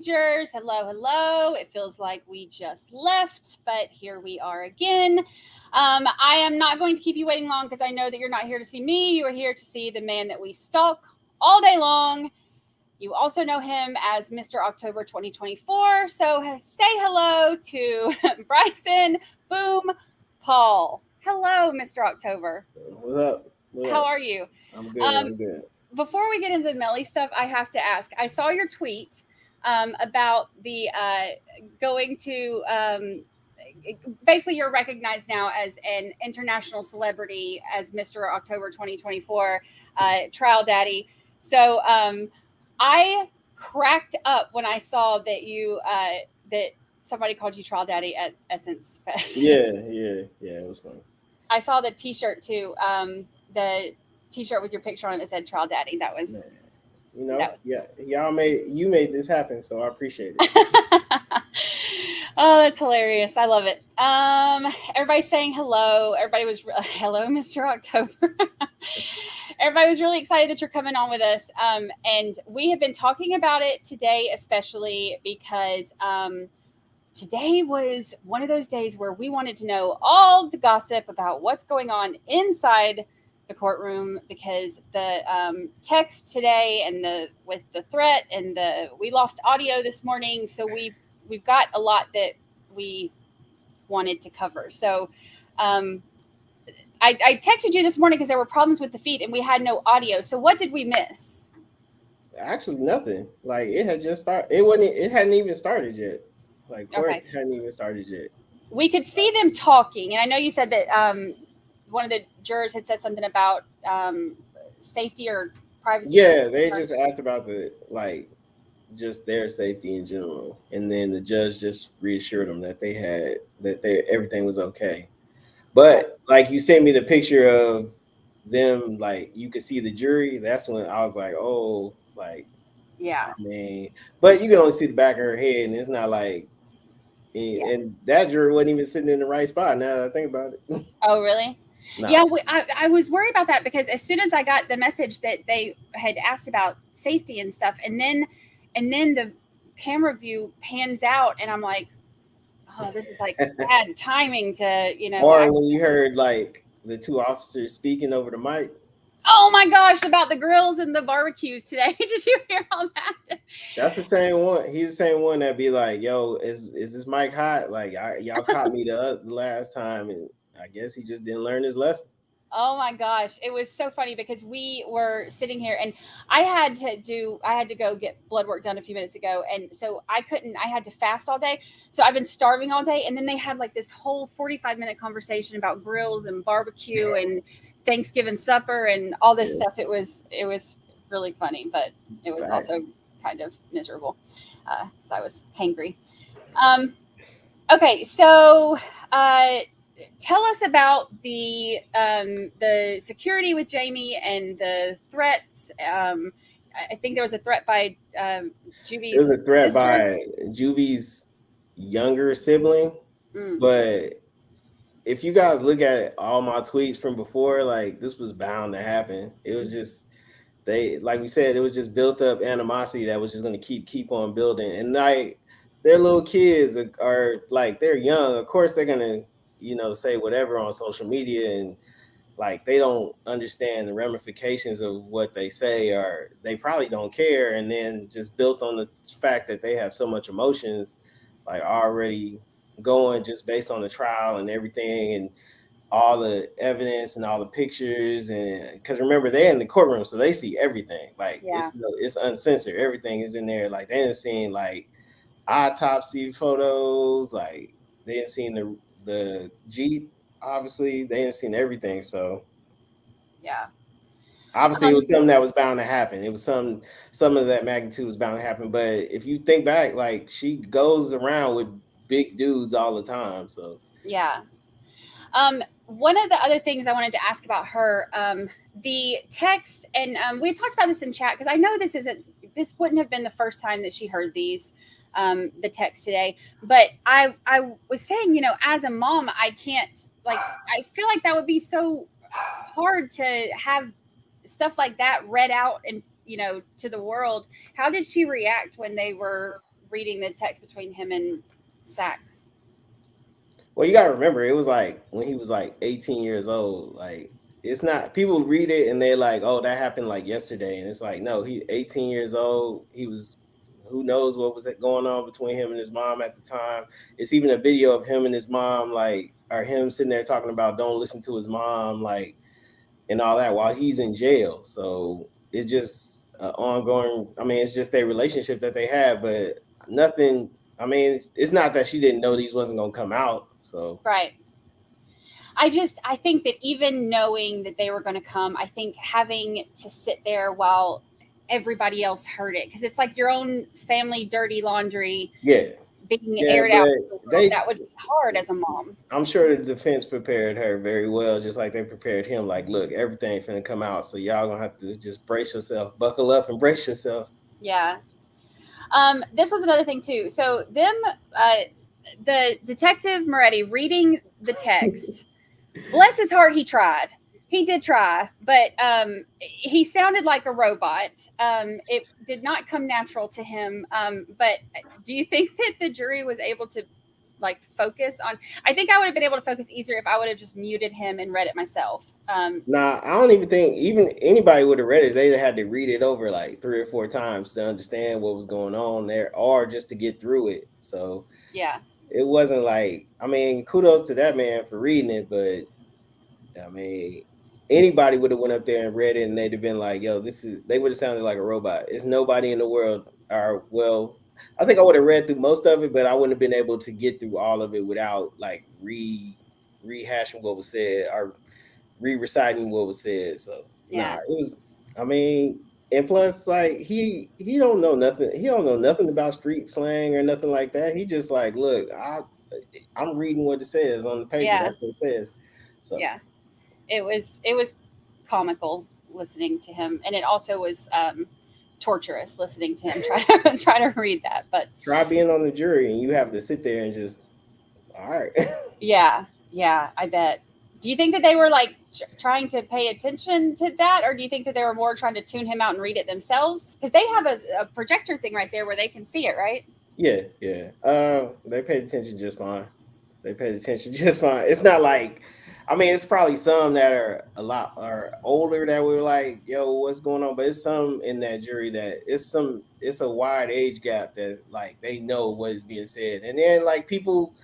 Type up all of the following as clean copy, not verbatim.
jurors. Hello. It feels like we just left, but here we are again. I am not going to keep you waiting long because I know that you're not here to see me. You are here to see the man that we stalk all day long. You also know him as Mr. October 2024. So say hello to Bryson Boom Paul. Hello, Mr. October. What's up? How are you? I'm good. I'm good. Before we get into the Melly stuff, I have to ask. I saw your tweet about the going to. Basically, you're recognized now as an international celebrity as Mr. October 2024 trial daddy. So I cracked up when I saw that you that somebody called you trial daddy at Essence Fest. Yeah. It was fun. I saw the T-shirt too. The T-shirt with your picture on it that said "Trial Daddy." That was, you made this happen, so I appreciate it. Oh, that's hilarious! I love it. Everybody's saying hello. Everybody was hello, Mr. October. Everybody was really excited that you're coming on with us, and we have been talking about it today, especially because today was one of those days where we wanted to know all the gossip about what's going on inside the courtroom, because the text today and with the threat and we lost audio this morning, so we've got a lot that we wanted to cover. So I texted you this morning because there were problems with the feed and we had no audio. So what did we miss? Actually, nothing. Like it had just started. It hadn't even started yet. Like court hadn't even started yet. We could see them talking, and I know you said that one of the jurors had said something about safety or privacy. Yeah, they just asked about just their safety in general, and then the judge just reassured them that everything was okay. But like you sent me the picture of them, like you could see the jury. That's when I was like, oh, like yeah. I mean, but you can only see the back of her head, and it's not like. And that juror wasn't even sitting in the right spot. Now that I think about it. Oh, really? No. Yeah, I was worried about that because as soon as I got the message that they had asked about safety and stuff, and then the camera view pans out, and I'm like, oh, this is like bad timing to, Or when you heard like the two officers speaking over the mic. Oh my gosh, about the grills and the barbecues today. Did you hear all that? That's the same one. He's the same one that be like, yo, is this mic hot? Like y'all caught me the last time, and I guess he just didn't learn his lesson. Oh my gosh. It was so funny because we were sitting here and I had to go get blood work done a few minutes ago. And so I had to fast all day. So I've been starving all day. And then they had like this whole 45-minute conversation about grills and barbecue and Thanksgiving supper and all this stuff. It was really funny, but it was also kind of miserable because I was hangry. Okay, so tell us about the security with Jamie and the threats. I think there was a threat by Juvie's. There was a threat by Juvie's younger sibling, but if you guys look at all my tweets from before, like this was bound to happen. It was just like we said, it was just built up animosity that was just going to keep on building. And like their little kids are like they're young. Of course, they're gonna say whatever on social media, and like they don't understand the ramifications of what they say, or they probably don't care. And then just built on the fact that they have so much emotions, like already going just based on the trial and everything and all the evidence and all the pictures. And because remember, they're in the courtroom, so they see everything. Like it's uncensored. Everything is in there. Like they didn't see like autopsy photos. Like they didn't see the Jeep. Obviously, they didn't see everything. So obviously it was something that was bound to happen. It was some of that magnitude was bound to happen. But if you think back, like she goes around with big dudes all the time. So one of the other things I wanted to ask about her, the text, and we talked about this in chat because I know this wouldn't have been the first time that she heard these, the text today. But I was saying, as a mom, I can't, like, I feel like that would be so hard to have stuff like that read out and, to the world. How did she react when they were reading the text between him and Sack? Well, you gotta remember, it was like when he was like 18 years old. Like, it's not, people read it and they're like, "Oh, that happened like yesterday," and it's like, no, he 18 years old. He was, who knows what was going on between him and his mom at the time. It's even a video of him and his mom, like, or him sitting there talking about don't listen to his mom, like, and all that while he's in jail. So it's just ongoing. I mean, it's just a relationship that they have, but nothing. I mean, it's not that she didn't know these wasn't gonna come out. So Right. I think that even knowing that they were going to come, I think having to sit there while everybody else heard it, because it's like your own family dirty laundry yeah, being yeah, aired but out to the world, they, that would be hard as a mom. I'm sure the defense prepared her very well, just like they prepared him. Like, look, everything finna come out, so y'all gonna have to just brace yourself, buckle up, and brace yourself. Yeah. This was another thing too. So the detective Moretti reading the text. Bless his heart, he tried. He did try, but he sounded like a robot. It did not come natural to him. But do you think that the jury was able to like focus on? I think I would have been able to focus easier if I would have just muted him and read it myself. Nah, I don't even think even anybody would have read it. They had to read it over like 3 or 4 times to understand what was going on there, or just to get through it. So Yeah, it wasn't like, I mean, kudos to that man for reading it, but I mean, anybody would have went up there and read it, and they'd have been like, "Yo, this is." They would have sounded like a robot. It's nobody in the world. Or well, I think I would have read through most of it, but I wouldn't have been able to get through all of it without like rehashing what was said or re-reciting what was said. So yeah, nah, it was. I mean, and plus, like he don't know nothing. He don't know nothing about street slang or nothing like that. He just like, look, I'm reading what it says on the paper. yeah, That's what it says. So. yeah. It was comical listening to him, and it also was torturous listening to him try to read that. But Try being on the jury and you have to sit there and just, all right. yeah, I bet. Do you think that they were like trying to pay attention to that, or do you think that they were more trying to tune him out and read it themselves? Because they have a projector thing right there where they can see it, right? Yeah, yeah. They paid attention just fine. They paid attention just fine. It's not like, I mean, it's probably some that are a lot are older that were like, yo, what's going on? But it's some in that jury that it's a wide age gap that like they know what is being said. And then like people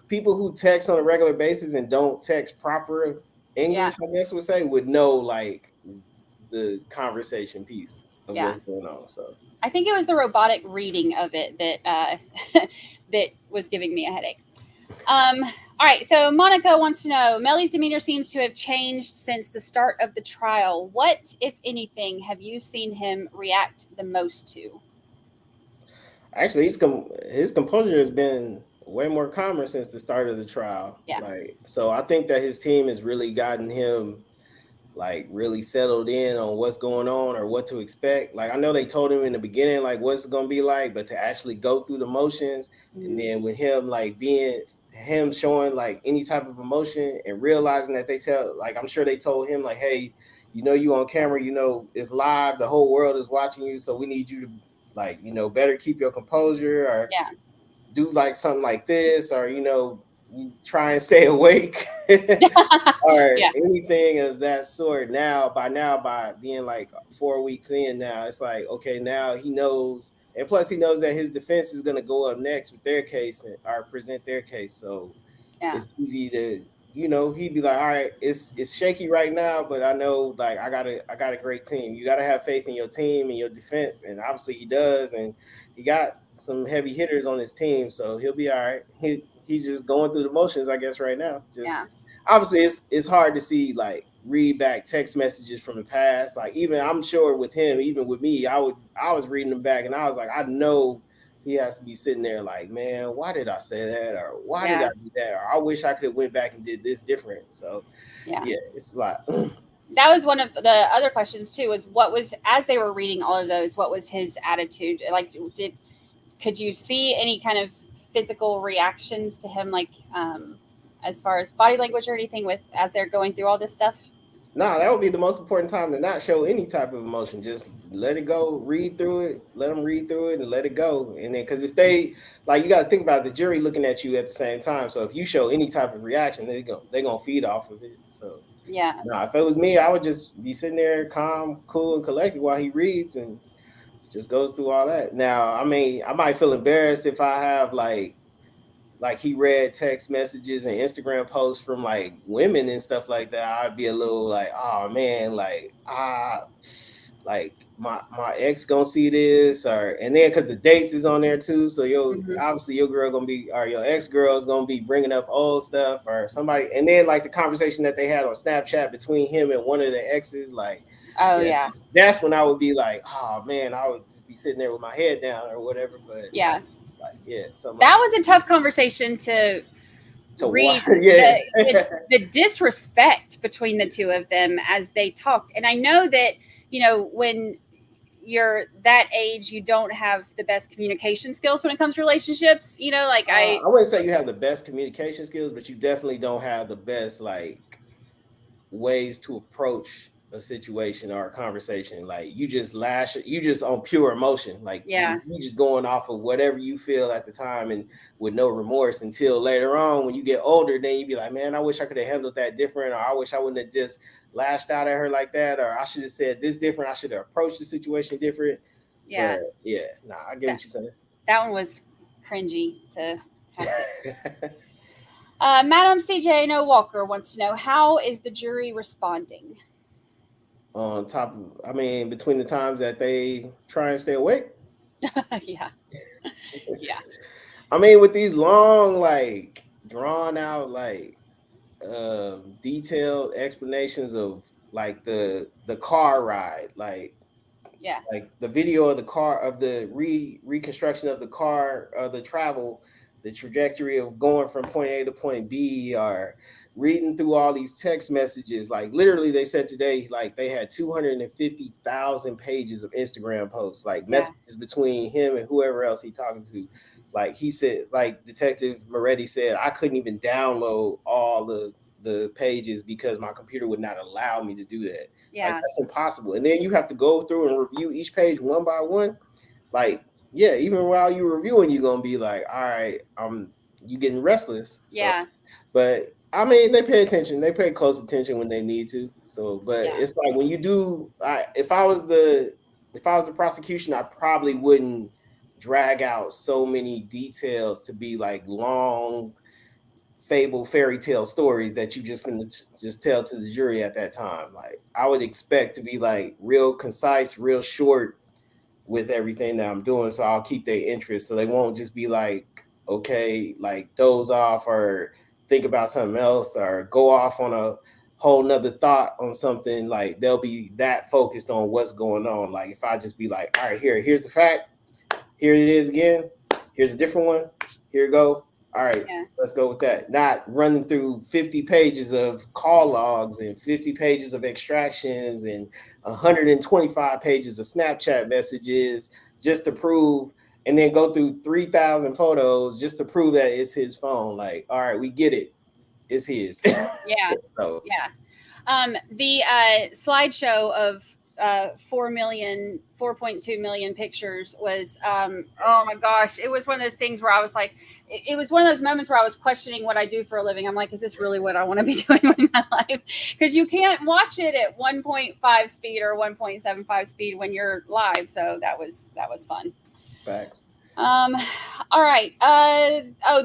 who text on a regular basis and don't text proper Yeah, English, I guess would say, would know like the conversation piece of yeah. what's going on. So I think it was the robotic reading of it that that was giving me a headache. All right, so Monica wants to know, Melly's demeanor seems to have changed since the start of the trial. What, if anything, have you seen him react the most to? actually, his composure has been way more calmer since the start of the trial. Yeah. Like, so I think that his team has really gotten him like really settled in on what's going on or what to expect. Like, I know they told him in the beginning like what's it gonna be like, but to actually go through the motions, and then with him like being him showing like any type of emotion and realizing that like, I'm sure they told him like, hey, you on camera, it's live, the whole world is watching you, so we need you to like, better keep your composure, or Yeah. do like something like this, or try and stay awake. Or Yeah. anything of that sort. By being like 4 weeks in now, it's like, okay, now he knows, and plus he knows that his defense is going to go up next with their case or present their case. So Yeah. it's easy to, he'd be like, all right, it's shaky right now, but I know like I got a great team. You got to have faith in your team and your defense, and obviously he does, and he got some heavy hitters on his team, so he'll be all right. He's just going through the motions, I guess, right now. Just Yeah. obviously it's hard to see, like, read back text messages from the past. Like, even I'm sure with him, even with me, I was reading them back, and I was like, I know he has to be sitting there like, man, why did I say that, or why did I do that, or I wish I could have went back and did this different. So yeah, it's a lot. That was one of the other questions too, was what was, as they were reading all of those, what was his attitude like? Could you see any kind of physical reactions to him, like as far as body language or anything, with as they're going through all this stuff? Nah, that would be the most important time to not show any type of emotion. Just let it go, read through it, let them read through it, and let it go. And then, because if they like, you got to think about the jury looking at you at the same time. So if you show any type of reaction, they're gonna feed off of it. So Yeah. nah, if it was me, I would just be sitting there calm, cool, and collected while he reads and just goes through all that. Now, I mean, I might feel embarrassed if I have like he read text messages and Instagram posts from like women and stuff like that. I'd be a little like, oh man, like my ex gonna see this, or and then because the dates is on there too, so obviously your girl gonna be, or your ex girl is gonna be bringing up old stuff or somebody, and then like the conversation that they had on Snapchat between him and one of the exes, like, oh yeah, that's when I would be like, oh man, I would just be sitting there with my head down or whatever. But yeah. like, yeah, that was a tough conversation to read. Yeah. The disrespect between the two of them as they talked. And I know that, when you're that age, you don't have the best communication skills when it comes to relationships. I wouldn't say you have the best communication skills, but you definitely don't have the best like ways to approach a situation or a conversation. Like you just on pure emotion. Like you just going off of whatever you feel at the time and with no remorse, until later on when you get older, then you be like, man, I wish I could have handled that different, or I wish I wouldn't have just lashed out at her like that, or I should have said this different, I should have approached the situation different. Yeah. But yeah, I get what you're saying. That one was cringy to have to. Madam CJ No Walker wants to know, how is the jury responding? On top of, I mean, between the times that they try and stay awake. Yeah. Yeah. I mean, with these long, like drawn out, like detailed explanations of like the car ride, like the video of the car, of the reconstruction of the car, the travel, the trajectory of going from point A to point B, or reading through all these text messages. Like literally they said today, like they had 250,000 pages of Instagram posts, like messages between him and whoever else he talking to. Like he said, like Detective Moretti said, I couldn't even download all the pages because my computer would not allow me to do that. Like that's impossible. And then you have to go through and review each page one by one. Like, yeah, even while you're reviewing, you're gonna be like, all right, you getting restless. So, but I mean, they pay attention. They pay close attention when they need to. So, but it's like when you do, if I was the prosecution, I probably wouldn't drag out so many details to be like long fairy tale stories that you just tell to the jury at that time. Like I would expect to be like real concise, real short with everything that I'm doing, so I'll keep their interest, so they won't just be like, okay, like doze off or think about something else or go off on a whole nother thought on something. Like they'll be that focused on what's going on. Like if I just be like, all right, here's the fact, here it is again, here's a different one, here you go, all right, let's go with that. Not running through 50 pages of call logs and 50 pages of extractions and 125 pages of Snapchat messages just to prove, and then go through 3,000 photos just to prove that it's his phone. Like, all right, we get it, it's his. So. The slideshow of 4.2 million pictures was oh my gosh, it was one of those things where I was like, it was one of those moments where I was questioning what I do for a living. I'm like, is this really what I want to be doing with my life? Because you can't watch it at 1.5 speed or 1.75 speed when you're live. So that was fun. Facts. All right.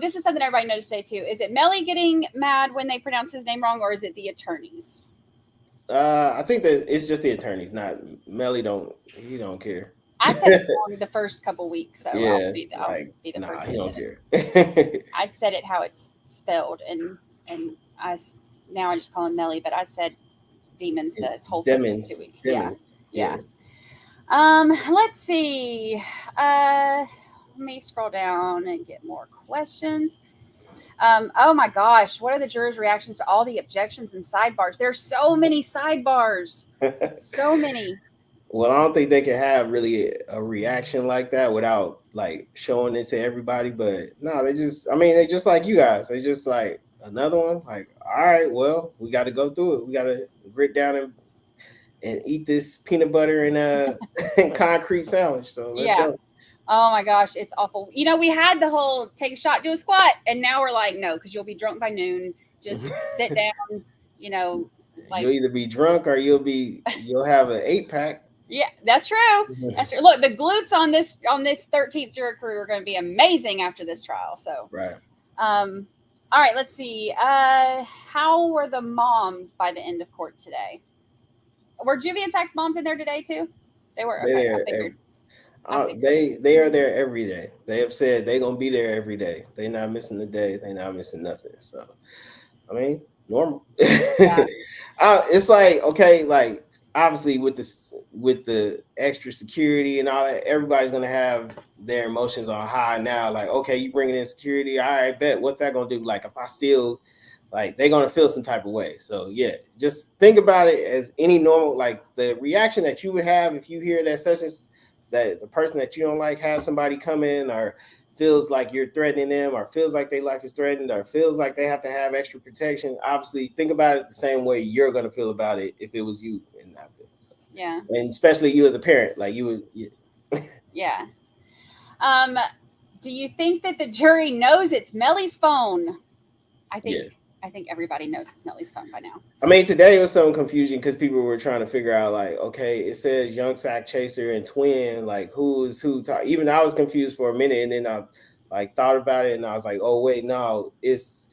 This is something everybody noticed today too. Is it Melly getting mad when they pronounce his name wrong, or is it the attorneys? I think that it's just the attorneys, not Melly. He don't care. I said it wrong the first couple weeks, so I'll be the first. He don't care. I said it how it's spelled, and I just call him Melly, but I said demons the whole 2 weeks. Demons. Yeah. Let's see. Let me scroll down and get more questions. Oh my gosh, what are the jurors' reactions to all the objections and sidebars? There's so many sidebars. So many. Well, I don't think they can have really a reaction like that without like showing it to everybody. But no, they just like you guys. They just like another one. Like, all right, well, we got to go through it. We got to grit down and eat this peanut butter and concrete sandwich. So let's go. Oh my gosh, it's awful. You know, we had the whole take a shot, do a squat, and now we're like, no, because you'll be drunk by noon. Just sit down. You know, like, you'll either be drunk or you'll have an 8-pack. Yeah, that's true. That's true. Look, the glutes on this 13th juror crew are going to be amazing after this trial. So right. All right, let's see. How were the moms by the end of court today? Were Juvie and Sack's moms in there today too? They were. Okay, I figured. They are there every day. They have said they're gonna be there every day. They're not missing a day. They're not missing nothing. So, I mean, normal. Yeah. It's like, okay, like obviously with the extra security and all that, everybody's gonna have their emotions on high now. Like, okay, you bringing in security, all right, bet. What's that gonna do? Like, if I steal, like they're gonna feel some type of way. So yeah, just think about it as any normal, like the reaction that you would have if you hear that that the person that you don't like has somebody come in or feels like you're threatening them or feels like their life is threatened or feels like they have to have extra protection. Obviously, think about it the same way you're going to feel about it if it was you and not them. So, yeah. And especially you as a parent, like you would. Yeah. Do you think that the jury knows it's Melly's phone? I think everybody knows it's Melly's phone by now. I mean, today was some confusion because people were trying to figure out, like, okay, it says Young Sack Chaser and Twin, like who is who? Even I was confused for a minute, and then I like thought about it, and I was like, oh wait, no, it's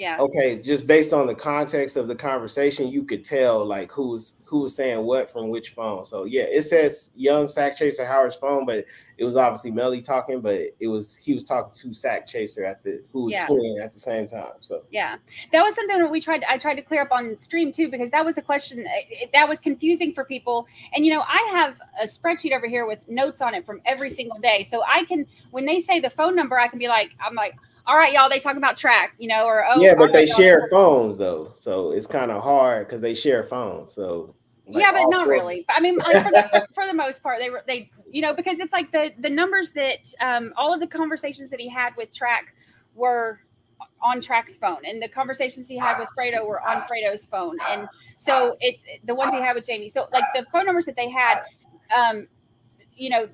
okay. Just based on the context of the conversation, you could tell like who was saying what from which phone. So yeah, it says Young Sack Chaser Howard's phone, but it was obviously Melly talking, but he was talking to Sack Chaser who was Twin at the same time. So yeah, that was something that I tried to clear up on stream too, because that was a question that was confusing for people. And you know, I have a spreadsheet over here with notes on it from every single day, so I can, when they say the phone number, I can be like, I'm like, all right, y'all, they talking about track, you know, or yeah, but they share phones though, so it's kind of hard because they share phones. So like, yeah, but not really. I mean, like for the most part, they you know, because it's like the numbers that all of the conversations that he had with Track were on Track's phone, and the conversations he had with Fredo were on Fredo's phone, and so it's the ones he had with Jamie. So like the phone numbers that they had, you know,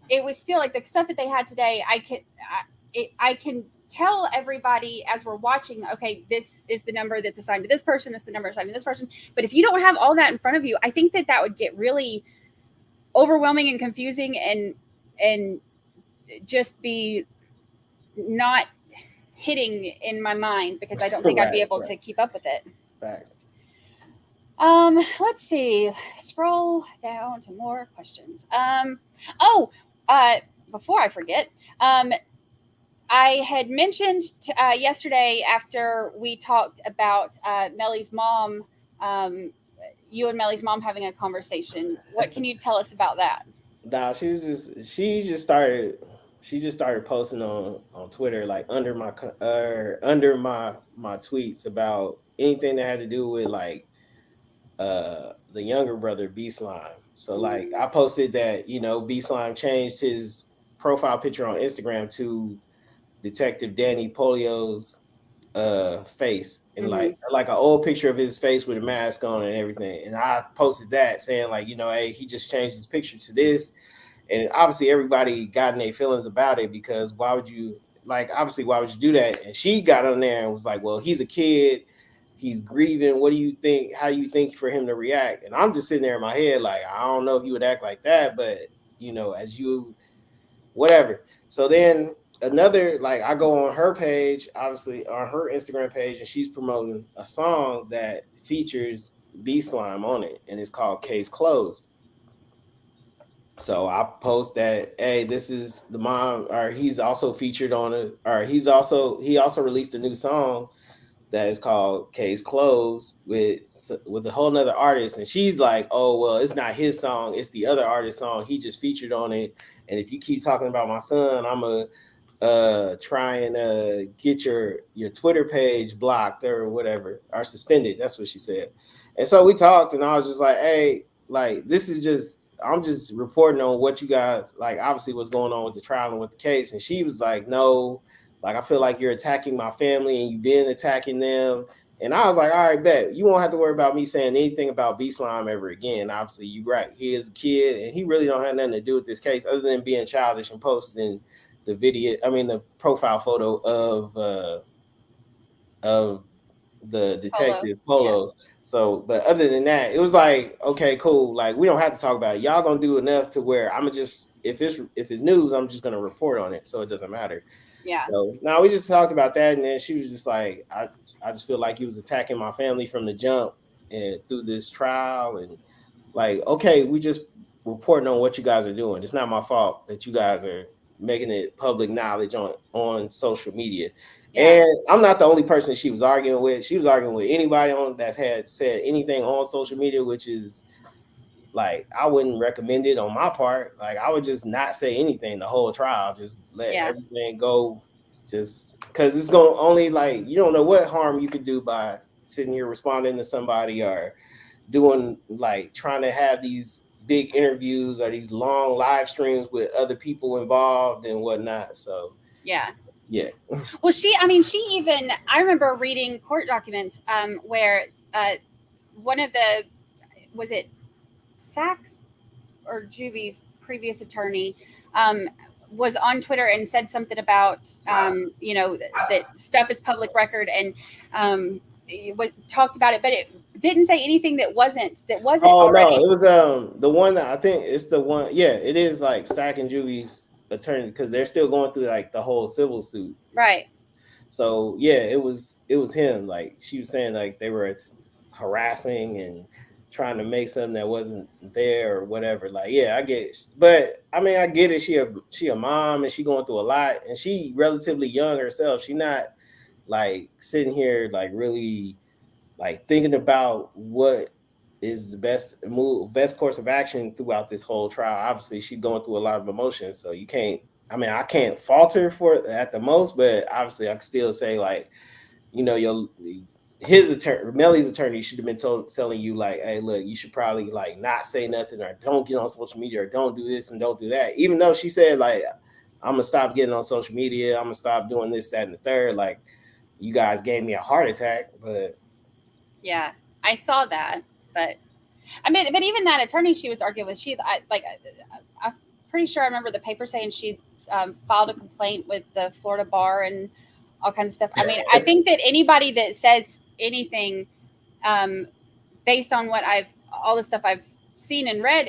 it was still like the stuff that they had today. I can tell everybody as we're watching, okay, this is the number that's assigned to this person, this is the number assigned to this person. But if you don't have all that in front of you, I think that would get really overwhelming and confusing and just be not hitting in my mind, because I don't think I'd be able to keep up with it. Right. Let's see. Scroll down to more questions. Before I forget, I had mentioned yesterday after we talked about Melly's mom, you and Melly's mom having a conversation. What can you tell us about that? Nah, she just started posting on Twitter, like under my tweets about anything that had to do with like the younger brother B Slime. So like I posted that, you know, B Slime changed his profile picture on Instagram to Detective Danny Polio's face, and like an old picture of his face with a mask on and everything. And I posted that saying like, you know, hey, he just changed his picture to this. And obviously everybody got in their feelings about it, because why would you do that? And she got on there and was like, well, he's a kid, he's grieving. What do you think? How you think for him to react? And I'm just sitting there in my head like, I don't know if you would act like that, but you know, whatever. So then another, like, I go on her page, obviously on her Instagram page, and she's promoting a song that features B Slime on it, and it's called Case Closed. So I post that, hey, this is the mom, or he's also featured on it, or he also released a new song that is called Case Closed with a whole nother artist. And she's like, oh, well, it's not his song, it's the other artist's song, he just featured on it. And if you keep talking about my son, I'm a try and get your Twitter page blocked or whatever, or suspended. That's what she said. And so we talked, and I was just like, hey, like, this is just, I'm just reporting on what you guys, like, obviously what's going on with the trial and with the case. And she was like, no, like, I feel like you're attacking my family, and you've been attacking them. And I was like, all right, bet. You won't have to worry about me saying anything about B Slime ever again. Obviously, you're right. He is a kid, and he really don't have nothing to do with this case other than being childish and posting the profile photo of the Polo. detective Yeah. Polos. So, but other than that, it was like, okay, cool. Like, we don't have to talk about it. Y'all gonna do enough to where I'm just, if it's news, I'm just gonna report on it, so it doesn't matter. Yeah. So now we just talked about that, and then she was just like, I just feel like he was attacking my family from the jump and through this trial, and like, okay, we just reporting on what you guys are doing. It's not my fault that you guys are making it public knowledge on social media. Yeah. And I'm not the only person she was arguing with. She was arguing with anybody on that's had said anything on social media, which is like, I wouldn't recommend it on my part. Like, I would just not say anything the whole trial. Just let Yeah. everything go. Just because it's going to only, like, you don't know what harm you could do by sitting here responding to somebody or doing, like, trying to have these big interviews or these long live streams with other people involved and whatnot. So, Yeah. yeah. Well, I remember reading court documents where one of the, was it Sachs or Juvie's previous attorney, was on Twitter and said something about, that stuff is public record, and talked about it, but it didn't say anything that wasn't Oh no, already. it was the one that I think it's the one. Yeah, it is like Sack and Juvie's attorney because they're still going through like the whole civil suit. Right. So yeah, it was him. Like, she was saying like they were harassing and trying to make something that wasn't there or whatever. Like, yeah, I get it. But I mean, I get it. She a mom and she going through a lot, and she relatively young herself. She not like sitting here like really like thinking about what is the best course of action throughout this whole trial. Obviously, she's going through a lot of emotions, so you can't. I mean, I can't fault her for it at the most, but obviously, I can still say like, his attorney, Melly's attorney, should have been telling you like, hey, look, you should probably like not say nothing or don't get on social media or don't do this and don't do that. Even though she said like, I'm gonna stop getting on social media, I'm gonna stop doing this, that, and the third. Like, you guys gave me a heart attack, but Yeah, I saw that, but I mean, but even that attorney she was arguing with, I'm pretty sure I remember the paper saying she filed a complaint with the Florida bar and all kinds of stuff. I mean, I think that anybody that says anything based on all the stuff I've seen and read,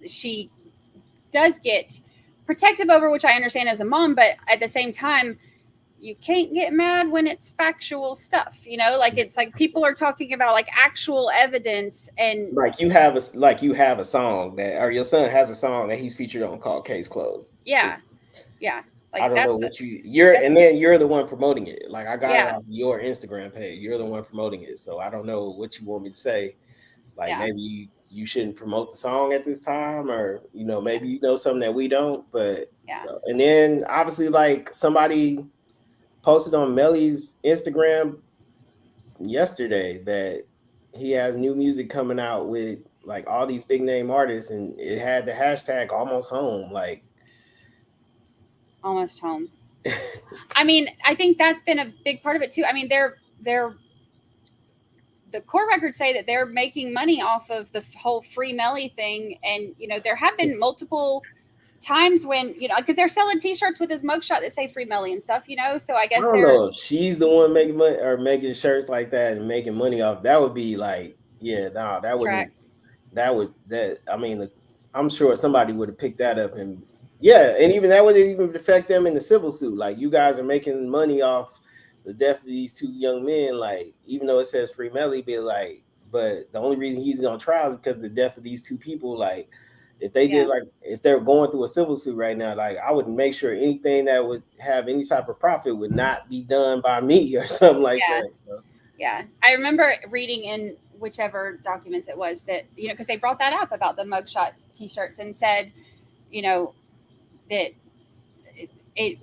she does get protective over, which I understand as a mom, but at the same time, you can't get mad when it's factual stuff, like it's like people are talking about like actual evidence, and like you have a song that, or your son has a song that he's featured on called Case Closed. yeah, like I don't know that's what and then you're the one promoting it. Like, I got it yeah, off your Instagram page. You're the one promoting it. So I don't know what you want me to say. Like, yeah, maybe you shouldn't promote the song at this time, or maybe you know something that we don't. But yeah. so, and then obviously like somebody posted on Melly's Instagram yesterday that he has new music coming out with like all these big name artists, and it had the hashtag almost home. Like, Almost home. I mean, I think that's been a big part of it too. I mean, the court records say that they're making money off of the whole free Melly thing, and there have been multiple times when because they're selling T-shirts with his mugshot that say free Melly and stuff, so I I guess don't they're know if she's the one making money or making shirts like that and making money off. That would be like, yeah, no, that wouldn't. track. I mean, I'm sure somebody would have picked that up, and yeah, and even that wouldn't even affect them in the civil suit. Like, you guys are making money off the death of these two young men. Like, even though it says free Melly, be like, but the only reason he's on trial is because of the death of these two people. Like, if they Yeah. did, like, if they're going through a civil suit right now, like, I would make sure anything that would have any type of profit would not be done by me or something like Yeah. that. So Yeah. I remember reading in whichever documents it was that, because they brought that up about the mugshot T-shirts and said, that it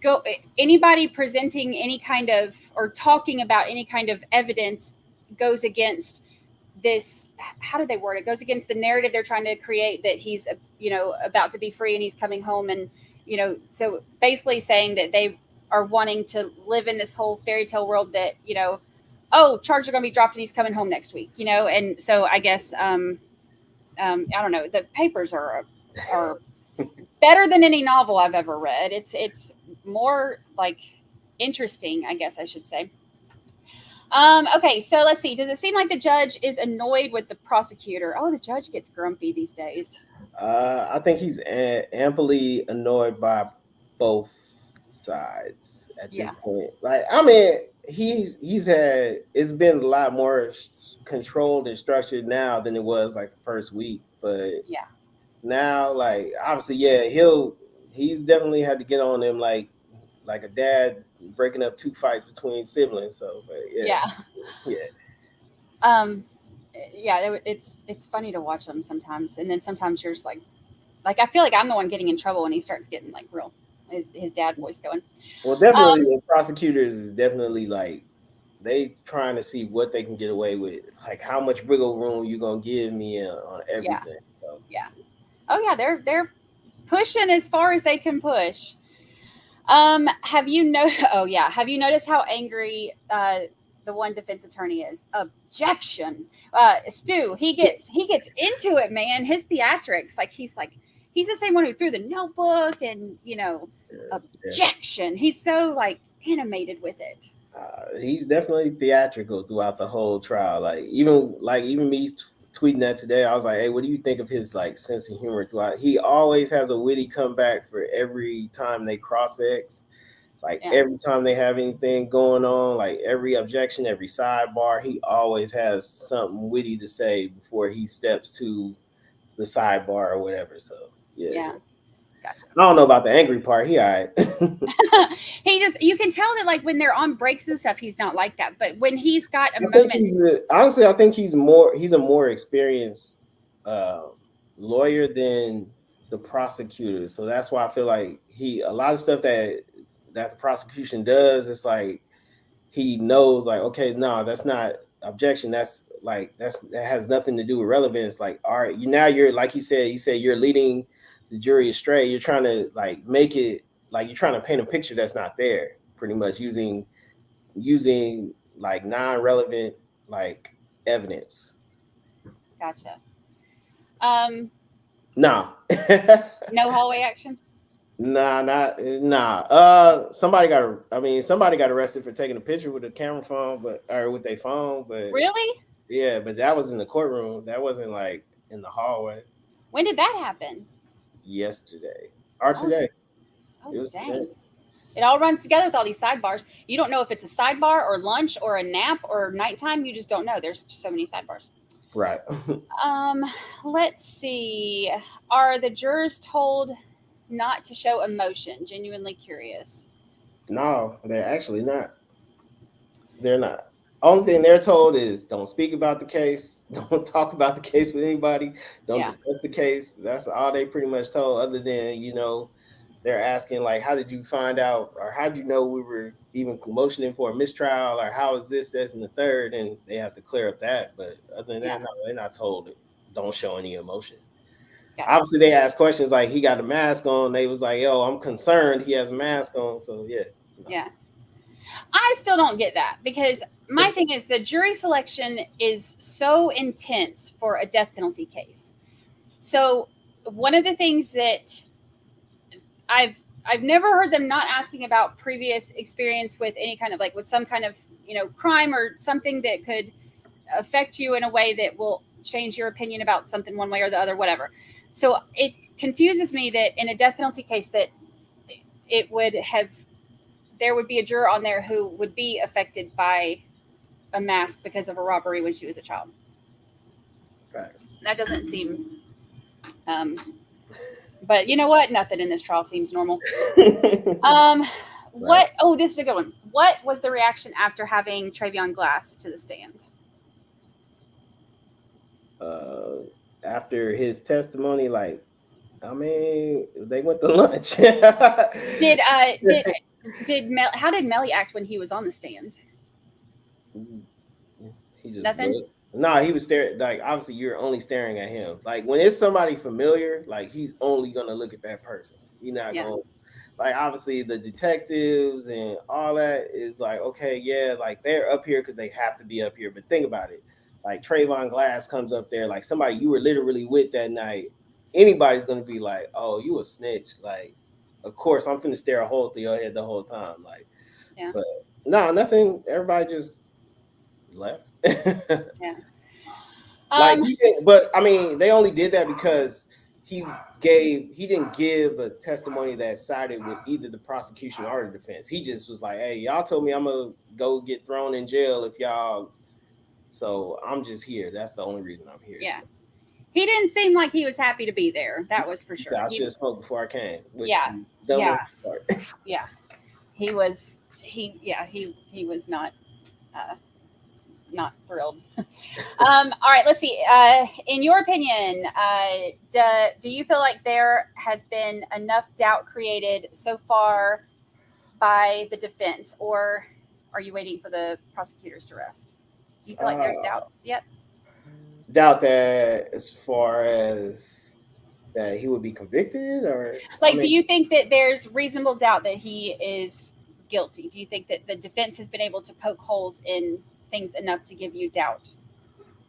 go anybody presenting any kind of or talking about any kind of evidence goes against this. How do they word it? Goes against the narrative they're trying to create that he's about to be free and he's coming home, and so basically saying that they are wanting to live in this whole fairy tale world that oh, charges are going to be dropped and he's coming home next week, you know? And so I guess, I don't know, the papers are better than any novel I've ever read. It's more like interesting, I guess I should say. Okay, so let's see. Does it seem like the judge is annoyed with the prosecutor? Oh, the judge gets grumpy these days. I think he's amply annoyed by both sides at this point. Like, I mean, he's had, it's been a lot more controlled and structured now than it was like the first week. But yeah, now, like, obviously, yeah, he's definitely had to get on them like a dad breaking up two fights between siblings. So, but yeah. It's funny to watch them sometimes, and then sometimes you're just like I feel like I'm the one getting in trouble when he starts getting like real his dad voice going. Well, definitely the prosecutors is definitely like they trying to see what they can get away with, like how much wiggle room you gonna give me on everything. So. Yeah. Oh yeah, they're pushing as far as they can push. Have you noticed how angry the one defense attorney is? Objection. Stu, he gets into it, man. His theatrics, he's the same one who threw the notebook and, you know, objection. Yeah. He's so like animated with it. He's definitely theatrical throughout the whole trial. Like even me tweeting that today, I was like, hey, what do you think of his like sense of humor throughout? He always has a witty comeback for every time they cross-ex. Like every time they have anything going on, like every objection, every sidebar, he always has something witty to say before he steps to the sidebar or whatever. So yeah. Gotcha. I don't know about the angry part. He all right. You can tell that like when they're on breaks and stuff, he's not like that. But when he's got a moment, honestly, I think he's a more experienced lawyer than the prosecutor. So that's why I feel like a lot of stuff that the prosecution does, it's like he knows like, okay, no, that's not objection. That's like that has nothing to do with relevance. Like, all right, you're like he said you're leading the jury astray. You're trying to like make it like you're trying to paint a picture that's not there, pretty much using like non-relevant like evidence. Gotcha. No. No hallway action? Nah. Somebody got arrested for taking a picture with a camera phone, or with their phone, but really? Yeah, but that was in the courtroom. That wasn't like in the hallway. When did that happen? Yesterday or today. It was dang. Today. It all runs together with all these sidebars. You don't know if it's a sidebar or lunch or a nap or nighttime. You just don't know. There's so many sidebars. Right. Let's see. Are the jurors told not to show emotion? Genuinely curious. No, they're actually not. They're not. Only thing they're told is don't speak about the case. Don't talk about the case with anybody. Don't discuss the case. That's all they pretty much told, other than, you know, they're asking like, how did you find out, or how did you know we were even motioning for a mistrial, or how is this, that, and the third? And they have to clear up that. But other than that, no, they're not told don't show any emotion. Gotcha. Obviously, they asked questions like, he got a mask on. They was like, yo, I'm concerned he has a mask on. So yeah. No. Yeah. I still don't get that, because my thing is the jury selection is so intense for a death penalty case. So one of the things that I've never heard them not asking about previous experience with any kind of like with some kind of, you know, crime or something that could affect you in a way that will change your opinion about something one way or the other, whatever. So it confuses me that in a death penalty case that there would be a juror on there who would be affected by a mask because of a robbery when she was a child. Right. That doesn't seem, but you know what? Nothing in this trial seems normal. What? Oh, this is a good one. What was the reaction after having Travion Glass to the stand? After his testimony, like, I mean, they went to lunch. How did Melly act when he was on the stand? He just nothing. Looked. No, he was staring. Like, obviously, you're only staring at him. Like when it's somebody familiar, like he's only gonna look at that person. You're not gonna like obviously the detectives and all that is like, okay, yeah, like they're up here because they have to be up here. But think about it, like Trayvon Glass comes up there, like somebody you were literally with that night. Anybody's gonna be like, oh, you a snitch. Like, of course, I'm finna stare a hole through your head the whole time. Like, yeah. But no, nothing. Everybody just left. Yeah. Like he didn't, but I mean, they only did that because he didn't give a testimony that sided with either the prosecution or the defense. He just was like, hey, y'all told me I'm gonna go get thrown in jail if y'all, so I'm just here. That's the only reason I'm here. Yeah. So. He didn't seem like he was happy to be there. That was for sure. I should have spoke before I came. Yeah. Yeah. He was not not thrilled. All right, let's see. In your opinion, do you feel like there has been enough doubt created so far by the defense, or are you waiting for the prosecutors to rest? Do you feel like there's doubt yet? Doubt that as far as that he would be convicted, or like, do you think that there's reasonable doubt that he is guilty? Do you think that the defense has been able to poke holes in things enough to give you doubt?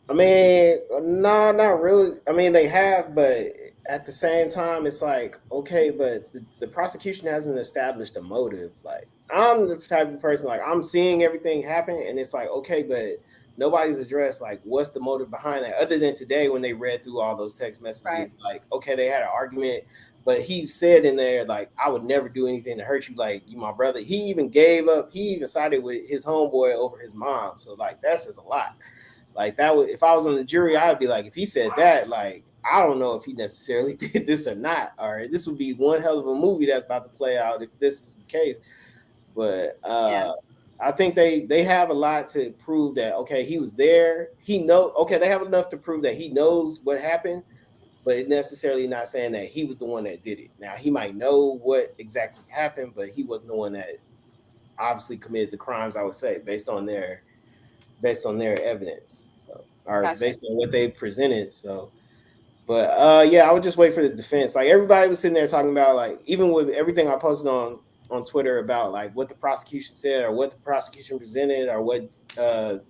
I mean, no, not really. I mean, they have, but at the same time, it's like, okay, but the prosecution hasn't established a motive. Like, I'm the type of person, like, I'm seeing everything happen, and it's like, okay, but nobody's addressed, like, what's the motive behind that, other than today when they read through all those text messages. Right. Like, okay, they had an argument, but he said in there, like, I would never do anything to hurt you, like, you my brother. He even gave up, he even sided with his homeboy over his mom. So, like, that says a lot. Like, that was, if I was on the jury, I'd be like, if he said that, like, I don't know if he necessarily did this or not. All right, this would be one hell of a movie that's about to play out if this is the case. But I think they have a lot to prove that, okay, he was there. He they have enough to prove that he knows what happened, but it's necessarily not saying that he was the one that did it. Now, he might know what exactly happened, but he wasn't the one that obviously committed the crimes, I would say, based on their evidence. So, or gotcha. Based on what they presented. So, but I would just wait for the defense. Like, everybody was sitting there talking about, like, even with everything I posted on Twitter about, like, what the prosecution said or what the prosecution presented or what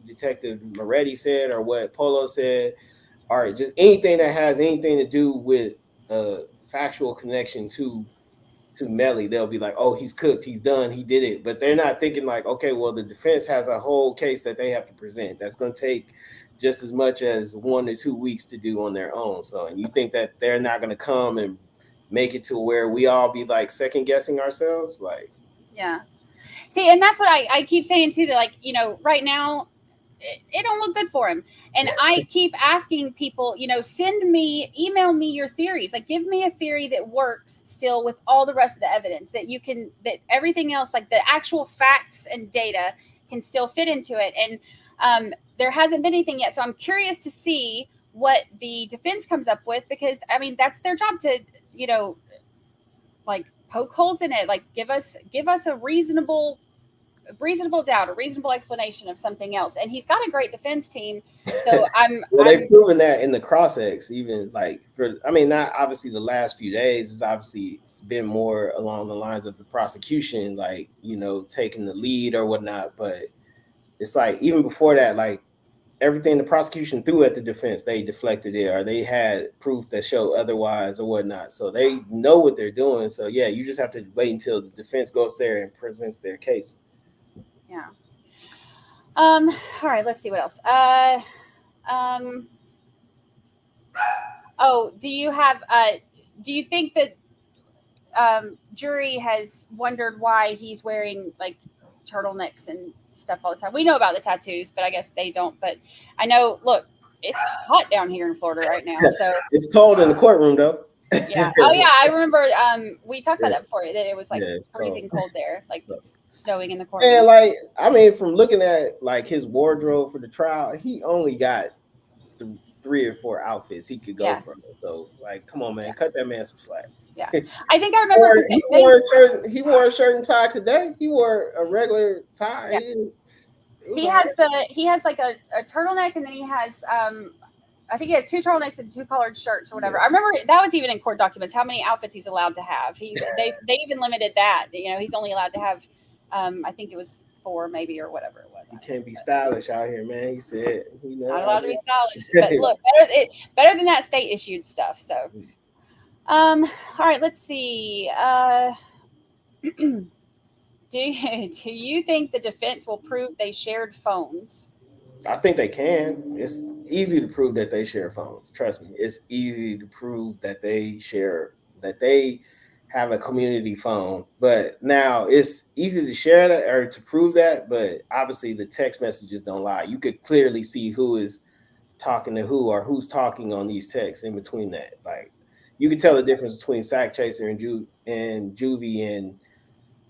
Detective Moretti said or what Polo said, or just anything that has anything to do with factual connection to Melly, they'll be like, oh, he's cooked, he's done, he did it. But they're not thinking like, okay, well, the defense has a whole case that they have to present. That's going to take just as much as 1 or 2 weeks to do on their own. So, and you think that they're not going to come and make it to where we all be like second guessing ourselves? Like, yeah. See, and that's what I keep saying too, that, like, you know, right now it don't look good for him. And I keep asking people, you know, email me your theories. Like, give me a theory that works still with all the rest of the evidence, that that everything else, like the actual facts and data, can still fit into it. And there hasn't been anything yet. So I'm curious to see what the defense comes up with, because I mean, that's their job to, you know, like, poke holes in it. Like, give us a reasonable doubt, a reasonable explanation of something else. And he's got a great defense team. So they've proven that in the cross-ex, even like not obviously the last few days, it's been more along the lines of the prosecution, like, you know, taking the lead or whatnot. But it's like, even before that, like, everything the prosecution threw at the defense, they deflected it, or they had proof that showed otherwise or whatnot. So they know what they're doing. So yeah, you just have to wait until the defense goes there and presents their case. Yeah. All right, let's see what else. Do you think that jury has wondered why he's wearing, like, turtlenecks and stuff all the time? We know about the tattoos, but I guess they don't. But I know, look, it's hot down here in Florida right now. So it's cold in the courtroom, though. Yeah. Oh yeah, I remember we talked about that before, that it was like freezing cold there, like snowing in the courtroom. And like, I mean, from looking at like his wardrobe for the trial, he only got 3 or 4 outfits he could go from. So like, come on, man, cut that man some slack. Yeah, I think I remember he wore a shirt and tie today. He wore a regular tie. Yeah. He has like a turtleneck, and then he has I think he has 2 turtlenecks and 2 collared shirts or whatever. Yeah. I remember that was even in court documents, how many outfits he's allowed to have. They even limited that. You know, he's only allowed to have, I think it was 4 maybe or whatever it was. You can't be stylish out here, man. He said, you know, not allowed to be stylish. But look, better than that state issued stuff. So, all right, let's see. Do you think the defense will prove they shared phones? I think they can. It's easy to prove that they share phones. Trust me. It's easy to prove that they have a community phone. But now it's easy to share that or to prove that, but obviously the text messages don't lie. You could clearly see who is talking to who or who's talking on these texts in between that. Like you can tell the difference between Sack Chaser and Juvie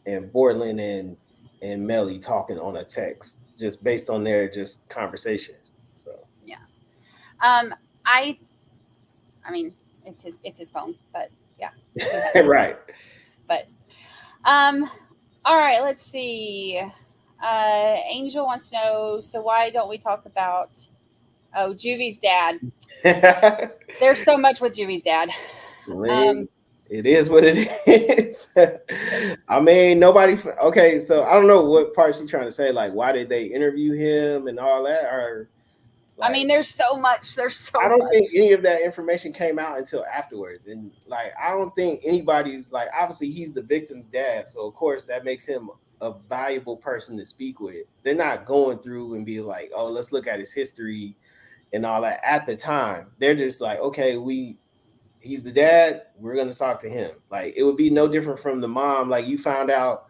and Borland and Melly talking on a text just based on their just conversations. So yeah. I mean it's his phone, but yeah. Right. But all right, let's see. Angel wants to know, so why don't we talk about Juvie's dad? There's so much with Juvie's dad. It is what it is. I mean, nobody. Okay, so I don't know what part she's trying to say. Like, why did they interview him and all that? Or, like, I mean, there's so much. I don't think any of that information came out until afterwards. And like, I don't think anybody's like. Obviously, he's the victim's dad, so of course that makes him a valuable person to speak with. They're not going through and be like, oh, let's look at his history and all that. At the time, they're just like, okay, he's the dad, we're going to talk to him. Like, it would be no different from the mom. Like, you found out,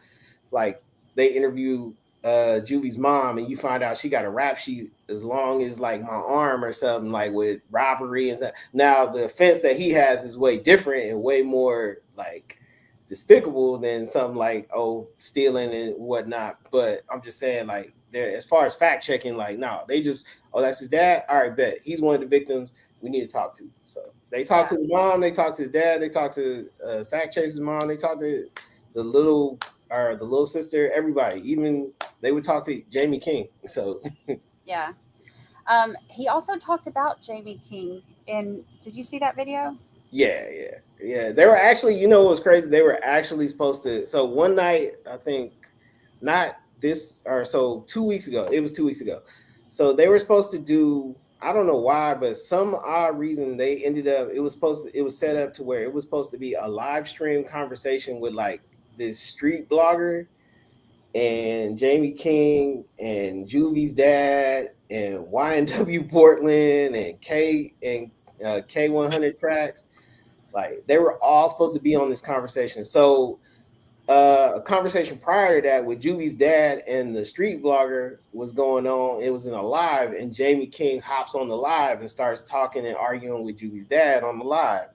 like, they interviewed Juvie's mom, and you find out she got a rap sheet as long as, like, my arm or something, like, with robbery and stuff. Now, the offense that he has is way different and way more, like, despicable than something like, stealing and whatnot. But I'm just saying, like, as far as fact-checking, like, no, they just, that's his dad? All right, bet. He's one of the victims we need to talk to. So they talk to the mom, they talk to the dad, they talk to Sack Chaser's mom, they talk to the little sister, everybody. Even they would talk to Jamie King. So yeah. He also talked about Jamie King. And did you see that video? Yeah. They were actually, you know what was crazy? They were actually supposed to. So one night, I think, not this, or so 2 weeks ago. It was 2 weeks ago. So they were supposed to do. I don't know why, but some odd reason they ended up. It was set up to where it was supposed to be a live stream conversation with like this street blogger and Jamie King and Juvie's dad and YNW Portland and K100 Tracks. Like they were all supposed to be on this conversation. So a conversation prior to that with Juvie's dad and the street blogger was going on. It was in a live, and Jamie King hops on the live and starts talking and arguing with Juvie's dad on the live.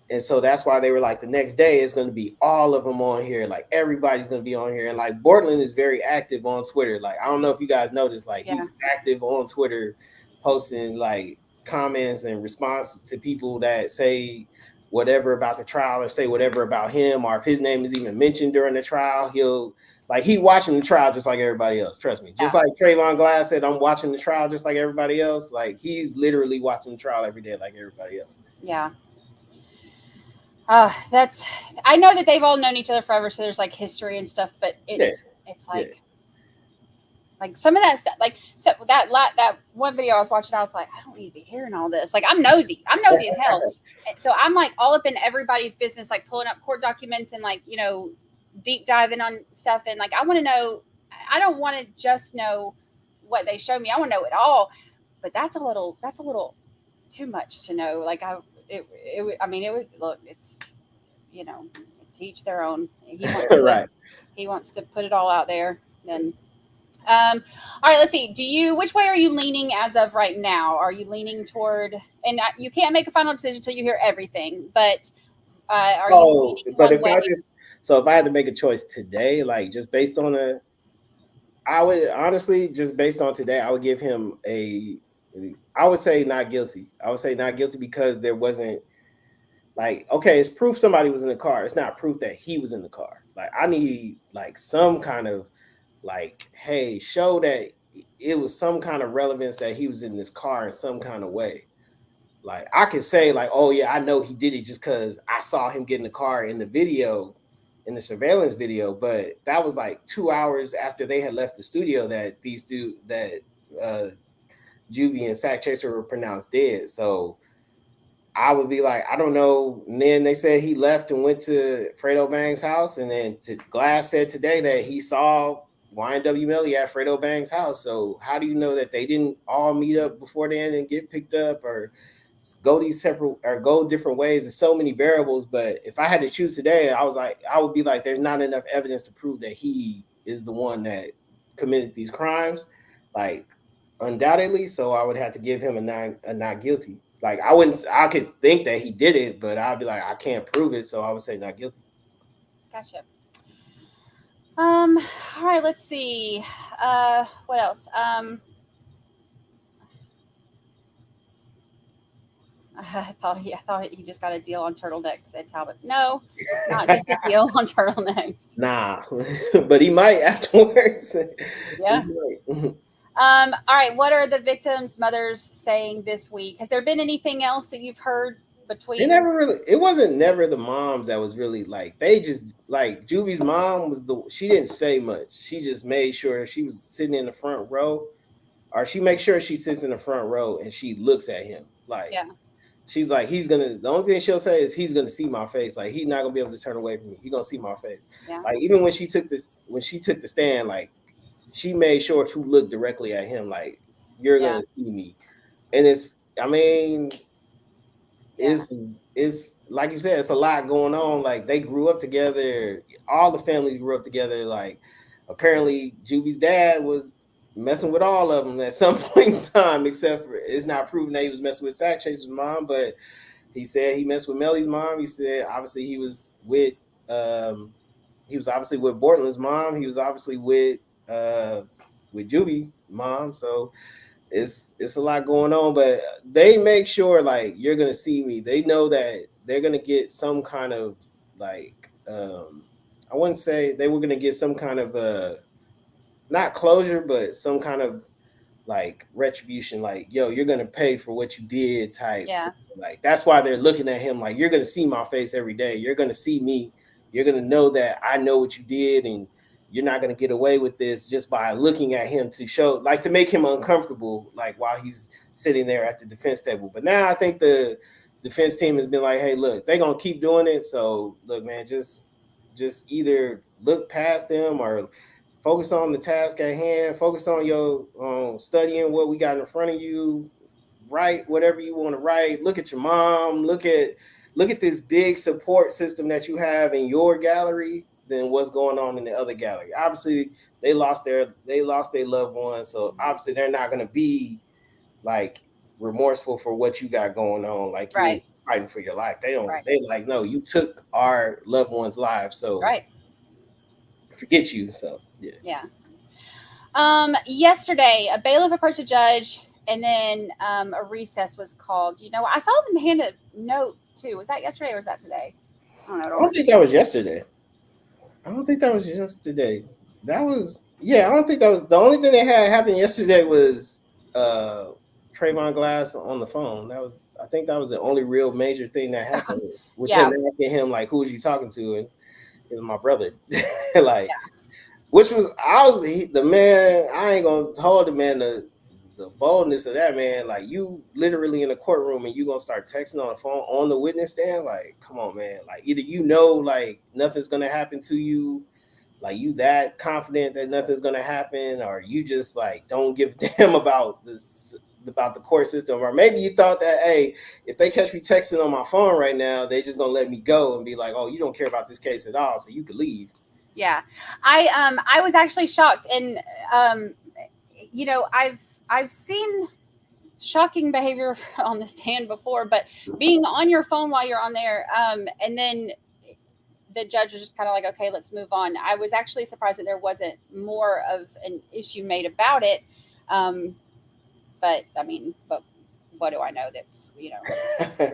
And so that's why they were like, the next day it's going to be all of them on here. Like everybody's going to be on here. And like Borland is very active on Twitter. Like, I don't know if you guys noticed, like he's active on Twitter, posting like comments and responses to people that say whatever about the trial or say whatever about him, or if his name is even mentioned during the trial, he watching the trial just like everybody else. Trust me. Just like Trayvon Glass said, I'm watching the trial just like everybody else. Like he's literally watching the trial every day like everybody else. Yeah. I know that they've all known each other forever, so there's like history and stuff, but it's like like some of that stuff, like so that one video I was watching, I was like, I don't need to be hearing all this. Like I'm nosy as hell. So I'm like all up in everybody's business, like pulling up court documents and like, you know, deep diving on stuff. And like, I want to know, I don't want to just know what they show me. I want to know it all, but that's a little too much to know. Like it was, look, it's, you know, to each their own. He wants to, right. He wants to put it all out there. Then, all right, let's see. Which way are you leaning as of right now? Are you leaning toward, and you can't make a final decision until you hear everything, but are you leaning but one if way? if I had to make a choice today, like just based on I would honestly, just based on today, I would give him I would say not guilty. I would say not guilty because there wasn't, like, okay, it's proof somebody was in the car. It's not proof that he was in the car. Like, I need like some kind of like, hey, show that it was some kind of relevance that he was in this car in some kind of way. Like I could say like, oh yeah, I know he did it just because I saw him get in the car in the video, in the surveillance video. But that was like 2 hours after they had left the studio that Juvie and Sack Chaser were pronounced dead. So I would be like, I don't know. And then they said he left and went to Fredo Bang's house. And then Glass said today that he saw YNW Melly at Fredo Bang's house. So how do you know that they didn't all meet up before then and get picked up or go different ways? There's so many variables. But if I had to choose today, I would be like, there's not enough evidence to prove that he is the one that committed these crimes, like undoubtedly. So I would have to give him a not guilty. Like I could think that he did it, but I'd be like, I can't prove it, so I would say not guilty. Gotcha. All right, let's see. What else? I thought he just got a deal on turtlenecks at Talbot's. No, not just a deal on turtlenecks. Nah, but he might afterwards. Yeah. All right. What are the victims' mothers saying this week? Has there been anything else that you've heard between? It wasn't never the moms that was really like, they just like Juvie's mom she didn't say much. She just made sure she was sitting in the front row, or she makes sure she sits in the front row and she looks at him. Like, yeah. She's like, the only thing she'll say is he's gonna see my face. Like, he's not gonna be able to turn away from me. He's gonna see my face. Yeah. Like, even when she took the stand, like, she made sure to look directly at him, like, you're gonna see me. And it's like you said, it's a lot going on. Like, they grew up together, all the families grew up together. Like, apparently Juvie's dad was messing with all of them at some point in time, except for it's not proven that he was messing with Sack Chaser's mom, but he said he messed with Melly's mom. He said obviously he was obviously with Bortland's mom. He was obviously with Juvie's mom. So it's a lot going on, but they make sure like you're gonna see me. They know that they're gonna get some kind of like I wouldn't say they were gonna get some kind of not closure, but some kind of like retribution, like, yo, you're gonna pay for what you did type. Yeah. Like, that's why they're looking at him like, you're gonna see my face every day. You're gonna see me. You're gonna know that I know what you did, and you're not gonna get away with this just by looking at him to show, like, to make him uncomfortable, like while he's sitting there at the defense table. But now I think the defense team has been like, hey, look, they're gonna keep doing it. So look, man, just either look past them or focus on the task at hand. Focus on your studying what we got in front of you. Write whatever you want to write. Look at your mom. Look at this big support system that you have in your gallery than what's going on in the other gallery. Obviously, they lost their loved one, so obviously they're not going to be like remorseful for what you got going on. Like, right, you're fighting for your life. They don't. Right. They like, no, you took our loved one's lives, so right. Forget you. So yeah. Yesterday, a bailiff approached a judge, and then a recess was called. You know, I saw them hand a note too. Was that yesterday or was that today? I don't know. I don't think that was yesterday. That was I don't think that was the only thing that had happened yesterday was Trayvon Glass on the phone. I think that was the only real major thing that happened with him asking him like, who was you talking to? And it was my brother. Like, which was the man. I ain't gonna hold the man the boldness of that man. Like, you literally in a courtroom and you gonna start texting on the phone on the witness stand. Like, come on, man. Like, either like nothing's gonna happen to you, like you that confident that nothing's gonna happen, or you just like don't give a damn about this, about the court system. Or maybe you thought that, hey, if they catch me texting on my phone right now, they just gonna let me go and be like, oh, you don't care about this case at all, so you could leave. Yeah, I was actually shocked, and you know, I've seen shocking behavior on the stand before, but being on your phone while you're on there, and then the judge was just kind of like, okay, let's move on. I was actually surprised that there wasn't more of an issue made about it. But I mean, but what do I know? That's, you know,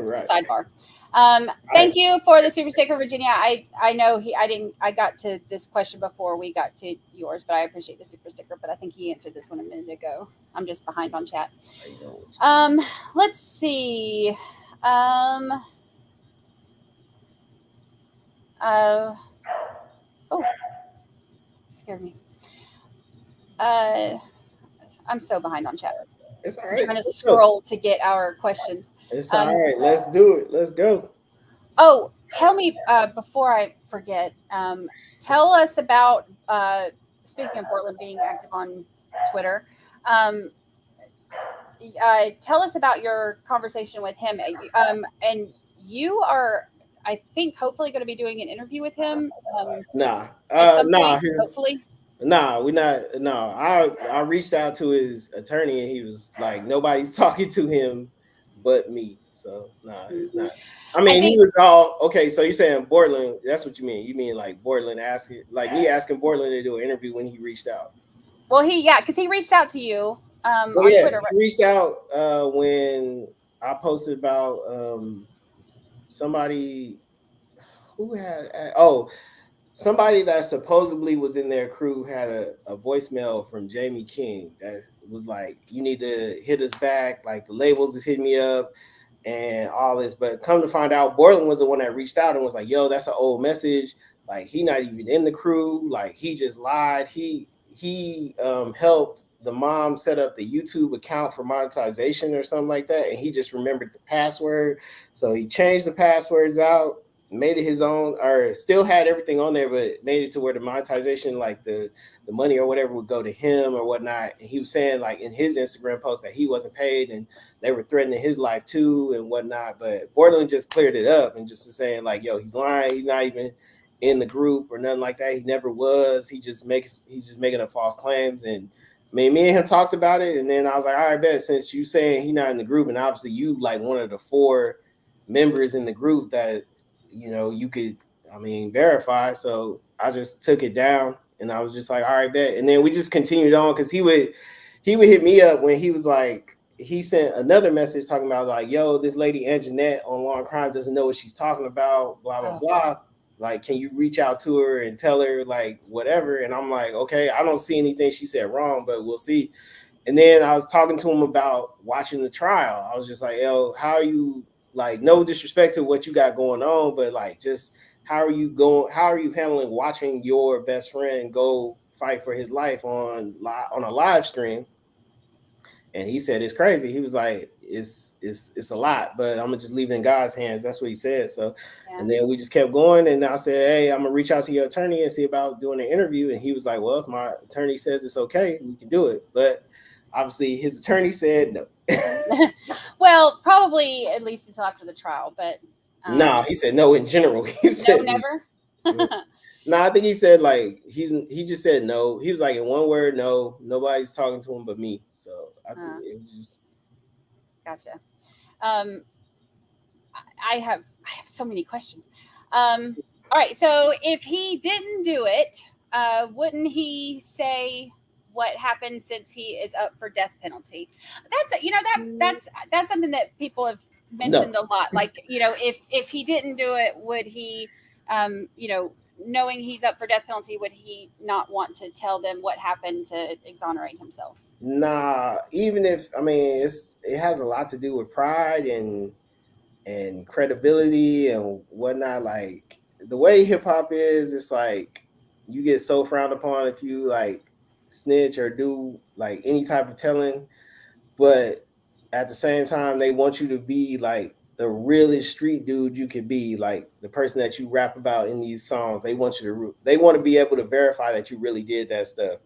right. Sidebar. Thank you for the super sticker, Virginia. I know I got to this question before we got to yours, but I appreciate the super sticker, but I think he answered this one a minute ago. I'm just behind on chat. I know what you Let's see. Oh, scared me. I'm so behind on chat. It's all I'm right. trying to Let's go. scroll to get our questions. It's all right. Let's do it. Let's go. Oh, tell me before I forget. Tell us about speaking of Portland being active on Twitter. Um, tell us about your conversation with him. And you are, I think, hopefully going to be doing an interview with him Nah, at some nah, point. Hopefully. nah, we not. No, I reached out to his attorney and he was like, nobody's talking to him but me. So nah, it's not. I mean, he was all okay. So you're saying Bortland? That's what you mean? You mean like Bortland asking, like me asking Bortland to do an interview when he reached out? Well, because he reached out to you on yeah, Twitter. He reached out when I posted about somebody who had somebody that supposedly was in their crew had a voicemail from Jamie King that was like, you need to hit us back, like the labels is hitting me up and all this. But come to find out, Borland was the one that reached out and was like, yo, that's an old message. Like, he not even in the crew. Like, he just lied. He helped the mom set up the YouTube account for monetization or something like that. And he just remembered the password. So he changed the passwords out, made it his own, or still had everything on there, but made it to where the monetization, like the money or whatever, would go to him or whatnot. And he was saying, like, in his Instagram post that he wasn't paid and they were threatening his life too and whatnot. But Borderland just cleared it up and just saying, like, yo, he's lying. He's not even in the group or nothing like that. He never was. He's just making up false claims. And I mean, me and him talked about it, and then I was like, all right, bet, since you saying he's not in the group, and obviously you like one of the 4 members in the group that, you know, you could, I mean, verify. So I just took it down and I was just like, all right, bet. And then we just continued on because he would hit me up when he was like, he sent another message talking about like, yo, this lady Anjanette on Law and Crime doesn't know what she's talking about, blah, blah, blah. Like, can you reach out to her and tell her like whatever? And I'm like, okay, I don't see anything she said wrong, but we'll see. And then I was talking to him about watching the trial. I was just like, yo, how are you, like, no disrespect to what you got going on, but like, just how are you handling watching your best friend go fight for his life on a live stream? And he said it's crazy. He was like, it's a lot, but I'm gonna just leave it in God's hands. That's what he said. So, and then we just kept going. And I said, hey, I'm gonna reach out to your attorney and see about doing an interview. And he was like, well, if my attorney says it's okay, we can do it. But obviously, his attorney said no. Well, probably at least until after the trial. But no, he said no in general. He said no, never. No, I think he said like he just said no. He was like, in one word, no. Nobody's talking to him but me. So I think it was just. Gotcha. I have so many questions. All right, so if he didn't do it, wouldn't he say what happened since he is up for death penalty? That's that's something that people have mentioned a lot. Like, if he didn't do it, would he, knowing he's up for death penalty, would he not want to tell them what happened to exonerate himself? Nah, even if, I mean, it has a lot to do with pride and credibility and whatnot. Like, the way hip hop is, it's like you get so frowned upon if you like snitch or do like any type of telling, but at the same time they want you to be like the realest street dude you could be, like the person that you rap about in these songs. They want to be able to verify that you really did that stuff.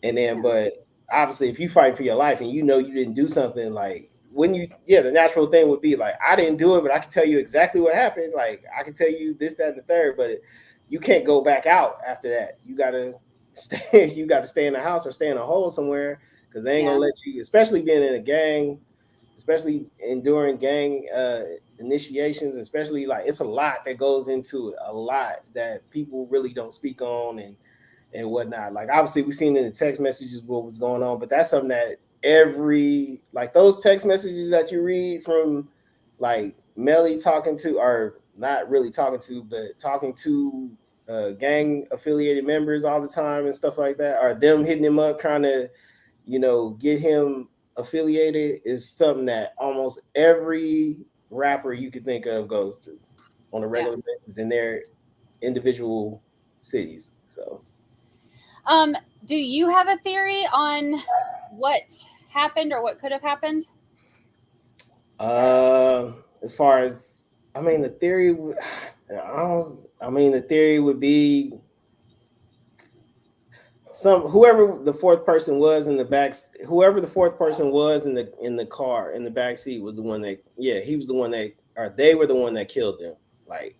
And then, but obviously, if you fight for your life and you know you didn't do something, like the natural thing would be like, I didn't do it, but I can tell you exactly what happened. Like, I can tell you this, that, and the third, but you can't go back out after that. You gotta stay. You got to stay in the house or stay in a hole somewhere, because they ain't gonna let you. Especially being in a gang, especially enduring gang initiations, especially like it's a lot that goes into it, a lot that people really don't speak on and whatnot. Like, obviously we've seen in the text messages what was going on, but that's something that like those text messages that you read from like Melly talking to, or not really talking to, but talking to gang affiliated members all the time and stuff like that, or them hitting him up trying to get him affiliated is something that almost every rapper you could think of goes through on a regular basis in their individual cities. So, do you have a theory on what happened or what could have happened? As far as, the theory, the theory would be whoever the fourth person was in the back, whoever the fourth person was in the car in the back seat was the one that, he was the one that, or they were the one that killed them. Like,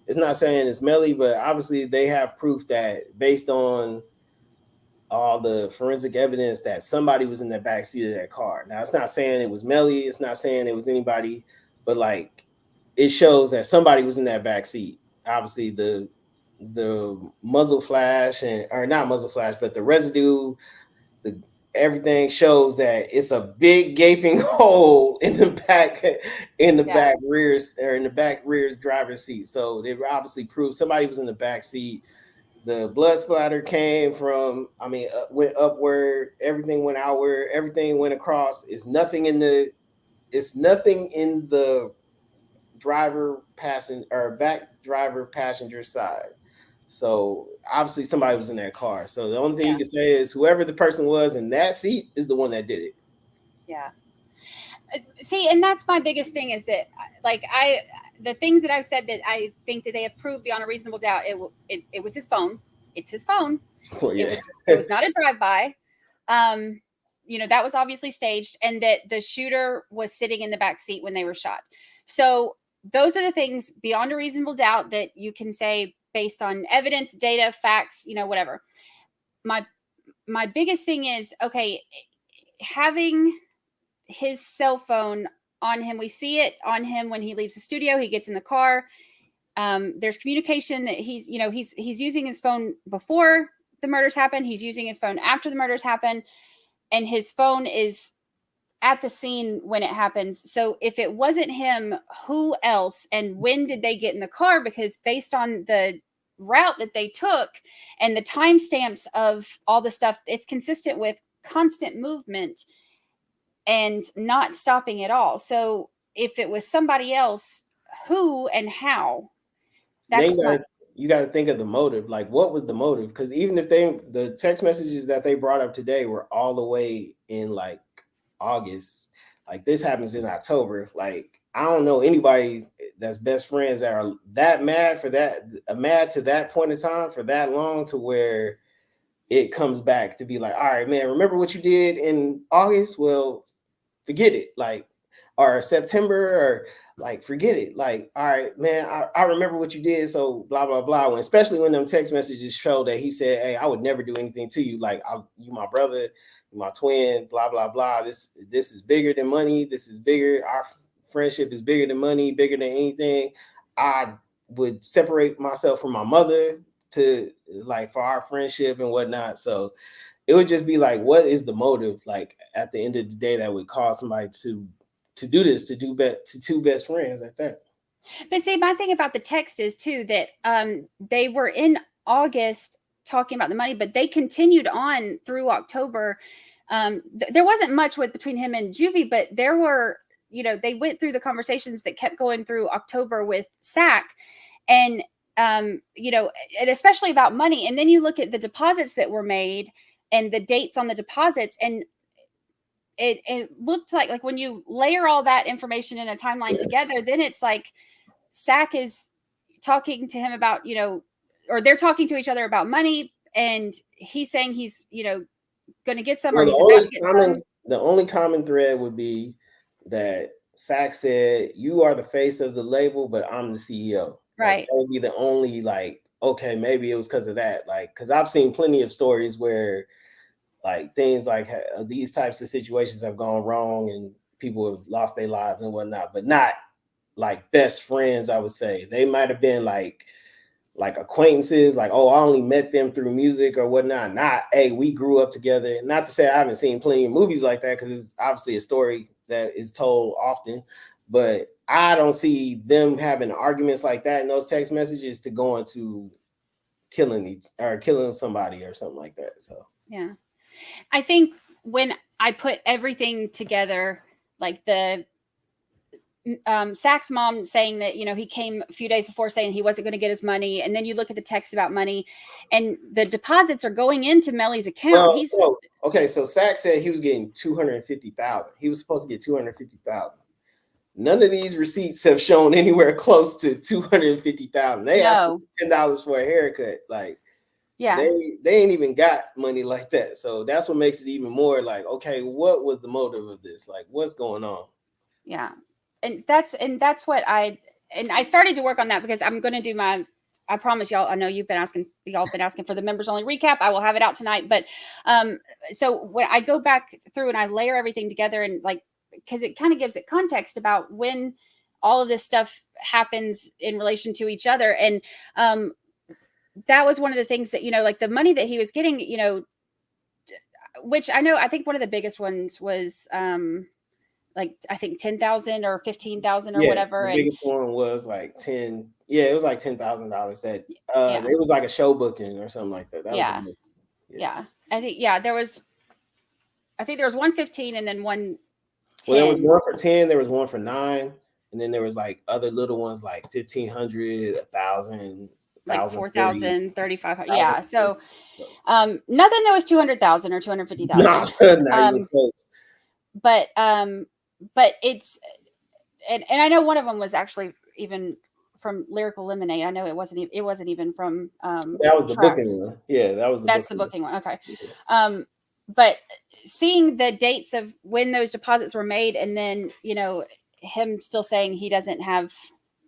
it's not saying it's Melly, but obviously they have proof that based on all the forensic evidence that somebody was in the back seat of that car. Now, it's not saying it was Melly, it's not saying it was anybody, but like, it shows that somebody was in that back seat. Obviously, the muzzle flash or not muzzle flash, but the residue, everything shows that it's a big gaping hole in the back back rears, or in the back rear driver's seat. So they obviously proved somebody was in the back seat. The blood splatter came from, went upward, everything went outward, everything went across. It's nothing in the back driver passenger side. So obviously somebody was in that car. So the only thing you can say is whoever the person was in that seat is the one that did it. Yeah. See, and that's my biggest thing is that, like, the things that I've said that I think that they have proved beyond a reasonable doubt, it was his phone. It's his phone. Well, yeah. It was not a drive-by. That was obviously staged, and that the shooter was sitting in the back seat when they were shot. So those are the things beyond a reasonable doubt that you can say based on evidence, data, facts, whatever. My biggest thing is, okay, having his cell phone on him. We see it on him when he leaves the studio. He gets in the car. There's communication that he's using his phone before the murders happen. He's using his phone after the murders happen, and his phone is at the scene when it happens. So if it wasn't him, who else? And when did they get in the car? Because based on the route that they took and the timestamps of all the stuff, it's consistent with constant movement and not stopping at all. So if it was somebody else, who and how? You got to think of the motive. Like, what was the motive? Because even if the text messages that they brought up today were all the way in like August, like this happens in October. Like, I don't know anybody that's best friends that are that mad to that point in time for that long, to where it comes back to be like, all right, man, remember what you did in August? Well, forget it. Like, or September, or like, forget it. Like, all right, man, I remember what you did. So blah, blah, blah. Especially when them text messages show that he said, hey, I would never do anything to you. Like, you my brother, you my twin, blah, blah, blah. This is bigger than money. This is bigger. Our friendship is bigger than money, bigger than anything. I would separate myself from my mother to, like, for our friendship and whatnot. So it would just be like, what is the motive, like, at the end of the day, that would cause somebody to do this, to two best friends at that? But see, my thing about the text is too that they were in August talking about the money, but they continued on through October. There wasn't much between him and Juvie, but there were, they went through the conversations that kept going through October with Sack, and and especially about money. And then you look at the deposits that were made and the dates on the deposits, and it looked like when you layer all that information in a timeline together, then it's like Sack is talking to him about, or they're talking to each other about money, and he's saying he's, going to get some, or he's about to get some. The only common thread would be that Sack said, you are the face of the label, but I'm the CEO. Right. Like, that would be the only, like, okay, maybe it was because of that. Like, because I've seen plenty of stories where, like, things like these types of situations have gone wrong and people have lost their lives and whatnot, but not like best friends. I would say they might have been like acquaintances, like, oh, I only met them through music or whatnot. Not, hey, we grew up together. Not to say I haven't seen plenty of movies like that, because it's obviously a story that is told often, but I don't see them having arguments like that in those text messages to go into killing somebody or something like that. So yeah, I think when I put everything together, like the Sack's mom saying that, he came a few days before saying he wasn't going to get his money. And then you look at the text about money and the deposits are going into Melly's account. Okay. So Sack said he was getting 250,000. He was supposed to get 250,000. None of these receipts have shown anywhere close to 250,000. They asked $10 for a haircut. Like, yeah, they ain't even got money like that. So that's what makes it even more like, okay, what was the motive of this? Like, what's going on? Yeah. And that's what I started to work on that because I'm going to do I promise y'all, I know y'all been asking for the members only recap. I will have it out tonight. But so when I go back through and I layer everything together and like, because it kind of gives it context about when all of this stuff happens in relation to each other. And that was one of the things that, like the money that he was getting, which I think one of the biggest ones was like I think 10,000 or 15,000 or whatever. The biggest one was like 10. Yeah, it was like $10,000. That it was like a show booking or something like that. Yeah. I think there was 115 and then 110. Well, there was one for 10, there was one for 9, and then there was like other little ones like 1,500, 1,000, like 4,000, 3,500. Yeah. So nothing that was 200,000 or 250,000. Not even close. But it's and I know one of them was actually even from Lyrical Lemonade. I know it wasn't even from that was the booking one. Yeah, that's the booking one. Okay. But seeing the dates of when those deposits were made and then, him still saying he doesn't have,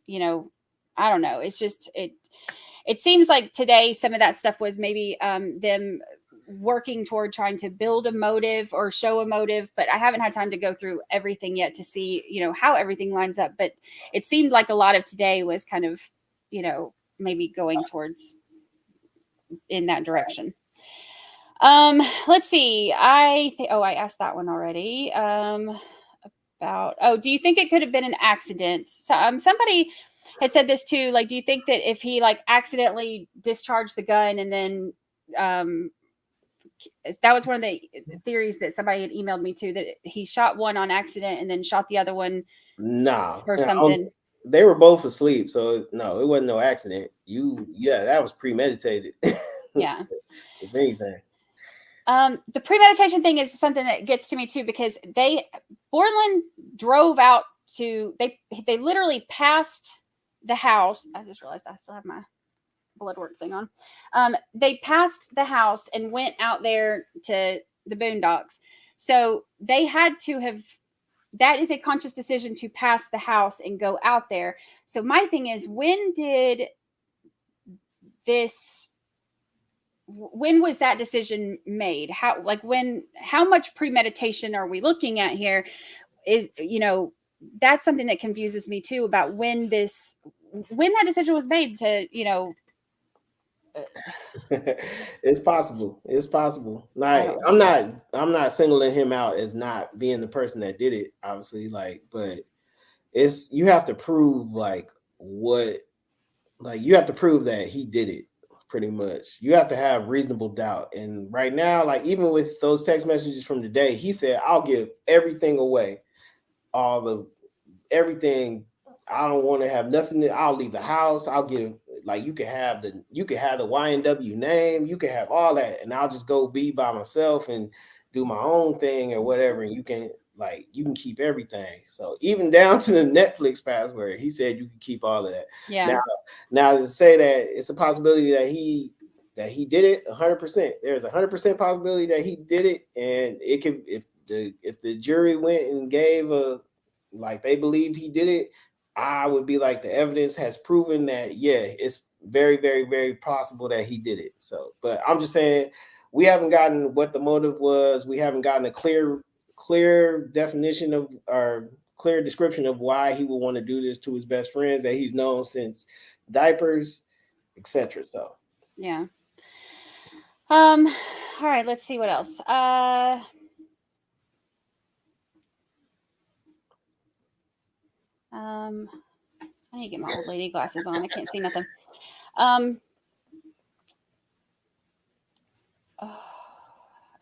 I don't know. It's just it seems like today some of that stuff was maybe them working toward trying to build a motive or show a motive, but I haven't had time to go through everything yet to see, how everything lines up. But it seemed like a lot of today was kind of, maybe going towards in that direction. Let's see. I asked that one already. Do you think it could have been an accident? So, somebody had said this too. Like, do you think that if he like accidentally discharged the gun and then, that was one of the theories that somebody had emailed me to, that he shot one on accident and then shot the other one. Or something. They were both asleep. So no, it wasn't no accident. That was premeditated. Yeah. If anything. The premeditation thing is something that gets to me too, because Borland drove out to, they literally passed the house. I just realized I still have my blood work thing on. They passed the house and went out there to the boondocks. So they had to have, that is a conscious decision to pass the house and go out there. So my thing is, when was that decision made? How much premeditation are we looking at here? Is, that's something that confuses me too, about when that decision was made to, It's possible. Like, I'm not singling him out as not being the person that did it, obviously, but you have to prove you have to prove that he did it. Pretty much, you have to have reasonable doubt. And right now, like, even with those text messages from today, he said, I'll give everything away, everything. I don't want to have nothing. I'll leave the house. I'll give, like, you can have the YNW name, you can have all that, and I'll just go be by myself and do my own thing or whatever, and you can keep everything. So even down to the Netflix password, he said you can keep all of that. Yeah. Now to say that it's a possibility that he did it, 100%. There's 100% possibility that he did it, and it could, if the jury went and gave they believed he did it, I would be like, the evidence has proven that, it's very, very, very possible that he did it. So, but I'm just saying, we haven't gotten what the motive was. We haven't gotten a clear definition of, or clear description of why he would want to do this to his best friends that he's known since diapers, etc. So, yeah. All right, let's see what else. I need to get my old lady glasses on. I can't see nothing.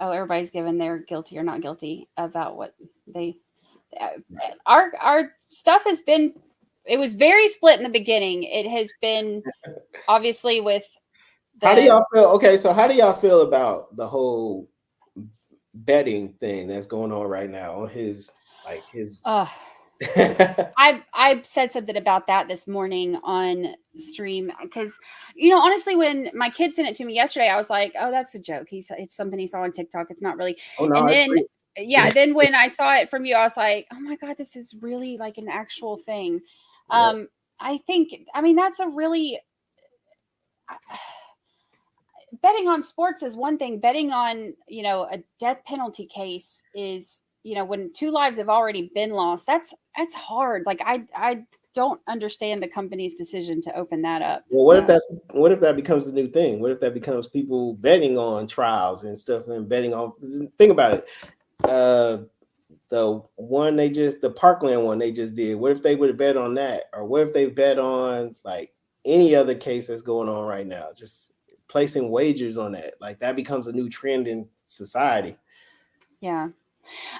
oh, everybody's given their guilty or not guilty about what they. Our stuff has been. It was very split in the beginning. It has been obviously with. How do y'all feel? Okay, so how do y'all feel about the whole betting thing that's going on right now on his I said something about that this morning on stream because, honestly, when my kid sent it to me yesterday, I was like, oh, that's a joke. It's something he saw on TikTok. It's not really. Oh, no, and then, then when I saw it from you, I was like, oh my God, this is really like an actual thing. Yep. I mean, that's a really, betting on sports is one thing. Betting on, a death penalty case is, when 2 lives have already been lost, that's hard. Like I don't understand the company's decision to open that up. Well, what if that becomes the new thing? What if that becomes people betting on trials and stuff and betting on? Think about it. The one the Parkland one they just did. What if they would have bet on that, or what if they bet on like any other case that's going on right now? Just placing wagers on that, like that becomes a new trend in society. Yeah.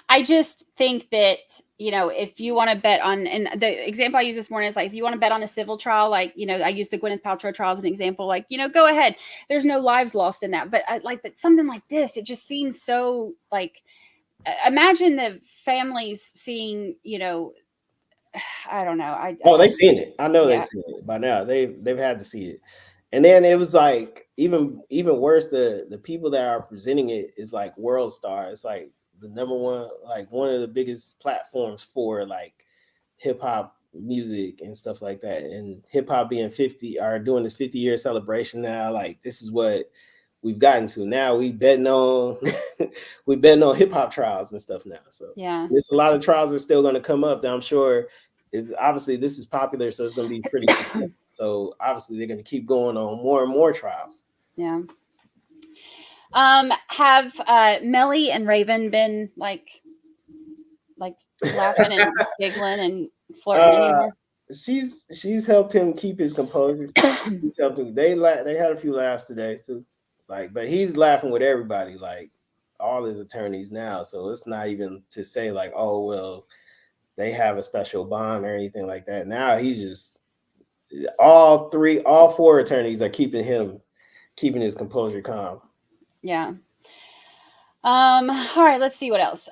I just think that, if you want to bet on, and the example I used this morning is like, if you want to bet on a civil trial, like, I used the Gwyneth Paltrow trial as an example, like, go ahead. There's no lives lost in that. But but something like this, it just seems so like, imagine the families seeing, I don't know. They've seen it. I know they've seen it by now. They've had to see it. And then it was like even worse. The people that are presenting it is like World Star. It's like the number one, like one of the biggest platforms for like hip hop music and stuff like that. And hip hop being 50 are doing this 50-year celebration now. Like this is what we've gotten to now. We betting on hip hop trials and stuff now. So yeah, there's a lot of trials that are still going to come up that I'm sure. Obviously this is popular, so it's going to be pretty so obviously they're going to keep going on more and more trials. Yeah. Have Melly and Raven been like laughing and giggling and flirting anymore? She's helped him keep his composure. He's helped him. They had a few laughs today too, like, but he's laughing with everybody, like all his attorneys now. So it's not even to say like, oh well, they have a special bond or anything like that. Now he's just all 4 attorneys are keeping his composure calm. Yeah. All right, let's see what else.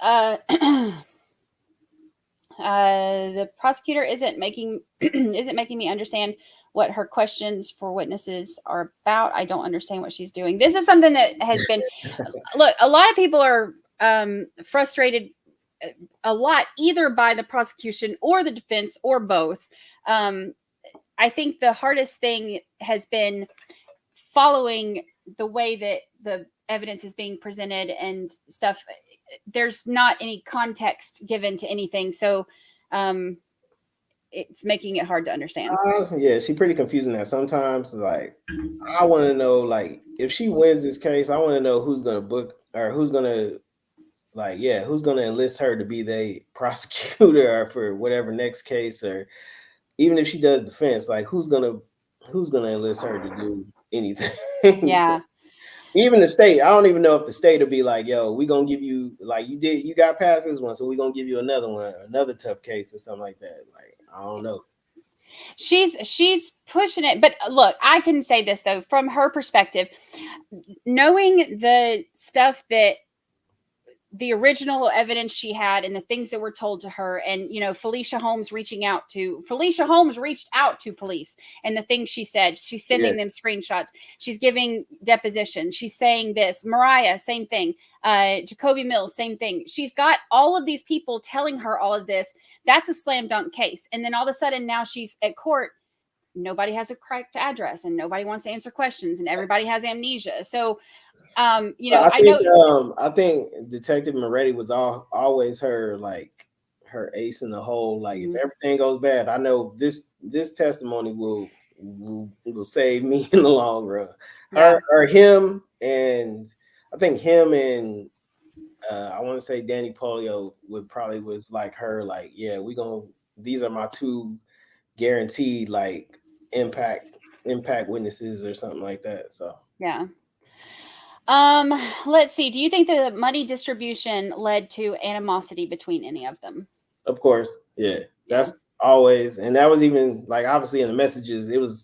The prosecutor isn't making me understand what her questions for witnesses are about. I don't understand what she's doing. This is something that has been look, a lot of people are frustrated a lot either by the prosecution or the defense or both. I think the hardest thing has been following the way that the evidence is being presented and stuff. There's not any context given to anything, so it's making it hard to understand. Yeah, she's pretty confusing that sometimes. Like, I want to know, like, if she wins this case, I want to know who's going to book or who's going to enlist her to be the prosecutor or for whatever next case, or even if she does defense, like who's gonna enlist her to do anything. Yeah. So, even the state, I don't even know if the state will be like, yo, we gonna give you, like, you got past this one, so we gonna give you another one, another tough case or something like that. Like, I don't know. She's pushing it, but look, I can say this though, from her perspective, knowing the stuff that the original evidence she had and the things that were told to her, and Felicia Holmes reached out to police, and the things she said, she's sending them screenshots, she's giving depositions, she's saying this. Mariah, same thing. Jacoby Mills, same thing. She's got all of these people telling her all of this. That's a slam dunk case. And then all of a sudden now she's at court, nobody has a correct address and nobody wants to answer questions and everybody has amnesia. So I think Detective Moretti was always her ace in the hole. Like, if everything goes bad, I know this testimony will save me in the long run. Or him, and I think him and I want to say Danny Polio was like her, like, yeah, these are my 2 guaranteed like impact witnesses or something like that. So yeah. Let's see. Do you think the money distribution led to animosity between any of them? Of course, yeah. That's always, and that was even like obviously in the messages, it was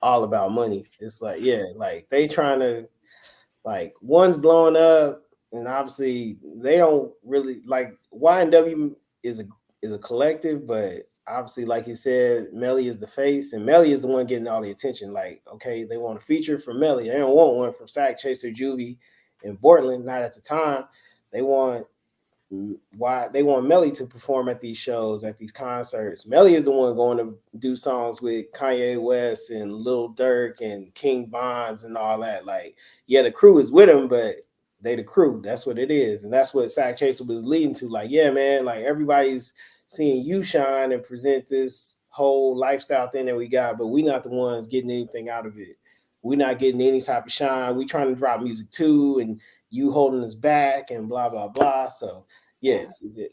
all about money. It's like, yeah, like they trying to, like, one's blowing up, and obviously they don't really like YNW is a collective, but obviously, like you said, Melly is the face, and Melly is the one getting all the attention. Like, okay, they want a feature from Melly. They don't want one from Sack Chaser, Juvie, and Bortland. Not at the time. They want Melly to perform at these shows, at these concerts. Melly is the one going to do songs with Kanye West and Lil Durk and King Bonds and all that. Like, yeah, the crew is with him, but they the crew. That's what it is. And that's what Sack Chaser was leading to. Like, yeah, man, like everybody's seeing you shine and present this whole lifestyle thing that we got, but we not the ones getting anything out of it. We're not getting any type of shine. We trying to drop music too, and you holding us back and blah, blah, blah. So yeah,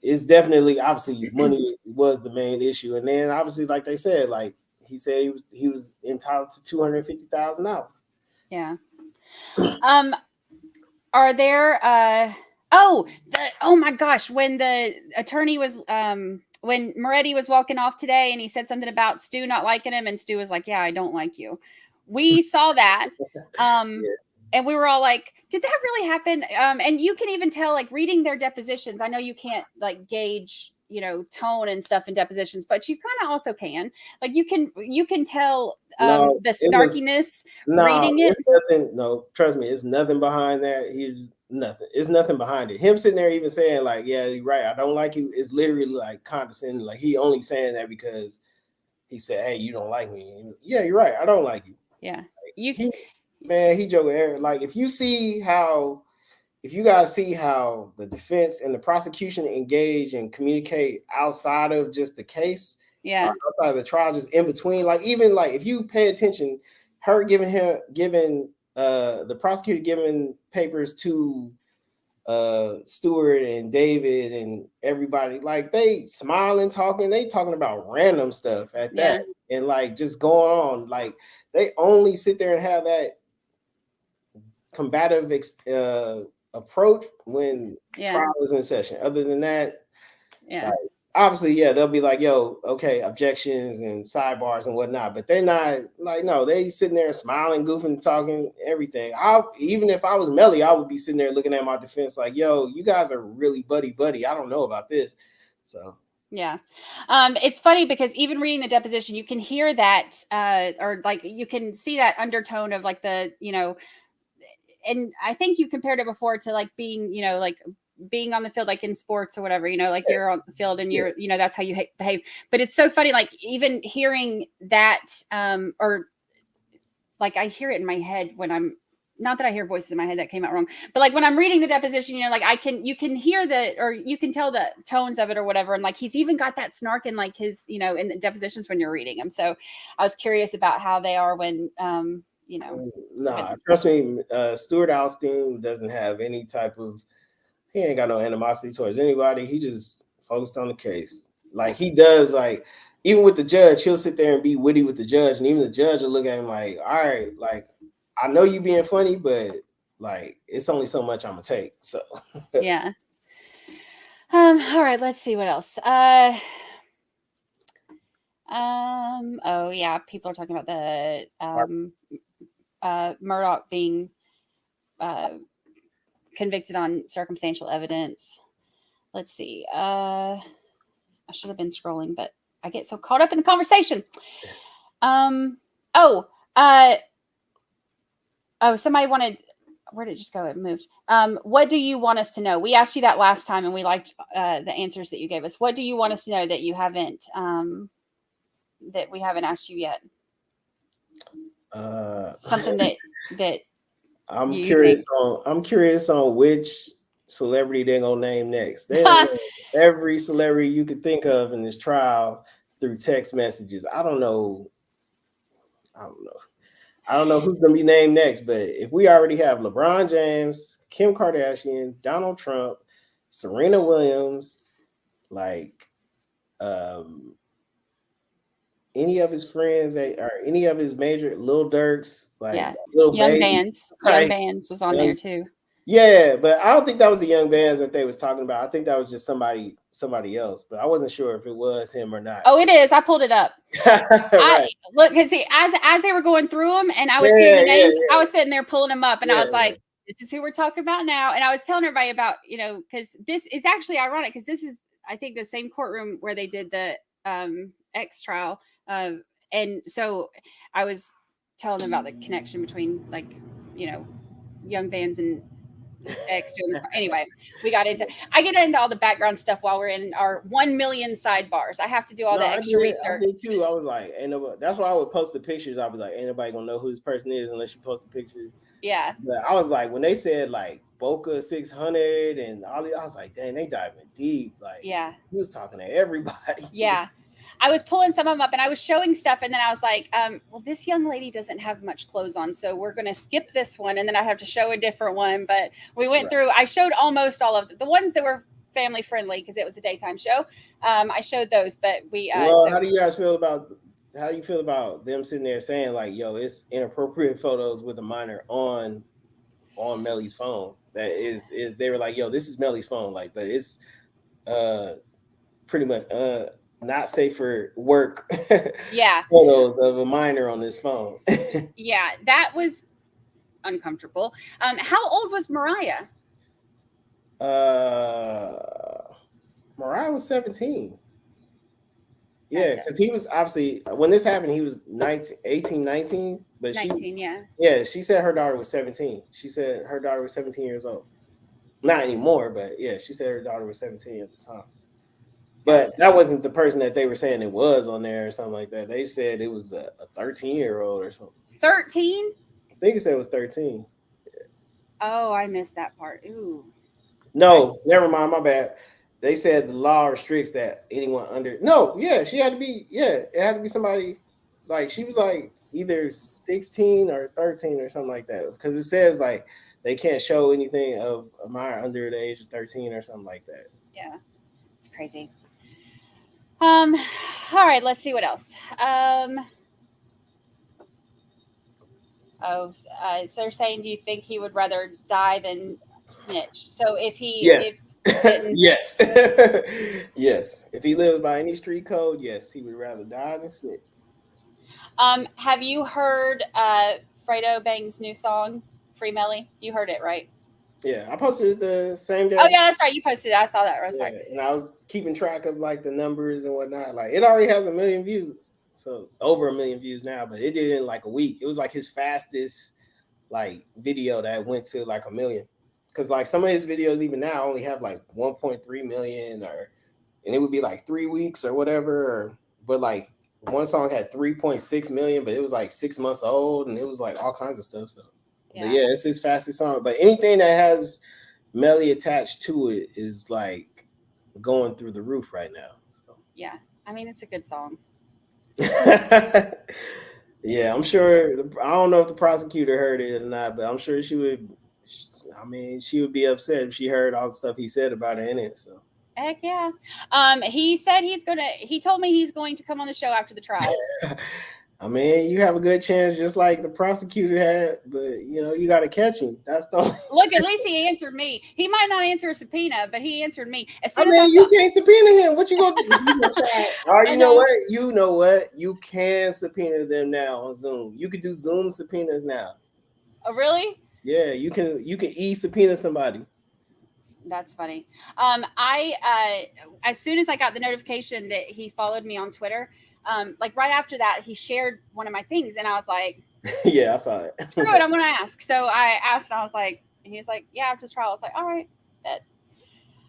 it's definitely, obviously money was the main issue. And then obviously, like they said, like he said he was entitled to $250,000. Yeah. Are there oh my gosh, when the attorney was when Moretti was walking off today and he said something about Stu not liking him, and Stu was like, yeah, I don't like you. We saw that. Yeah. And we were all like, did that really happen? And you can even tell, like, reading their depositions. I know you can't like gauge, you know, tone and stuff in depositions, but you kind of also can. Like, you can tell the snarkiness reading it. It's nothing. No, trust me, it's nothing behind that. He's nothing. It's nothing behind it. Him sitting there even saying like, yeah, you're right, I don't like you, is literally like condescending. Like, he only saying that because he said, hey, you don't like me. Yeah, you're right, I don't like you. Yeah. Like, he joking. Like, if you guys see how the defense and the prosecution engage and communicate outside of just the case, outside of the trial, just in between, like, even like if you pay attention, her giving the prosecutor giving papers to Stewart and David and everybody, like, they smiling, talking, they talking about random stuff at that, and like just going on, like they only sit there and have that combative approach when trial is in session. Other than that, like, obviously, they'll be like, yo, okay, objections and sidebars and whatnot, but they're not like, no, they sitting there smiling, goofing, talking, everything. Even if I was Melly, I would be sitting there looking at my defense like, yo, you guys are really buddy. I don't know about this. So yeah. It's funny because even reading the deposition, you can hear that or like you can see that undertone of like the, you know, and I think you compared it before to like being, you know, like being on the field, like in sports or whatever, you know, like you're on the field and you're, you know, that's how you behave. But it's so funny, like even hearing that, or like I hear it in my head when I'm, not that I hear voices in my head, that came out wrong, but like when I'm reading the deposition, you know, like you can hear the, or you can tell the tones of it or whatever. And like, he's even got that snark in like his, you know, in the depositions when you're reading them. So I was curious about how they are when, you know. Trust me, Stuart Alstein doesn't have any type of, he ain't got no animosity towards anybody. He just focused on the case. Like he does, like even with the judge, he'll sit there and be witty with the judge, and even the judge will look at him like, all right, like I know you being funny, but like it's only so much I'm gonna take. So yeah. All right, let's see what else. Oh yeah, people are talking about the Murdoch being convicted on circumstantial evidence. Let's see. I should have been scrolling, but I get so caught up in the conversation. Somebody wanted, where did it just go? It moved. What do you want us to know? We asked you that last time and we liked the answers that you gave us. What do you want us to know that you haven't, that we haven't asked you yet? Something that I'm curious on which celebrity they're gonna name next. They every celebrity you could think of in this trial through text messages. I don't know who's gonna be named next, but if we already have LeBron James, Kim Kardashian, Donald Trump, Serena Williams, like any of his friends or any of his major Lil Durk's, like Lil Young Baby, Bands. like, Young Bands was on there too. Yeah, but I don't think that was the Young Bands that they was talking about. I think that was just somebody else, but I wasn't sure if it was him or not. Oh, it is. I pulled it up. Right. Look, because see, as they were going through them, and I was seeing the names, I was sitting there pulling them up, and I was like, "This is who we're talking about now." And I was telling everybody about, because this is actually ironic, because this is, I think, the same courtroom where they did the X trial, and so I was telling them about the connection between, like, Young Bands and X doing this. Anyway, I get into all the background stuff while we're in our 1 million sidebars. I have to do all the extra research. I did too. I was like, ain't nobody, that's why I would post the pictures. I was like, ain't nobody gonna know who this person is unless you post the picture. Yeah. But I was like, when they said like Boca 600 and all these, I was like, dang, they diving deep. Like, yeah, he was talking to everybody. Yeah. I was pulling some of them up and I was showing stuff, and then I was like, well, this young lady doesn't have much clothes on, so we're going to skip this one, and then I have to show a different one. But we went through, I showed almost all of the ones that were family friendly because it was a daytime show. I showed those, but we. Well, how do you guys feel about? How do you feel about them sitting there saying like, "Yo, it's inappropriate photos with a minor on Melly's phone"? That is they were like, "Yo, this is Melly's phone," like, but it's pretty much not safe for work. Yeah, photos of a minor on this phone. Yeah, that was uncomfortable. How old was Mariah? Mariah was 17. Yeah, because he was obviously, when this happened, he was 18, 19. But 19, she said her daughter was 17. She said her daughter was 17 years old. Not anymore, but yeah, she said her daughter was 17 at the time. But that wasn't the person that they were saying it was on there or something like that. They said it was a 13-year-old or something. 13? I think it said it was 13. Yeah. Oh, I missed that part. Ooh. No, never mind. My bad. They said the law restricts that anyone under. No, yeah, she had to be. Yeah, it had to be somebody like she was like either 16 or 13 or something like that. Because it says like they can't show anything of a minor under the age of 13 or something like that. Yeah, it's crazy. All right, let's see what else. So they're saying, do you think he would rather die than snitch? So if he, yes, yes, yes. If he lives by any street code, yes, he would rather die than snitch. Have you heard Fredo Bang's new song, Free Melly? You heard it, right? Yeah, I posted it the same day. Oh yeah, that's right. You posted it. I saw that. And I was keeping track of like the numbers and whatnot. Like it already has 1 million views, so over 1 million views now. But it did in like a week. It was like his fastest like video that went to like 1 million. Because like some of his videos even now only have like 1.3 million, and it would be like 3 weeks or whatever. But like one song had 3.6 million, but it was like 6 months old, and it was like all kinds of stuff. So. Yeah. But yeah, it's his fastest song. But anything that has Melly attached to it is like going through the roof right now. So. Yeah, I mean it's a good song. Yeah, I'm sure. I don't know if the prosecutor heard it or not, but I'm sure she would. I mean, she would be upset if she heard all the stuff he said about her in it. So. Heck yeah. He said he told me he's going to come on the show after the trial. I mean, you have a good chance, just like the prosecutor had, but you got to catch him. That's the look. At least he answered me. He might not answer a subpoena, but he answered me. You can't subpoena him. What you gonna do? You know what? You know what? You can subpoena them now on Zoom. You can do Zoom subpoenas now. Oh, really? Yeah, you can e-subpoena somebody. That's funny. I as soon as I got the notification that he followed me on Twitter. Like right after that, he shared one of my things, and I was like, "Yeah, I saw it. Screw it, I'm gonna ask." So I asked, and I was like, and he's like, "Yeah, after the trial." I was like, "All right, that."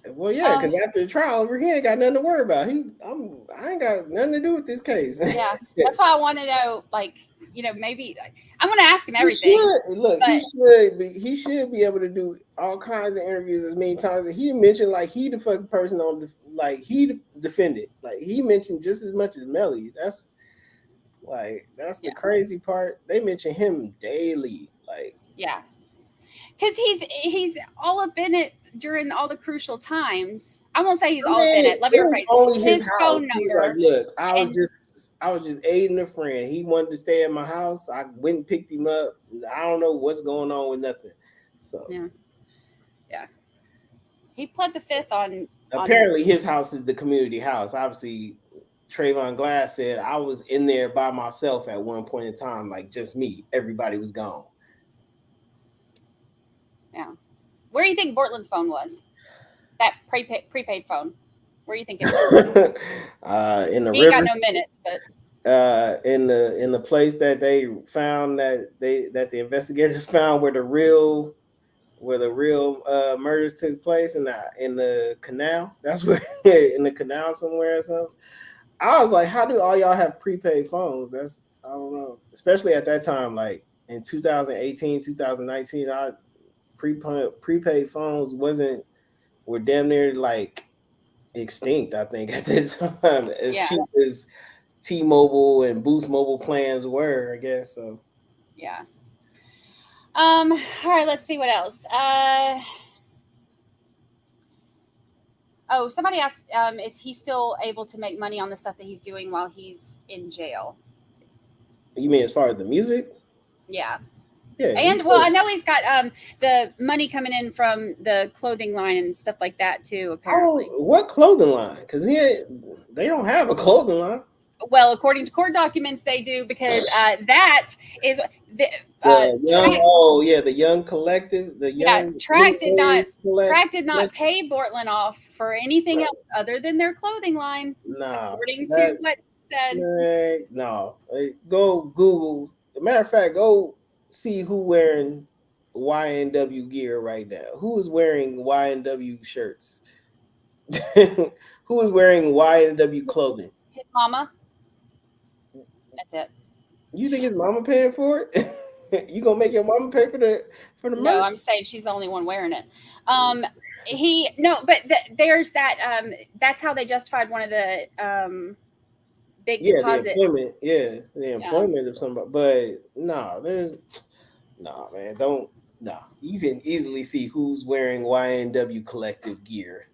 Well, yeah, because after the trial, he ain't got nothing to worry about. I ain't got nothing to do with this case. Yeah, that's why I want to know, like, maybe I'm gonna ask him everything. He should be able to do all kinds of interviews as many times as he mentioned. Like he the fucking person he defended. Like he mentioned just as much as Melly. That's the crazy part. They mention him daily. Like yeah. because he's all up in it during all the crucial times. I won't say he's all up in it. Let me it was rephrase. only his phone house. number. Like, look, I was just aiding a friend. He wanted to stay at my house. I went and picked him up. I don't know what's going on with nothing. So yeah. He pled the fifth on. Apparently, his house is the community house. Obviously, Trayvon Glass said I was in there by myself at one point in time, like just me. Everybody was gone. Yeah. Where do you think Bortland's phone was? That prepaid phone. Where do you think it was? In the he rivers. Got no minutes, but in the place that they found that the investigators found where the real murders took place in the canal. That's where in the canal somewhere or something. I was like, how do all y'all have prepaid phones? I don't know. Especially at that time, like in 2018, 2019, prepaid phones were damn near like extinct, I think, at that time. As cheap as T-Mobile and Boost Mobile plans were, I guess. So yeah. All right, let's see what else. Somebody asked, is he still able to make money on the stuff that he's doing while he's in jail? You mean as far as the music? Yeah. Yeah. And I know he's got the money coming in from the clothing line and stuff like that too, apparently. Oh, what clothing line? Because they don't have a clothing line. Well, according to court documents, they do, because that is the Young Collective. Track did not pay Bortland off for anything else other than their clothing line. No, according to what it said. No, go Google. As a matter of fact, go see who wearing YNW gear right now. Who is wearing YNW shirts? Who is wearing YNW clothing? His mama. That's it. You think his mama paying for it? You gonna make your mama pay for the merch? No, I'm saying she's the only one wearing it. There's that. That's how they justified one of the big deposits. The employment of somebody. But man, don't. You can easily see who's wearing YNW collective gear.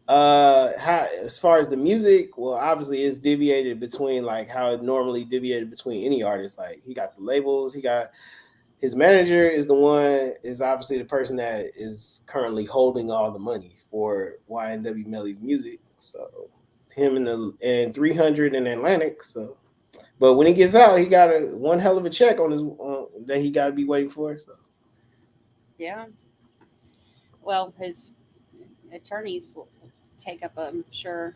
As far as the music, well, obviously it's deviated between like how it normally deviated between any artist. Like he got the labels, he got his manager is obviously the person that is currently holding all the money for YNW Melly's music. So him and 300 in Atlantic. So, but when he gets out, he got one hell of a check that he got to be waiting for. So, yeah. Well, his attorneys will take up, I'm sure.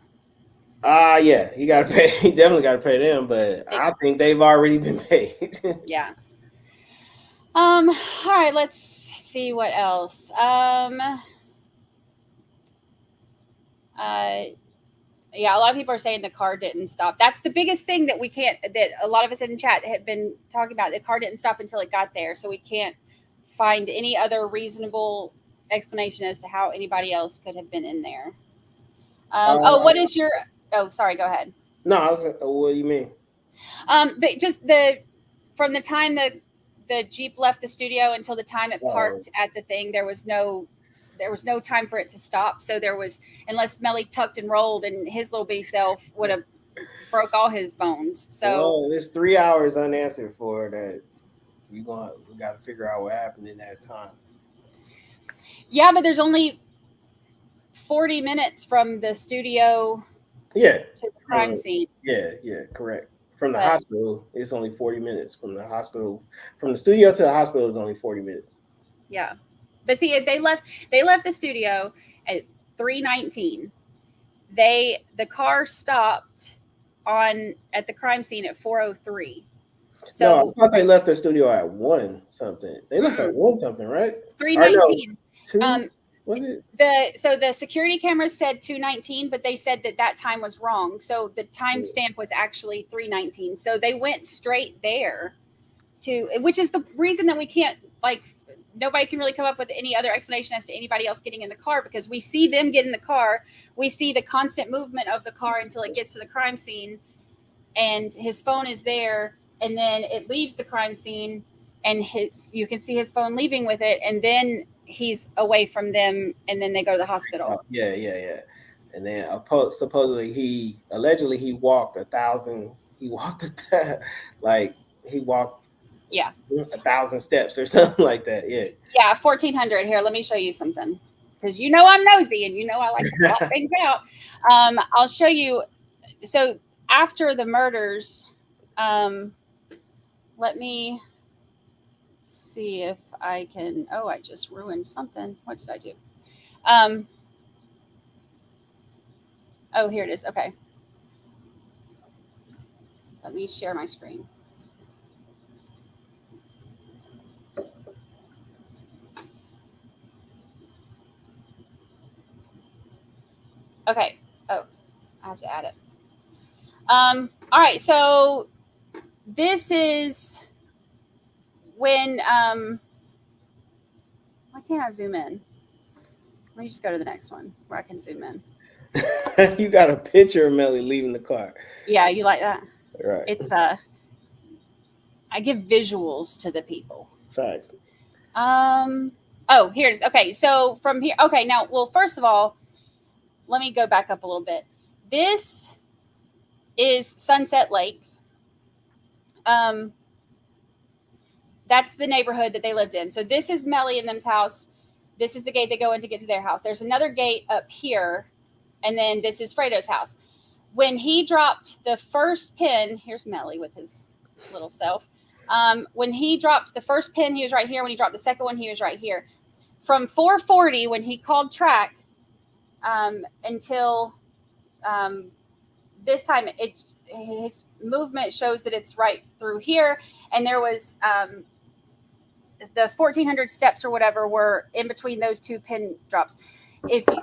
Yeah, he got to pay. He definitely got to pay them, but I think they've already been paid. Yeah. All right, let's see what else. A lot of people are saying the car didn't stop. That's the biggest thing that a lot of us in the chat have been talking about. The car didn't stop until it got there, so we can't find any other reasonable explanation as to how anybody else could have been in there. What is your? Oh, sorry. Go ahead. No, what do you mean? But just from the time the Jeep left the studio until the time it parked at the thing, there was no time for it to stop. So unless Melly tucked and rolled, and his little bitty self would have broke all his bones. So there's 3 hours unanswered for that. We got to figure out what happened in that time. Yeah, but there's only 40 minutes from the studio to the crime scene. Yeah, correct. From the hospital, it's only 40 minutes. From the hospital, from the studio to the hospital is only 40 minutes. Yeah. But see, they left the studio at 3:19. The car stopped at the crime scene at 4:03. So no, I thought they left the studio at 1 something. They left at 1 something, right? 3:19. Was it? The security cameras said 2:19, but they said that time was wrong. So the timestamp was actually 3:19. So they went straight there which is the reason that we can't, like, nobody can really come up with any other explanation as to anybody else getting in the car, because we see them get in the car. We see the constant movement of the car until it gets to the crime scene, and his phone is there, and then it leaves the crime scene and you can see his phone leaving with it, and then he's away from them, and then they go to the hospital. Yeah. And then supposedly he walked 1,000. He walked like he walked 1,000 steps or something like that. Yeah. Yeah, 1,400. Here, let me show you something, because you know I'm nosy and you know I like to plot things out. I'll show you. So after the murders, let me see if I can. Oh, I just ruined something. What did I do? Oh, here it is. Okay. Let me share my screen. Okay. Oh, I have to add it. All right. So this is when, why can't I zoom in? Let me just go to the next one where I can zoom in. You got a picture of Melly leaving the car. Yeah, you like that? Right. It's I give visuals to the people. Facts. Oh, here it is. Okay, so from here. Okay, now, well, first of all, let me go back up a little bit. This is Sunset Lakes. That's the neighborhood that they lived in. So this is Melly and them's house. This is the gate they go in to get to their house. There's another gate up here, and then this is Fredo's house. When he dropped the first pin, here's Melly with his little self. When he dropped the first pin, he was right here. When he dropped the second one, he was right here. From 440, when he called track, until this time, his movement shows that it's right through here. And there was the 1,400 steps or whatever were in between those two pin drops.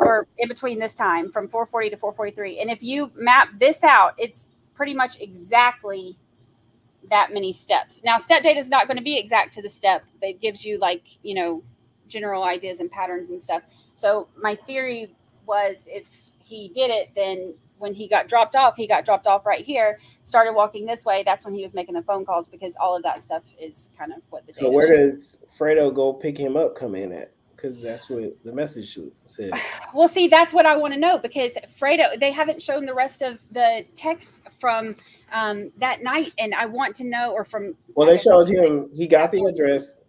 Or in between this time from 440 to 443. And if you map this out, it's pretty much exactly that many steps. Now, step data is not going to be exact to the step, but it gives you general ideas and patterns and stuff. So my theory was if he did it, then when he got dropped off right here, started walking this way. That's when he was making the phone calls, because all of that stuff is kind of what the data So where shows. does Fredo go pick him up come in at? Because that's what the message said. Well, see, that's what I want to know, because Fredo, they haven't shown the rest of the text from that night, and I want to know, or from. Well, they showed him. He got the address.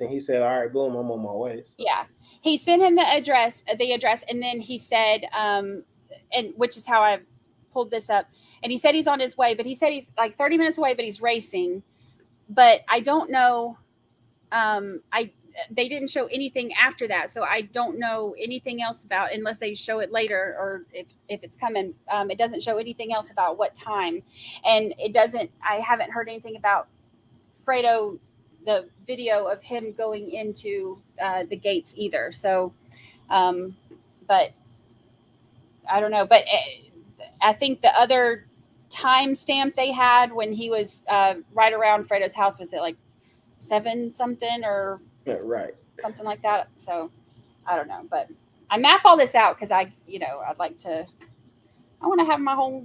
And he said, "All right, boom, I'm on my way." So. Yeah, he sent him the address, and then he said, and which is how I pulled this up. And he said he's on his way, but he said he's like 30 minutes away, but he's racing. But I don't know. They didn't show anything after that, so I don't know anything else about, unless they show it later, or if it's coming. It doesn't show anything else about what time, and I haven't heard anything about Fredo, the video of him going into the gates either. So, but I don't know. But I think the other time stamp they had when he was right around Fredo's house was at like 7 something or. Right. Something like that. So I don't know, but I map all this out because I want to have my whole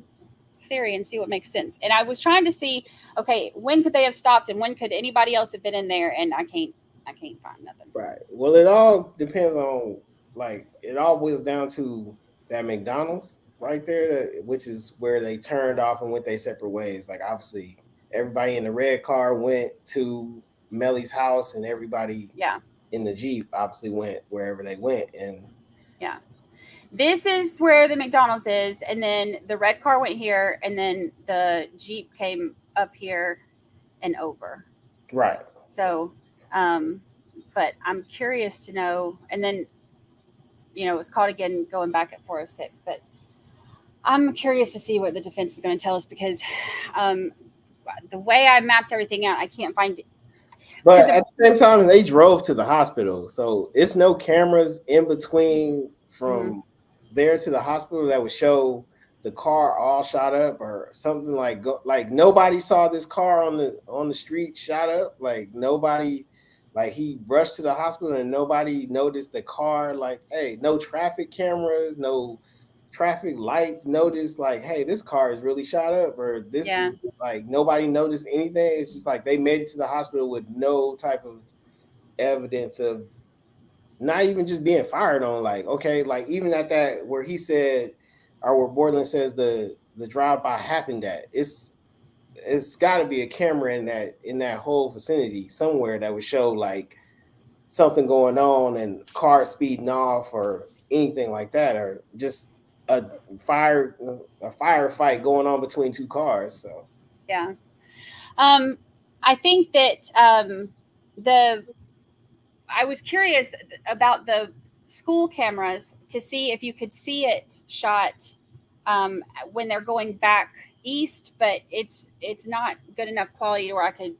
theory and see what makes sense. And I was trying to see, okay, when could they have stopped and when could anybody else have been in there? And I can't find nothing. Right. Well, it all depends on, it all boils down to that McDonald's right there, which is where they turned off and went their separate ways. Like, obviously everybody in the red car went to Melly's house, and everybody in the Jeep obviously went wherever they went. And this is where the McDonald's is, and then the red car went here, and then the Jeep came up here and over. Right. So but I'm curious to know, and then it was caught again going back at 406, but I'm curious to see what the defense is going to tell us, because the way I mapped everything out, I can't find it. But at the same time, they drove to the hospital, so it's no cameras in between from there to the hospital that would show the car all shot up or something. Like nobody saw this car on the street shot up. Like nobody, he rushed to the hospital and nobody noticed the car. Like, hey, no traffic cameras, no traffic lights notice like, hey, this car is really shot up, or this is like nobody noticed anything. It's just like they made it to the hospital with no type of evidence of not even just being fired on. Like, okay, like even at that where he said, or where Borland says the drive-by happened at, it's got to be a camera in that whole vicinity somewhere that would show like something going on and cars speeding off or anything like that, or just a firefight going on between two cars. So yeah, I think that I was curious about the school cameras to see if you could see it shot when they're going back east, but it's not good enough quality to where I could.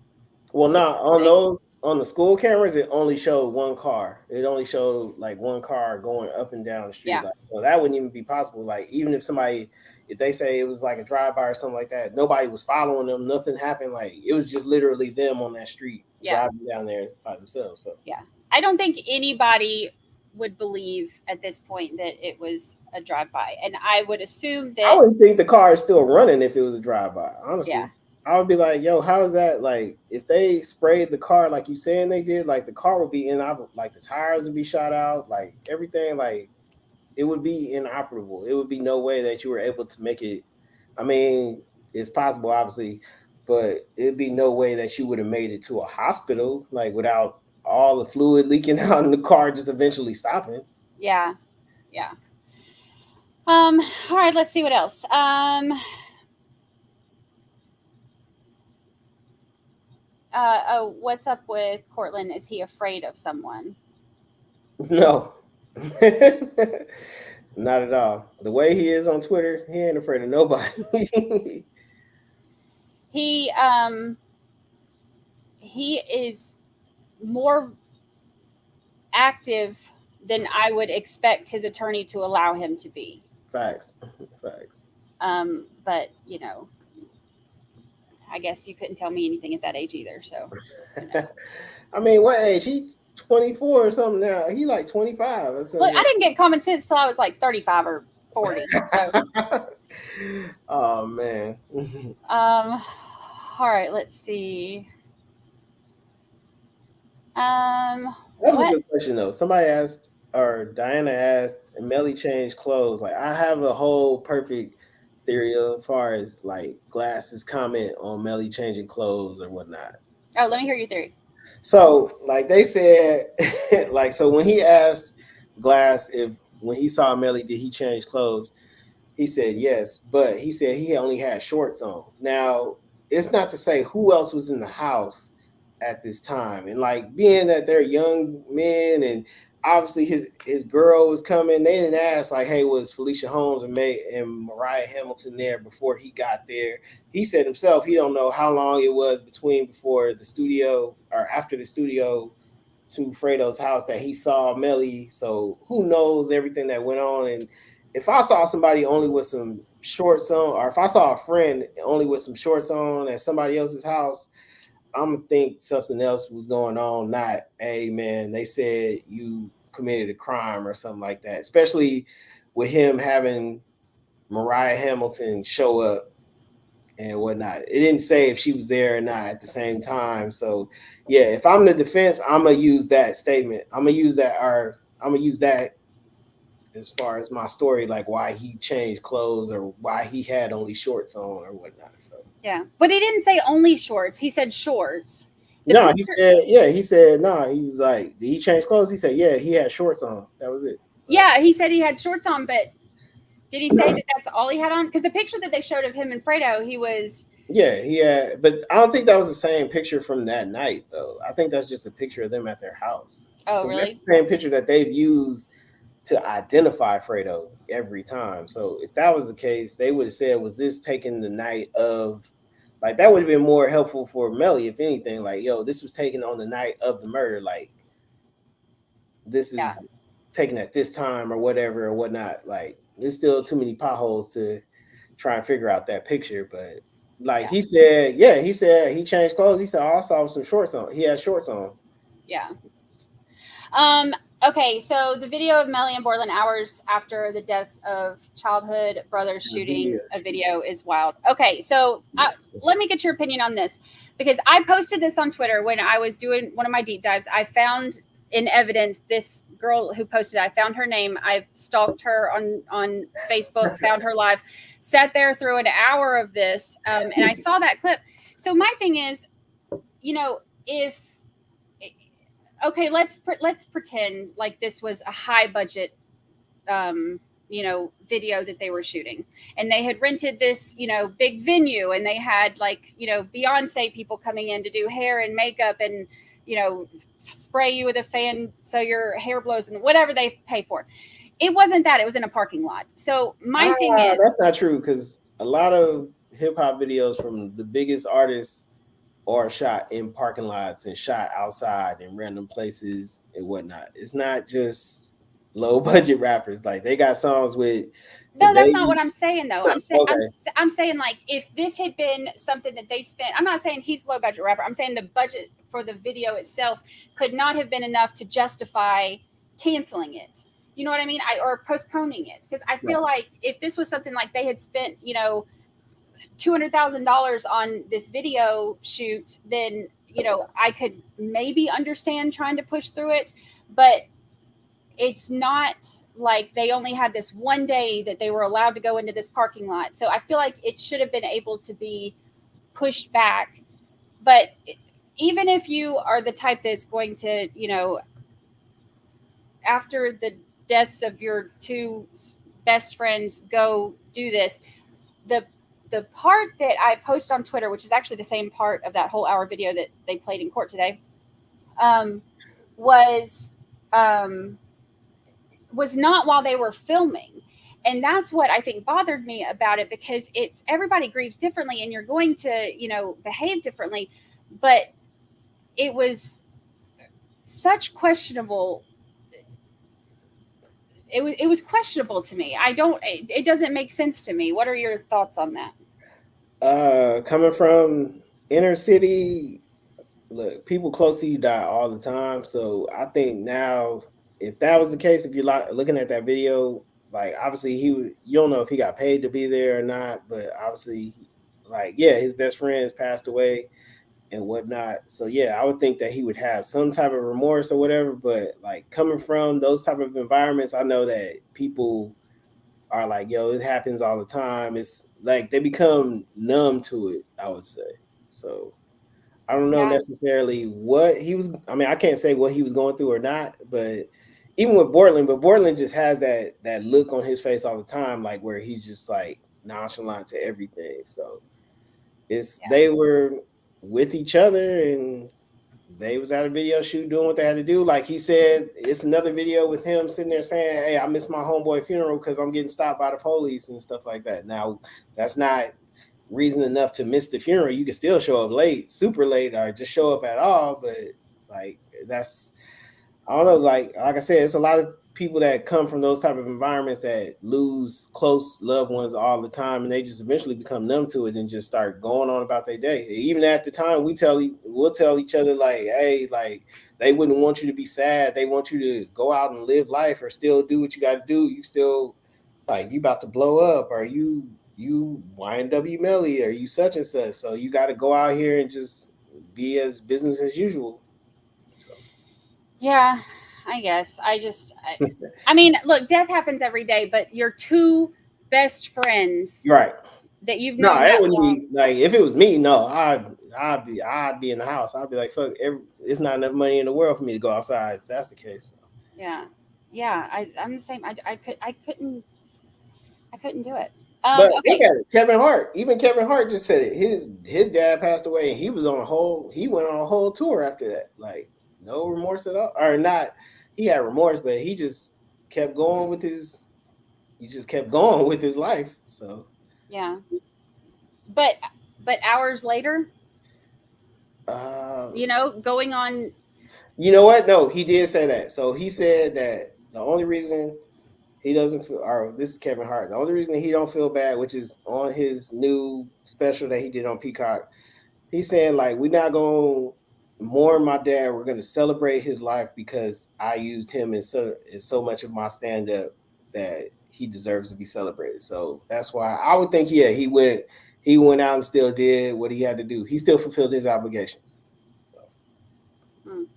Well, not on those, on the school cameras, it only showed one car. It only showed like one car going up and down the street. Yeah. Like, so that wouldn't even be possible. Like, even if somebody, if they say it was like a drive-by or something like that, nobody was following them, nothing happened. Like, it was just literally them on that street driving down there by themselves. So yeah, I don't think anybody would believe at this point that it was a drive-by, and I would assume that I wouldn't think the car is still running if it was a drive-by. Honestly. Yeah. I would be like, yo, how is that? Like, if they sprayed the car like you saying they did, like the car would be like the tires would be shot out, like everything, like it would be inoperable. It would be no way that you were able to make it. I mean, it's possible, obviously, but it'd be no way that you would have made it to a hospital, like without all the fluid leaking out in the car just eventually stopping. Yeah. Yeah. All right, let's see what else. What's up with Cortland? Is he afraid of someone? No. Not at all. The way he is on Twitter, he ain't afraid of nobody. He is more active than I would expect his attorney to allow him to be. Facts. But you know, I guess you couldn't tell me anything at that age either. So, I mean, what age? He 24 or something now. He like 25. Look, I didn't get common sense till I was like 35 or 40. So. Oh man. All right, let's see. That was a good question though. Somebody asked, or Diana asked, and Melly changed clothes. Like, I have a whole perfect theory as far as like Glass's comment on Melly changing clothes or whatnot. Oh, let me hear your theory. So, like they said, like, so when he asked Glass if when he saw Melly, did he change clothes? He said yes, but he said he only had shorts on. Now, it's not to say who else was in the house at this time, and like being that they're young men, and obviously his girl was coming. They didn't ask like, hey, was Felicia Holmes and Mariah Hamilton there before he got there? He said himself he don't know how long it was between before the studio or after the studio to Fredo's house that he saw Melly. So who knows everything that went on? And if I saw somebody only with some shorts on, or if I saw a friend only with some shorts on at somebody else's house, I'm gonna think something else was going on. Not, hey man, they said you committed a crime or something like that. Especially with him having Mariah Hamilton show up and whatnot. It didn't say if she was there or not at the same time. So yeah, if I'm the defense, I'm gonna use that statement. I'm gonna use that as far as my story, like why he changed clothes or why he had only shorts on or whatnot. So yeah, but he didn't say only shorts. He said shorts. He said no. He was like, did he change clothes? He said, yeah, he had shorts on. That was it. Yeah, he said he had shorts on, but did he say that that's all he had on? Because the picture that they showed of him and Fredo, he was. Yeah, he had, but I don't think that was the same picture from that night, though. I think that's just a picture of them at their house. Oh, really? That's the same picture that they've used to identify Fredo every time. So if that was the case, they would have said, was this taken the night of, like, that would have been more helpful for Melly, if anything. Like, yo, this was taken on the night of the murder. Like, this is taken at this time or whatever or whatnot. Like, there's still too many potholes to try and figure out that picture. But like he said he changed clothes. He said, oh, I saw some shorts on. He had shorts on. Yeah. Okay, so the video of Melly and Borland hours after the deaths of childhood brothers shooting a video is wild. Okay, so let me get your opinion on this, because I posted this on Twitter when I was doing one of my deep dives. I found in evidence this girl who posted. I found her name. I stalked her on Facebook, found her live, sat there through an hour of this, and I saw that clip. So my thing is, if okay, let's pretend like this was a high budget video that they were shooting, and they had rented this big venue, and they had Beyonce people coming in to do hair and makeup and spray you with a fan so your hair blows and whatever they pay for. It wasn't that. It was in a parking lot. So my thing is, that's not true, because a lot of hip-hop videos from the biggest artists are shot in parking lots and shot outside in random places and whatnot. It's not just low budget rappers. Like, they got songs with. No, that's not what I'm saying, though. I'm saying, okay. I'm saying, like, if this had been something that they spent, I'm not saying he's a low budget rapper. I'm saying the budget for the video itself could not have been enough to justify canceling it. You know what I mean? Or postponing it. Because I feel like if this was something like they had spent, $200,000 on this video shoot, then I could maybe understand trying to push through it, but it's not like they only had this one day that they were allowed to go into this parking lot. So I feel like it should have been able to be pushed back. But even if you are the type that's going to, after the deaths of your two best friends, go do this, the part that I post on Twitter, which is actually the same part of that whole hour video that they played in court today, was not while they were filming. And that's what I think bothered me about it, because it's everybody grieves differently and you're going to, behave differently. But it was such questionable. It was questionable to me. It doesn't make sense to me. What are your thoughts on that? Coming from inner city, look, people close to you die all the time. So I think now, if that was the case, if you're looking at that video, like, obviously you don't know if he got paid to be there or not, but obviously, his best friends passed away and whatnot. So yeah, I would think that he would have some type of remorse or whatever. But like, coming from those type of environments, I know that people are like, yo, it happens all the time. It's like they become numb to it, I would say. So I don't know necessarily what he was. I mean, I can't say what he was going through or not, but even with Borland, but Borland just has that look on his face all the time, like, where he's just like nonchalant to everything. So they were with each other and they was at a video shoot doing what they had to do. Like he said, it's another video with him sitting there saying, hey, I missed my homeboy funeral because I'm getting stopped by the police and stuff like that. Now, that's not reason enough to miss the funeral. You can still show up late, super late, or just show up at all. But like, that's, I don't know, like I said, it's a lot of people that come from those type of environments that lose close loved ones all the time, and they just eventually become numb to it and just start going on about their day. Even at the time, we'll tell each other, like, hey, like, they wouldn't want you to be sad. They want you to go out and live life or still do what you got to do. You still, like, you about to blow up, or you YNW Melly, or you such and such. So you got to go out here and just be as business as usual. So. Yeah, I guess. I mean, look, death happens every day, but your two best friends, right, that you've known. No, that wouldn't be like, if it was me. No, I'd be in the house. I'd be like, fuck, it's not enough money in the world for me to go outside. If that's the case. Yeah. I'm the same. I couldn't do it. But look at it. Kevin Hart. Even Kevin Hart just said it. His dad passed away, and he went on a whole tour after that. Like, no remorse at all, or not. He had remorse, but he just kept going with his. He just kept going with his life. So. Yeah. But hours later, going on. You know what? No, he did say that. So he said that the only reason he doesn't feel, or this is Kevin Hart, the only reason he don't feel bad, which is on his new special that he did on Peacock, he's saying, like, we're not going to mourn my dad. We're going to celebrate his life because I used him in so much of my stand up that he deserves to be celebrated. So that's why I would think, yeah, he went out and still did what he had to do. He still fulfilled his obligations. So.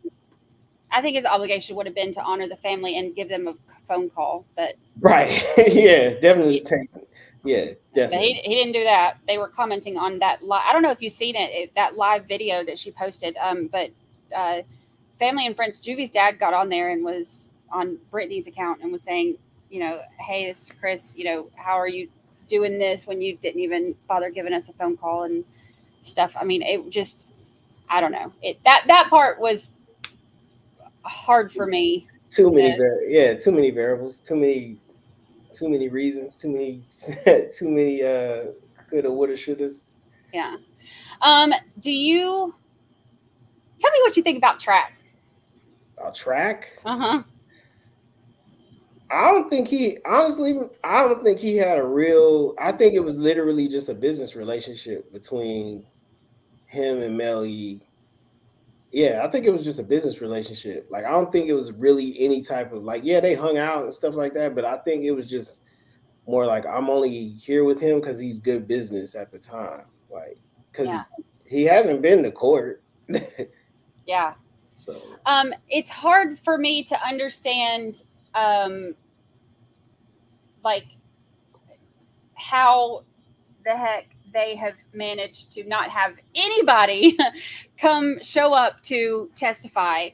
I think his obligation would have been to honor the family and give them a phone call, but right, yeah, definitely. Yeah, definitely. But he didn't do that. They were commenting on that. I don't know if you've seen that live video that she posted. But family and friends, Juvie's dad got on there and was on Brittany's account and was saying, you know, hey, this is Chris. You know, how are you doing this when you didn't even bother giving us a phone call and stuff? I mean, it just, I don't know. That part was hard for me. Too many variables. Too many reasons. Too many coulda, woulda, shouldas. Yeah. Do you tell me what you think about Track? About Track? Uh-huh. I don't think he had a real. I think it was literally just a business relationship between him and Melly. Yeah, I think it was just a business relationship. Like, I don't think it was really any type of like, yeah, they hung out and stuff like that. But I think it was just more like, I'm only here with him because he's good business at the time. Like, because he hasn't been to court. Yeah. So it's hard for me to understand like how the heck they have managed to not have anybody come show up to testify,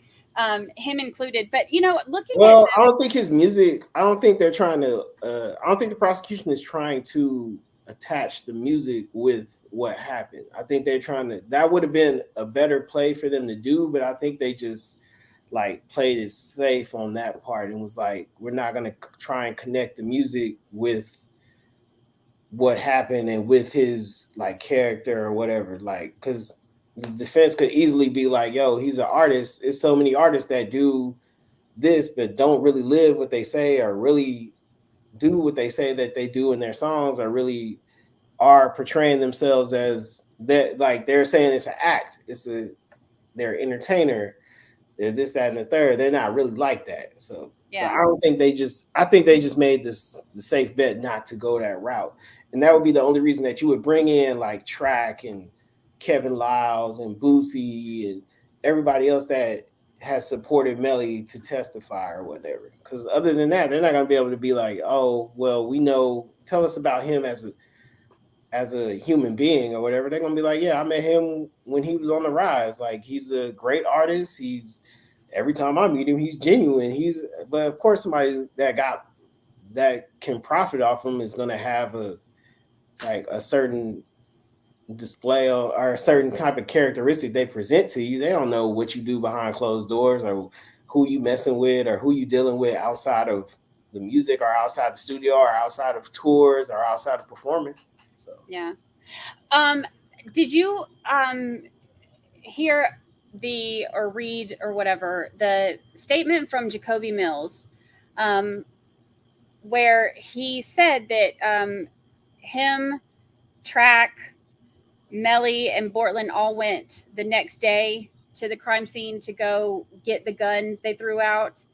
him included. But you know, I don't think his music. I don't think they're trying to. I don't think the prosecution is trying to attach the music with what happened. I think they're trying to. That would have been a better play for them to do, but I think they just like played it safe on that part and was like, we're not gonna try and connect the music with what happened and with his like character or whatever, like, because the defense could easily be like, yo, he's an artist. It's so many artists that do this but don't really live what they say or really do what they say that they do in their songs, or really are portraying themselves as that, like they're saying it's an act, they're entertainer, they're this, that, and the third. They're not really like that. So yeah, I think they just made the safe bet not to go that route. And that would be the only reason that you would bring in like Track and Kevin Lyles and Boosie and everybody else that has supported Melly to testify or whatever. Because other than that, they're not going to be able to be like, oh, well, we know, tell us about him as a human being or whatever. They're going to be like, yeah, I met him when he was on the rise. Like, he's a great artist. Every time I meet him, he's genuine. But of course, somebody that can profit off him is going to have a certain display or a certain type of characteristic they present to you. They don't know what you do behind closed doors or who you messing with or who you dealing with outside of the music or outside the studio or outside of tours or outside of performing. So yeah. Did you hear or read or whatever the statement from Jacoby Mills, where he said that him, Track, Melly, and Bortland all went the next day to the crime scene to go get the guns they threw out,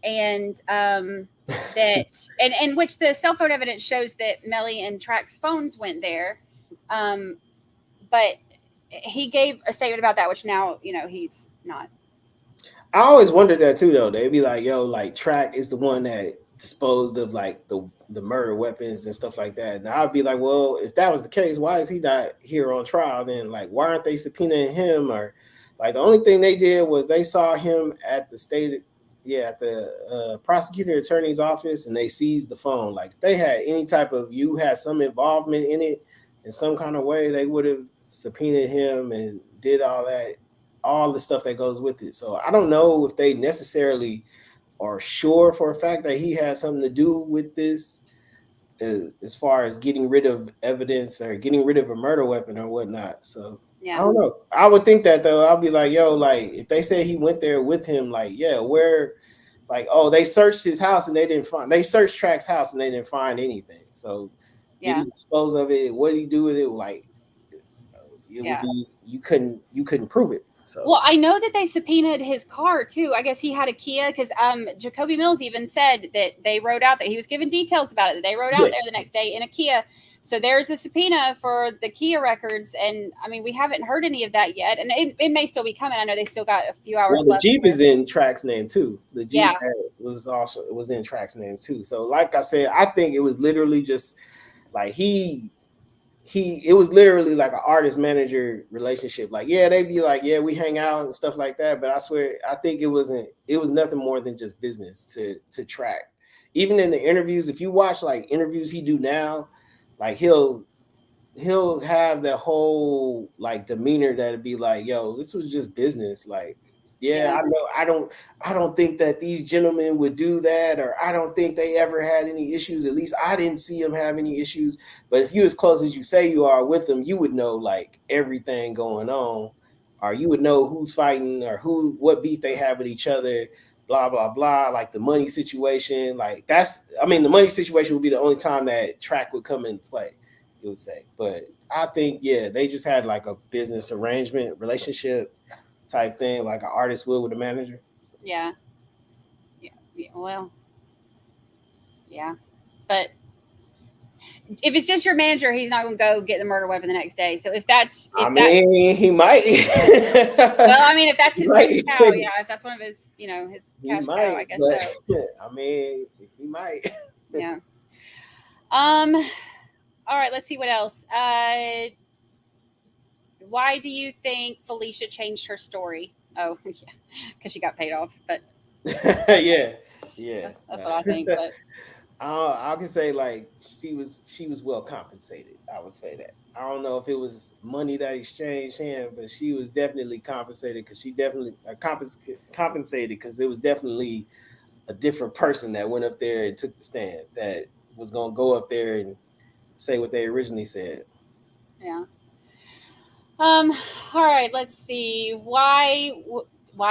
and that and which the cell phone evidence shows that Melly and Track's phones went there, but he gave a statement about that, which now he's not. I always wondered that too, though. They'd be like, yo, like Track is the one that disposed of like the murder weapons and stuff like that. And I'd be like, well, if that was the case, why is he not here on trial then? Like, why aren't they subpoenaing him? Or like, the only thing they did was they saw him at the prosecutor attorney's office and they seized the phone. Like, if they had any type of, you had some involvement in it in some kind of way, they would have subpoenaed him and did all the stuff that goes with it. So I don't know if they necessarily are sure for a fact that he has something to do with this as far as getting rid of evidence or getting rid of a murder weapon or whatnot. So yeah. I don't know. I would think that though. I'll be like, yo, like if they say he went there with him, like, yeah, where, like, oh, they searched his house and they searched Track's house and they didn't find anything. So did he dispose of it? What did he do with it? Like, you couldn't prove it. So well, I know that they subpoenaed his car too. I guess he had a Kia because Jacoby Mills even said that they rode out that he was given details about it. That they rode out there the next day in a Kia. So there's a subpoena for the Kia records, and I mean we haven't heard any of that yet, and it may still be coming. I know they still got a few hours left. The Jeep is in Track's name too. The Jeep was in Track's name too. So like I said, I think it was literally just like it was literally like an artist manager relationship. Like, yeah, they'd be like, yeah, we hang out and stuff like that. But I swear, I think it was nothing more than just business to Track. Even in the interviews, if you watch like interviews he do now, like he'll have that whole like demeanor that'd be like, yo, this was just business. Like, yeah, I know I don't think that these gentlemen would do that, or I don't think they ever had any issues. At least I didn't see them have any issues. But if you're as close as you say you are with them, you would know like everything going on, or you would know who's fighting or what beef they have with each other, blah, blah, blah. Like the money situation, like the money situation would be the only time that Track would come into play, you would say. But I think, yeah, they just had like a business arrangement, relationship type thing, like an artist would with a manager. Yeah. Well, yeah, but if it's just your manager, he's not going to go get the murder weapon the next day. So he might. Well, I mean, if that's his cash cow, yeah, if that's one of his, his cash cow, I guess so. I mean, he might. Yeah. All right, let's see what else. Why do you think Felicia changed her story? Oh, yeah, because she got paid off. But yeah, that's what I think. But I can say like she was well compensated. I would say that. I don't know if it was money that exchanged hands, but she was definitely compensated because she definitely compensated because there was definitely a different person that went up there and took the stand that was going to go up there and say what they originally said. Yeah. All right, let's see. Why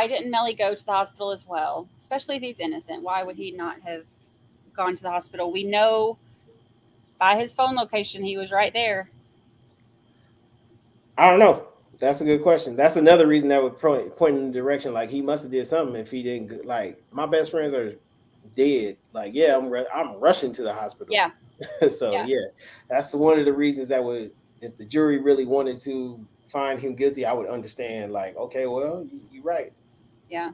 didn't Melly go to the hospital as well? Especially if he's innocent. Why would he not have gone to the hospital? We know by his phone location he was right there. I don't know. That's a good question. That's another reason that would point in the direction like he must have did something if he didn't. Like my best friends are dead. Like, yeah, I'm rushing to the hospital. Yeah. So yeah, that's one of the reasons that would, if the jury really wanted to find him guilty, I would understand. Like, okay, well, you're right. Yeah.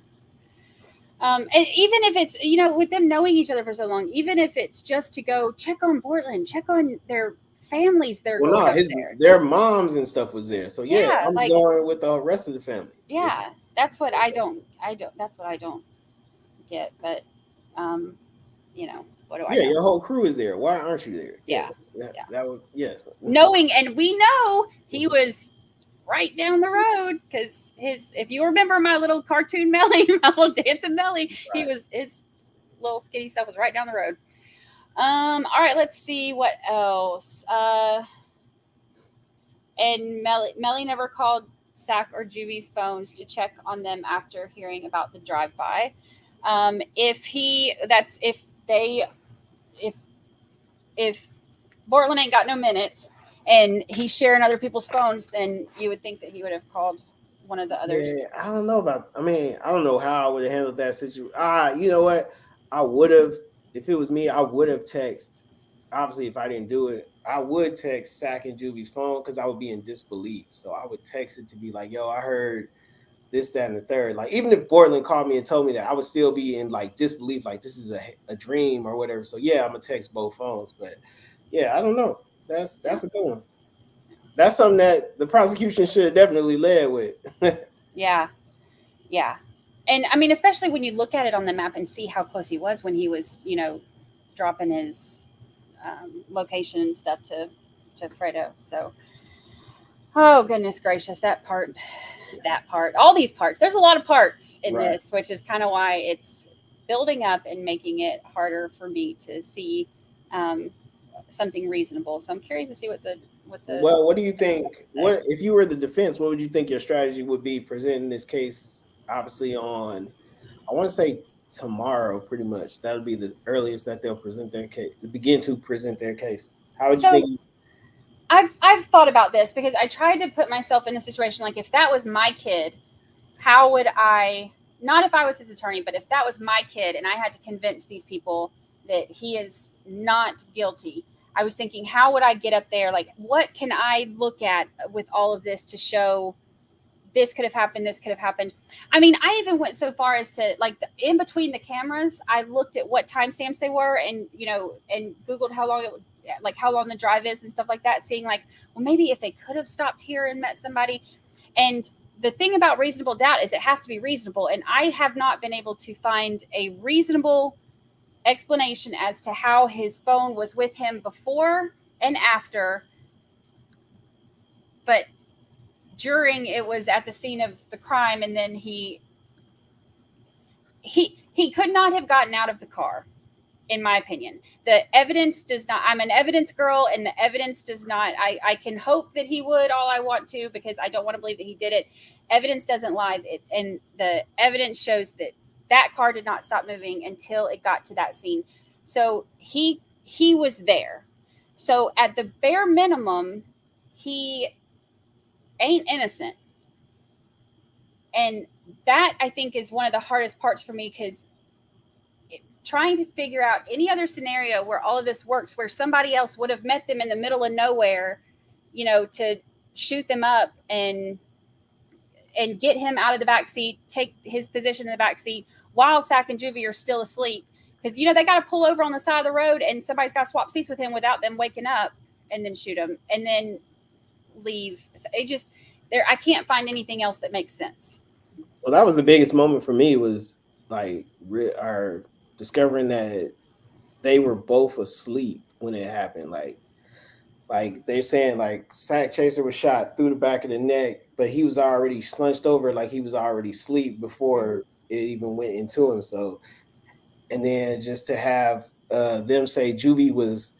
And even if it's, with them knowing each other for so long, even if it's just to go check on Portland, check on their families, their moms and stuff was there. So yeah, I'm going with the rest of the family. Yeah, that's what I don't get. But what do I know? Your whole crew is there. Why aren't you there? Yeah. That would, yes. Knowing, and we know he was right down the road because if you remember my little cartoon Melly, my little dancing Melly, right. His little skinny stuff was right down the road. All right, let's see what else. And Melly never called Sack or Juvy's phones to check on them after hearing about the drive-by. If Portland ain't got no minutes and he's sharing other people's phones, then you would think that he would have called one of the others. Yeah, I don't know how I would have handled that situation. You know what? I would have, if it was me, I would have texted. Obviously, if I didn't do it, I would text Sack and Juvy's phone because I would be in disbelief. So I would text it to be like, yo, I heard this, that, and the third. Like, even if Portland called me and told me that, I would still be in like disbelief, like this is a dream or whatever. So yeah, I'm gonna text both phones. But yeah, I don't know. That's a good one. That's something that the prosecution should have definitely led with. Yeah. And I mean, especially when you look at it on the map and see how close he was when he was, dropping his location and stuff to Fredo. So, oh goodness gracious, that part, all these parts. There's a lot of parts in this, which is kind of why it's building up and making it harder for me to see something reasonable. So I'm curious to see what the. Well, what do you think? What if you were the defense? What would you think your strategy would be presenting this case? Obviously, on I want to say tomorrow, pretty much. That would be the earliest that they'll present their case. Begin to present their case. How would you think? I've thought about this because I tried to put myself in the situation like if that was my kid how would I, not if I was his attorney, but if that was my kid and I had to convince these people that he is not guilty, I was thinking, how would I get up there? Like, what can I look at with all of this to show this could have happened, this could have happened? I mean, I even went so far as to, like, in between the cameras, I looked at what timestamps they were, and and Googled how long how long the drive is and stuff like that, seeing like, well, maybe if they could have stopped here and met somebody. And the thing about reasonable doubt is it has to be reasonable, and I have not been able to find a reasonable explanation as to how his phone was with him before and after, but during it was at the scene of the crime, and then he could not have gotten out of the car, in my opinion. The evidence does not, I'm an evidence girl, and the evidence does not, I can hope that he would all I want to, because I don't want to believe that he did it. Evidence doesn't lie, and the evidence shows that that car did not stop moving until it got to that scene. So he was there. So at the bare minimum, he ain't innocent. And that, I think, is one of the hardest parts for me, because trying to figure out any other scenario where all of this works, where somebody else would have met them in the middle of nowhere, to shoot them up and get him out of the back seat, take his position in the back seat while Sack and Juvie are still asleep. Because, they got to pull over on the side of the road, and somebody's got to swap seats with him without them waking up, and then shoot him and then leave. So I can't find anything else that makes sense. Well, that was the biggest moment for me, was like our discovering that they were both asleep when it happened. Like they're saying, like, Sack Chaser was shot through the back of the neck, but he was already slunched over, like he was already asleep before it even went into him. So, and then just to have them say Juvie was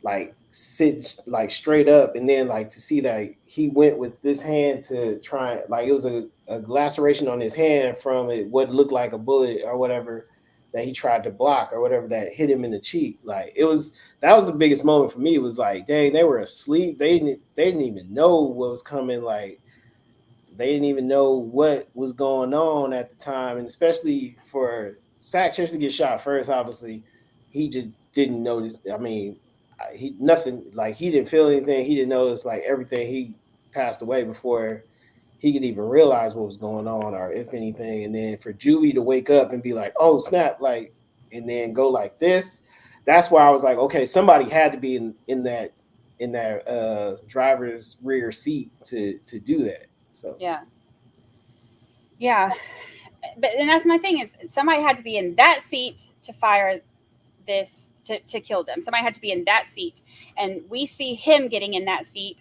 like sit like straight up, and then like to see that he went with this hand to try, like it was a laceration on his hand from what looked like a bullet or whatever that he tried to block or whatever that hit him in the cheek. Like that was the biggest moment for me. It was like, dang, they were asleep. They didn't even know what was coming. Like they didn't even know what was going on at the time. And especially for Sack Chaser to get shot first, obviously he just didn't notice. I mean, he didn't feel anything. He didn't notice like everything. He passed away before he could even realize what was going on, or if anything. And then for Juvie to wake up and be like, oh snap, like, and then go like this, that's why I was like, okay, somebody had to be in that driver's rear seat to do that. So yeah, but and that's my thing, is somebody had to be in that seat to fire this, to kill them. Somebody had to be in that seat, and we see him getting in that seat,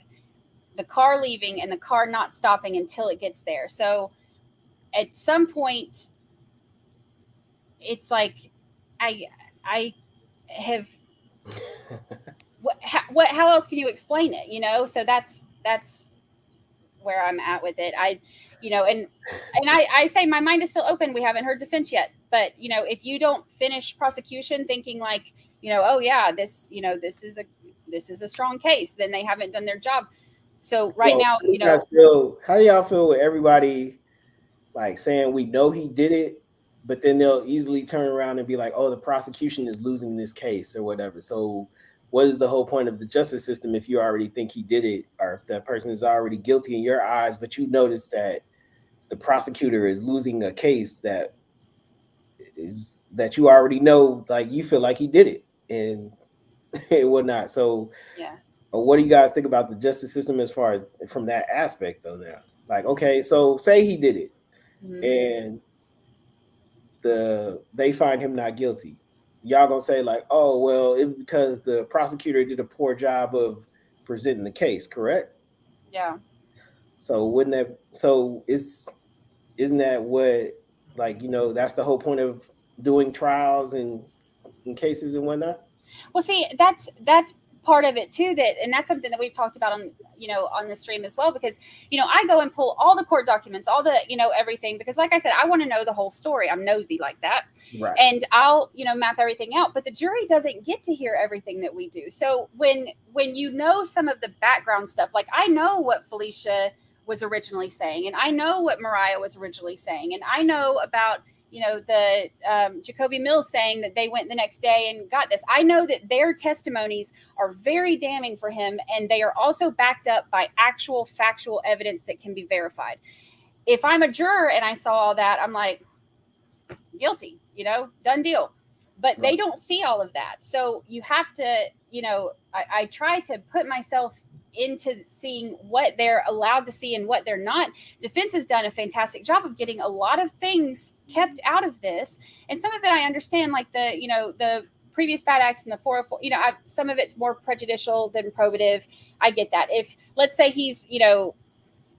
the car leaving, and the car not stopping until it gets there. So at some point, it's like I have how else can you explain it? So that's where I'm at with it. And I say my mind is still open. We haven't heard defense yet, but if you don't finish prosecution thinking like, oh yeah, this is a strong case, then they haven't done their job. So now, how do y'all feel with everybody like saying we know he did it, but then they'll easily turn around and be like, oh, the prosecution is losing this case or whatever. So what is the whole point of the justice system if you already think he did it, or if that person is already guilty in your eyes, but you notice that the prosecutor is losing a case that you already know, like you feel like he did it and whatnot. So yeah. What do you guys think about the justice system as far as from that aspect though now? Like, okay, so say he did it, and they find him not guilty. Y'all gonna say like, oh well, it's because the prosecutor did a poor job of presenting the case, correct? Yeah. So isn't that what, like, that's the whole point of doing trials and cases and whatnot? Well, see, that's part of it too, and that's something that we've talked about on the stream as well, because I go and pull all the court documents, all the everything, because like I said, I want to know the whole story. I'm nosy like that, right? And I'll map everything out, but the jury doesn't get to hear everything that we do. So when some of the background stuff, like I know what Felicia was originally saying, and I know what Mariah was originally saying, and I know about, the Jacoby Mills saying that they went the next day and got this. I know that their testimonies are very damning for him, and they are also backed up by actual factual evidence that can be verified. If I'm a juror and I saw all that, I'm like, guilty, done deal. But they don't see all of that. So you have to, I try to put myself into seeing what they're allowed to see and what they're not. Defense has done a fantastic job of getting a lot of things kept out of this. And some of it I understand, like the previous bad acts and the 404, some of it's more prejudicial than probative. I get that. If, let's say he's,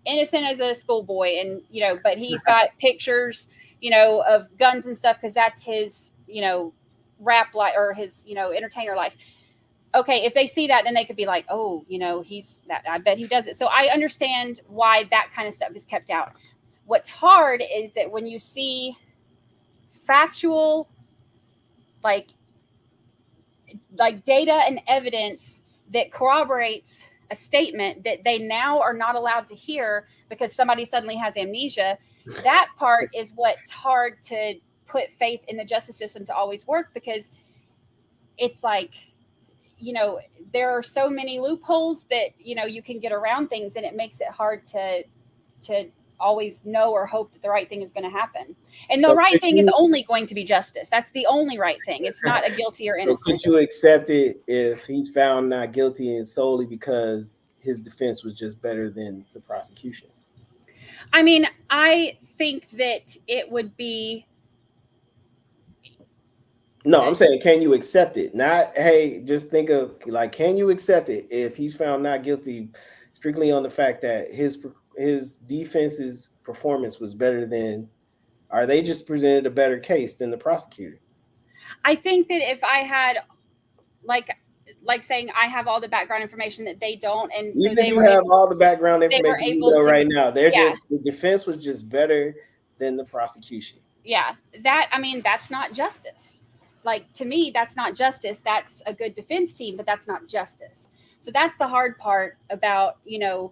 innocent as a schoolboy and, but he's got pictures, of guns and stuff because that's his, rap life or his, entertainer life. Okay, if they see that, then they could be like, oh, he's that. I bet he does it. So I understand why that kind of stuff is kept out. What's hard is that when you see factual, like data and evidence that corroborates a statement that they now are not allowed to hear because somebody suddenly has amnesia, that part is what's hard to put faith in the justice system to always work, because it's like, there are so many loopholes that, you can get around things, and it makes it hard to always know or hope that the right thing is going to happen. And the right thing is only going to be justice. That's the only right thing. It's not a guilty or innocent. So could you accept it if he's found not guilty and solely because his defense was just better than the prosecution? I mean, I think that it would be. No, I'm saying, can you accept it? Not, hey, just think of, like, can you accept it if he's found not guilty strictly on the fact that his defense's performance was better than, are they just presented a better case than the prosecutor? I think that if I had, like saying I have all the background information that they don't, and so even if you have all the background information you know right now, the defense was just better than the prosecution. Yeah, that's not justice. Like, to me, that's not justice. That's a good defense team, but that's not justice. So that's the hard part about, and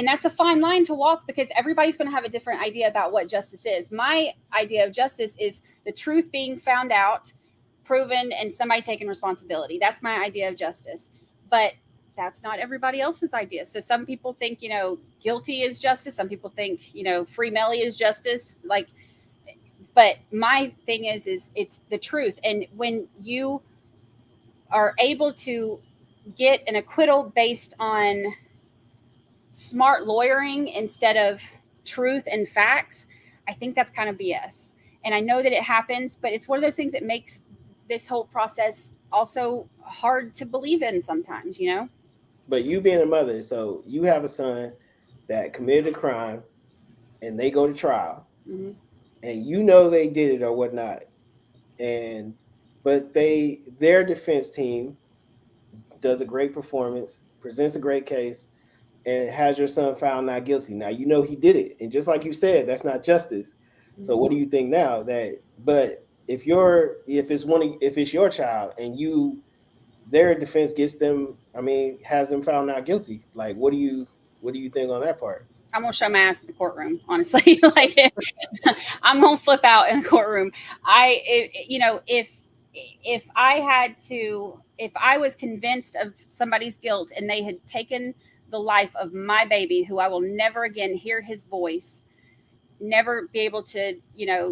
that's a fine line to walk, because everybody's going to have a different idea about what justice is. My idea of justice is the truth being found out, proven, and somebody taking responsibility. That's my idea of justice. But that's not everybody else's idea. So some people think, guilty is justice. Some people think, free Melly is justice. But my thing is it's the truth. And when you are able to get an acquittal based on smart lawyering instead of truth and facts, I think that's kind of BS. And I know that it happens, but it's one of those things that makes this whole process also hard to believe in sometimes, But you being a mother, so you have a son that committed a crime and they go to trial. Mm-hmm. And they did it or whatnot, but their defense team does a great performance, presents a great case, and has your son found not guilty. Now he did it, and just like you said, that's not justice. Mm-hmm. So what do you think now? But if it's your child and their defense gets them, has them found not guilty, like what do you think on that part? I'm going to show my ass in the courtroom, honestly. I'm going to flip out in the courtroom. If I was convinced of somebody's guilt and they had taken the life of my baby, who I will never again hear his voice, never be able to,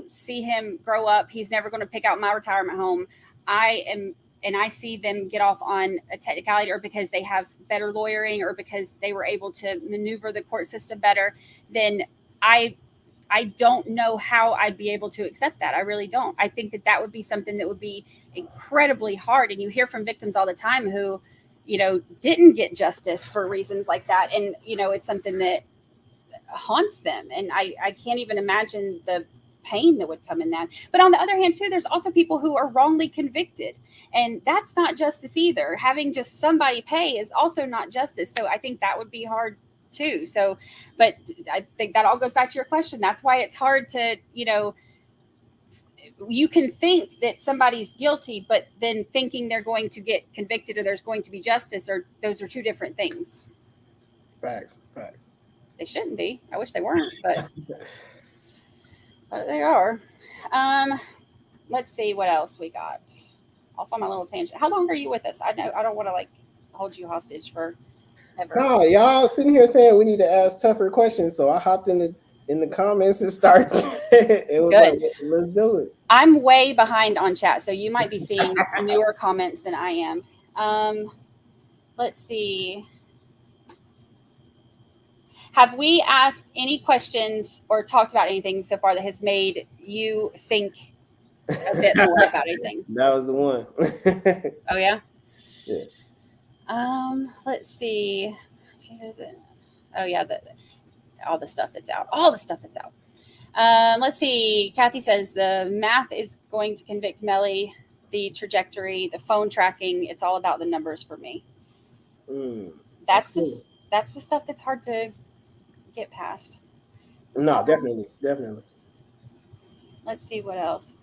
see him grow up. He's never going to pick out my retirement home. And I see them get off on a technicality, or because they have better lawyering, or because they were able to maneuver the court system better, then I don't know how I'd be able to accept that. I really don't. I think that would be something that would be incredibly hard. And you hear from victims all the time who, didn't get justice for reasons like that. And, it's something that haunts them. And I can't even imagine the pain that would come in that. But on the other hand, too, there's also people who are wrongly convicted, and that's not justice either. Having just somebody pay is also not justice. So I think that would be hard too. So, but I think that all goes back to your question. That's why it's hard to, you can think that somebody's guilty, but then thinking they're going to get convicted or there's going to be justice, or those are two different things. Facts. They shouldn't be. I wish they weren't, but they are. Let's see what else we got. Off on my little tangent. How long are you with us? I know I don't want to like hold you hostage for ever. No, y'all sitting here saying we need to ask tougher questions, so I hopped in the comments and started. It was Good. like, let's do it. I'm way behind on chat, so you might be seeing newer comments than I am. Let's see. Have we asked any questions or talked about anything so far that has made you think a bit more about anything? That was the one. Oh yeah. Yeah. Let's see. Where is it? Oh yeah, all the stuff that's out. All the stuff that's out. Let's see. Kathy says the math is going to convict Melly. The trajectory, the phone tracking, it's all about the numbers for me. That's the stuff that's hard to get past. No, definitely. Let's see what else.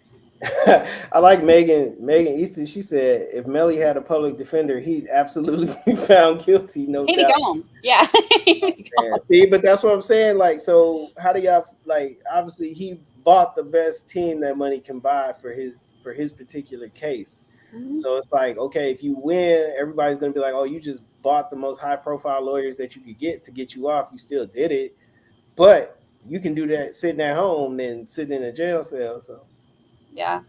I like Megan Easton. She said if Melly had a public defender, he'd absolutely be found guilty. No He'd doubt. be gone. Yeah. Yeah, see, but that's what I'm saying. Like, so how do y'all like? Obviously, he bought the best team that money can buy for his particular case. Mm-hmm. So it's like, okay, if you win, everybody's gonna be like, oh, you just bought the most high profile lawyers that you could get you off. You still did it, but you can do that sitting at home than sitting in a jail cell. So yeah.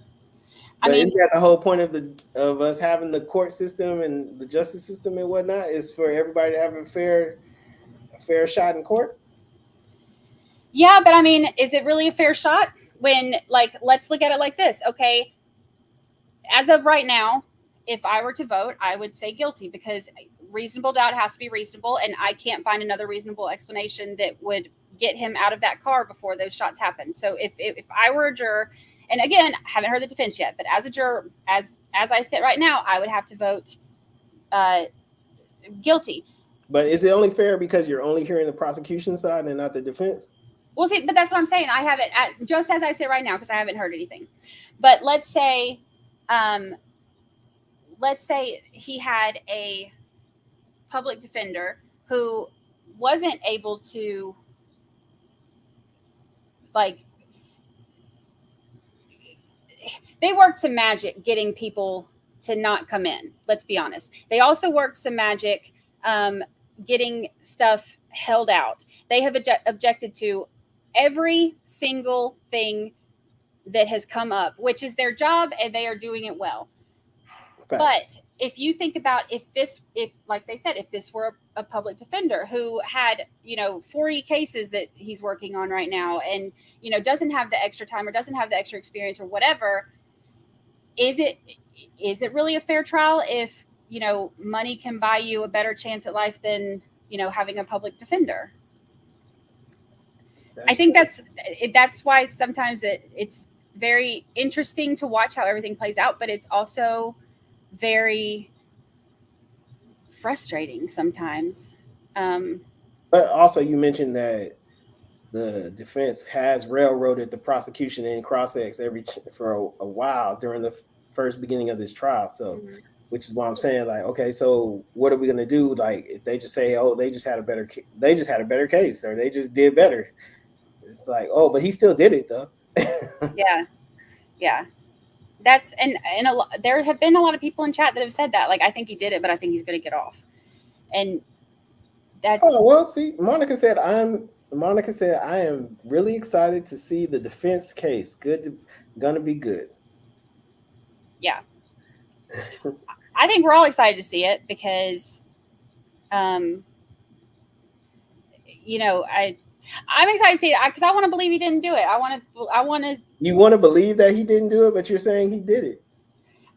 But isn't that the whole point of us having the court system and the justice system and whatnot, is for everybody to have a fair shot in court? Yeah, but I mean, is it really a fair shot when, like, let's look at it like this, okay? As of right now, if I were to vote, I would say guilty because reasonable doubt has to be reasonable, and I can't find another reasonable explanation that would get him out of that car before those shots happened. So if I were a juror, and again, I haven't heard the defense yet, but as a juror, as I sit right now, I would have to vote guilty. But is it only fair because you're only hearing the prosecution side and not the defense? Well, see, but that's what I'm saying. I haven't, just as I sit right now, because I haven't heard anything. But let's say he had a public defender who wasn't able to, like, they worked some magic getting people to not come in. Let's be honest. They also worked some magic getting stuff held out. They have objected to every single thing that has come up, which is their job, and they are doing it well. Fact. But if you think about if like they said, if this were a public defender who had, 40 cases that he's working on right now and, doesn't have the extra time or doesn't have the extra experience or whatever, is it really a fair trial if, money can buy you a better chance at life than, having a public defender? I think that's why sometimes it's very interesting to watch how everything plays out, but it's also very frustrating sometimes. But also you mentioned that the defense has railroaded the prosecution in cross-ex for a while during the first beginning of this trial. So, which is why I'm saying, like, okay, so what are we going to do? Like, if they just say, oh, they just had a better case, or they just did better. It's like, oh, but he still did it though. Yeah. That's and there have been a lot of people in chat that have said that. Like, I think he did it, but I think he's going to get off. And that's. Oh well, see, Monica said I am really excited to see the defense case. Gonna be good. Yeah. I think we're all excited to see it because, I'm excited to see it because I want to believe he didn't do it. I want to. You want to believe that he didn't do it, but you're saying he did it.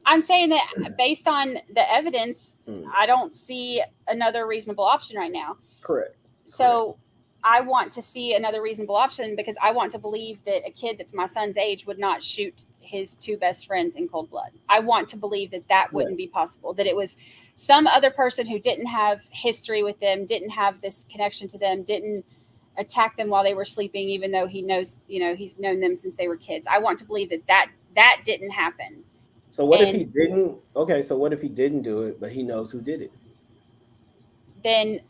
I'm saying that based on the evidence, I don't see another reasonable option right now. Correct. So I want to see another reasonable option because I want to believe that a kid that's my son's age would not shoot his two best friends in cold blood. I want to believe that wouldn't be possible, that it was some other person who didn't have history with them, didn't have this connection to them, didn't attack them while they were sleeping, even though he knows, he's known them since they were kids. I want to believe that didn't happen. So what if he didn't? Okay, so what if he didn't do it, but he knows who did it? Then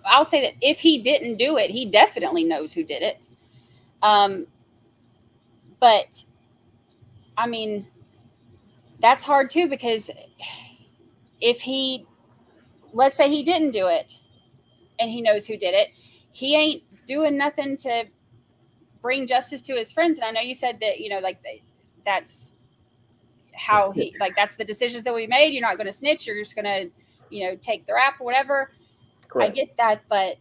I'll say that if he didn't do it, he definitely knows who did it. But I mean, that's hard too, because if let's say he didn't do it and he knows who did it, he ain't doing nothing to bring justice to his friends. And I know you said that, like that's how that's the decisions that we made. You're not going to snitch. You're just going to, take the rap or whatever. Correct. I get that. But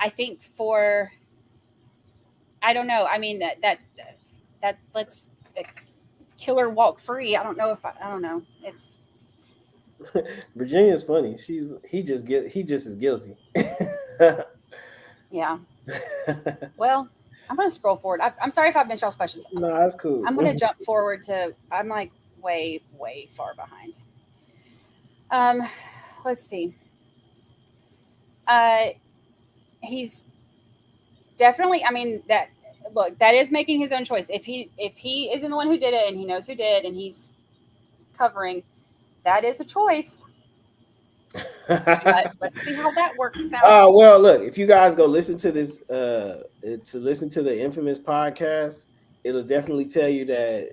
I think I don't know. I mean, that let's killer walk free. I don't know. It's Virginia's funny. He just is guilty. Yeah. Well, I'm going to scroll forward. I'm sorry if I've missed y'all's questions. No, that's cool. I'm going to jump forward I'm like way, way far behind. Let's see. He's definitely, that is making his own choice. If he isn't the one who did it and he knows who did and he's covering, that is a choice. But let's see how that works out. Well, look, if you guys go listen to this, to listen to the infamous podcast, it'll definitely tell you that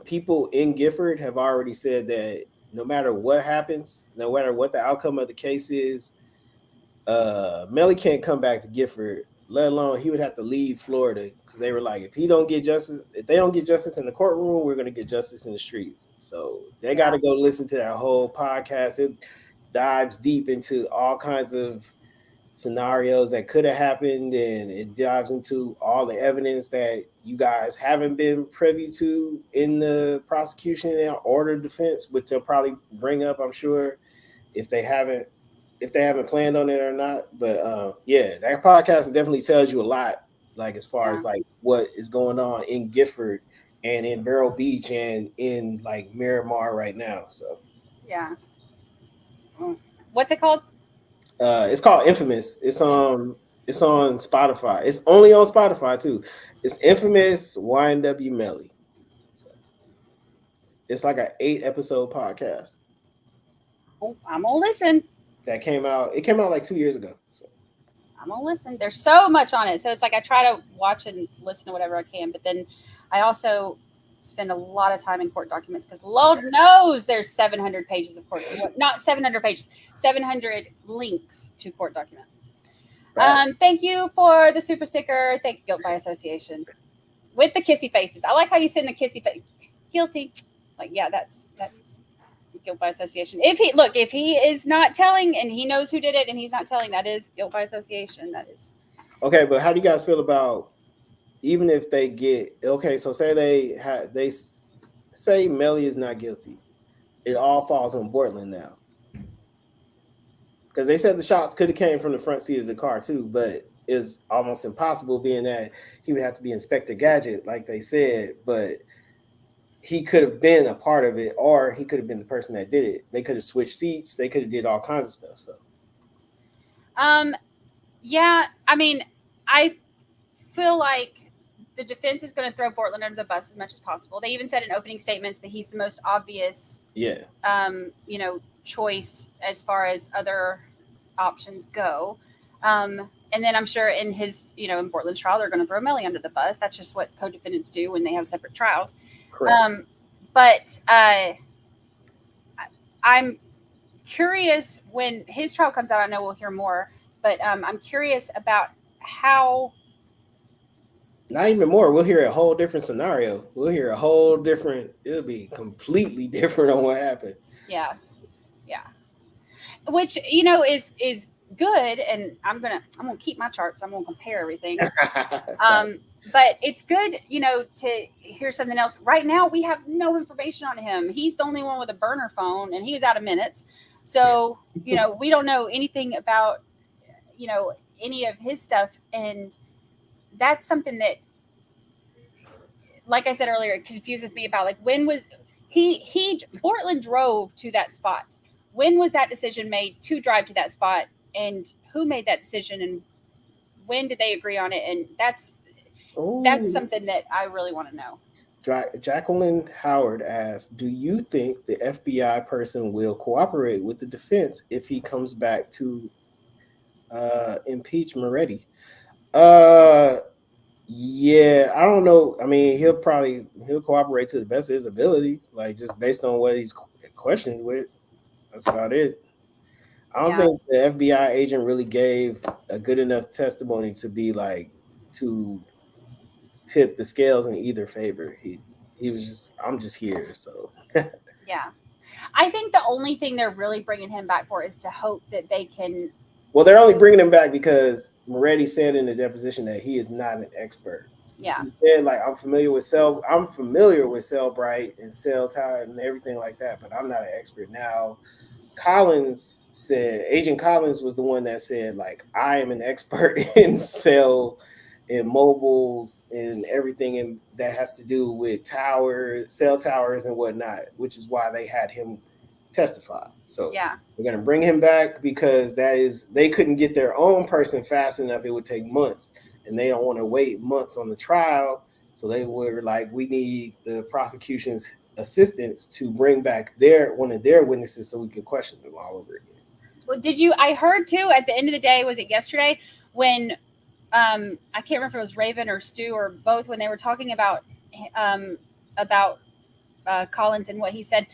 people in Gifford have already said that no matter what happens, no matter what the outcome of the case is, Melly can't come back to Gifford, let alone he would have to leave Florida, because they were like, if they don't get justice in the courtroom, we're going to get justice in the streets. So they got to go listen to that whole podcast. It dives deep into all kinds of scenarios that could have happened, and it dives into all the evidence that you guys haven't been privy to in the prosecution or the defense, which they'll probably bring up, I'm sure, if they haven't planned on it or not. But yeah, that podcast definitely tells you a lot, like as far as like what is going on in Gifford and in Vero Beach and in like Miramar right now. So yeah. What's it called? It's called Infamous. It's on Spotify. It's only on Spotify too. It's Infamous YNW Melly. So it's like an 8-episode podcast. Oh, I'm gonna listen. It came out like 2 years ago. So I'm gonna listen. There's so much on it. So it's like I try to watch and listen to whatever I can, but then I also spend a lot of time in court documents, because Lord knows there's 700 pages of court, not 700 pages, 700 links to court documents. Right. Thank you for the super sticker. Thank you, Guilt by Association, with the kissy faces. I like how you send the kissy face. Guilty. Like, yeah, that's Guilt by Association. If he is not telling and he knows who did it and he's not telling, that is Guilt by Association. That is. Okay, but how do you guys feel about, even if they get, okay, so say they say Melly is not guilty, it all falls on Bortland now, because they said the shots could have came from the front seat of the car too, but it's almost impossible, being that he would have to be Inspector Gadget, like they said, but he could have been a part of it, or he could have been the person that did it. They could have switched seats. They could have did all kinds of stuff. So, yeah, I mean, I feel like the defense is going to throw Bortland under the bus as much as possible. They even said in opening statements that he's the most obvious, choice as far as other options go. And then I'm sure in his, in Bortland's trial, they're going to throw Melly under the bus. That's just what co-defendants do when they have separate trials. Correct. But I'm curious, when his trial comes out, I know we'll hear more, but I'm curious about how. Not even more. We'll hear a whole different scenario. We'll hear a whole different, it'll be completely different on what happened. Yeah. Yeah. Which, is good. And I'm going to keep my charts. I'm going to compare everything. But it's good, to hear something else. Right now, we have no information on him. He's the only one with a burner phone, and he was out of minutes. So, we don't know anything about, any of his stuff. And that's something that, like I said earlier, it confuses me about, like, when was Bortland drove to that spot. When was that decision made to drive to that spot, and who made that decision, and when did they agree on it? And that's something that I really want to know. Jacqueline Howard asked, "Do you think the FBI person will cooperate with the defense if he comes back to impeach Moretti?" Yeah, I don't know. I mean, he'll cooperate to the best of his ability, like just based on what he's questioned with. That's about it. I don't think the FBI agent really gave a good enough testimony to be like to tip the scales in either favor. He was just, I'm just here. So yeah, I think the only thing they're really bringing him back for is to hope that they can. Well, they're only bringing him back because Moretti said in the deposition that he is not an expert. Yeah, he said like I'm familiar with Cellbrite and Cell Tower and everything like that, but I'm not an expert. Now, Agent Collins was the one that said like I am an expert in cell and mobiles and everything that has to do with cell towers and whatnot, which is why they had him testify. So yeah, we're going to bring him back because they couldn't get their own person fast enough. It would take months and they don't want to wait months on the trial. So they were like, we need the prosecution's assistance to bring back one of their witnesses so we can question them all over again. Well, I heard too, at the end of the day, was it yesterday when, I can't remember if it was Raven or Stu or both, when they were talking about Collins and what he said.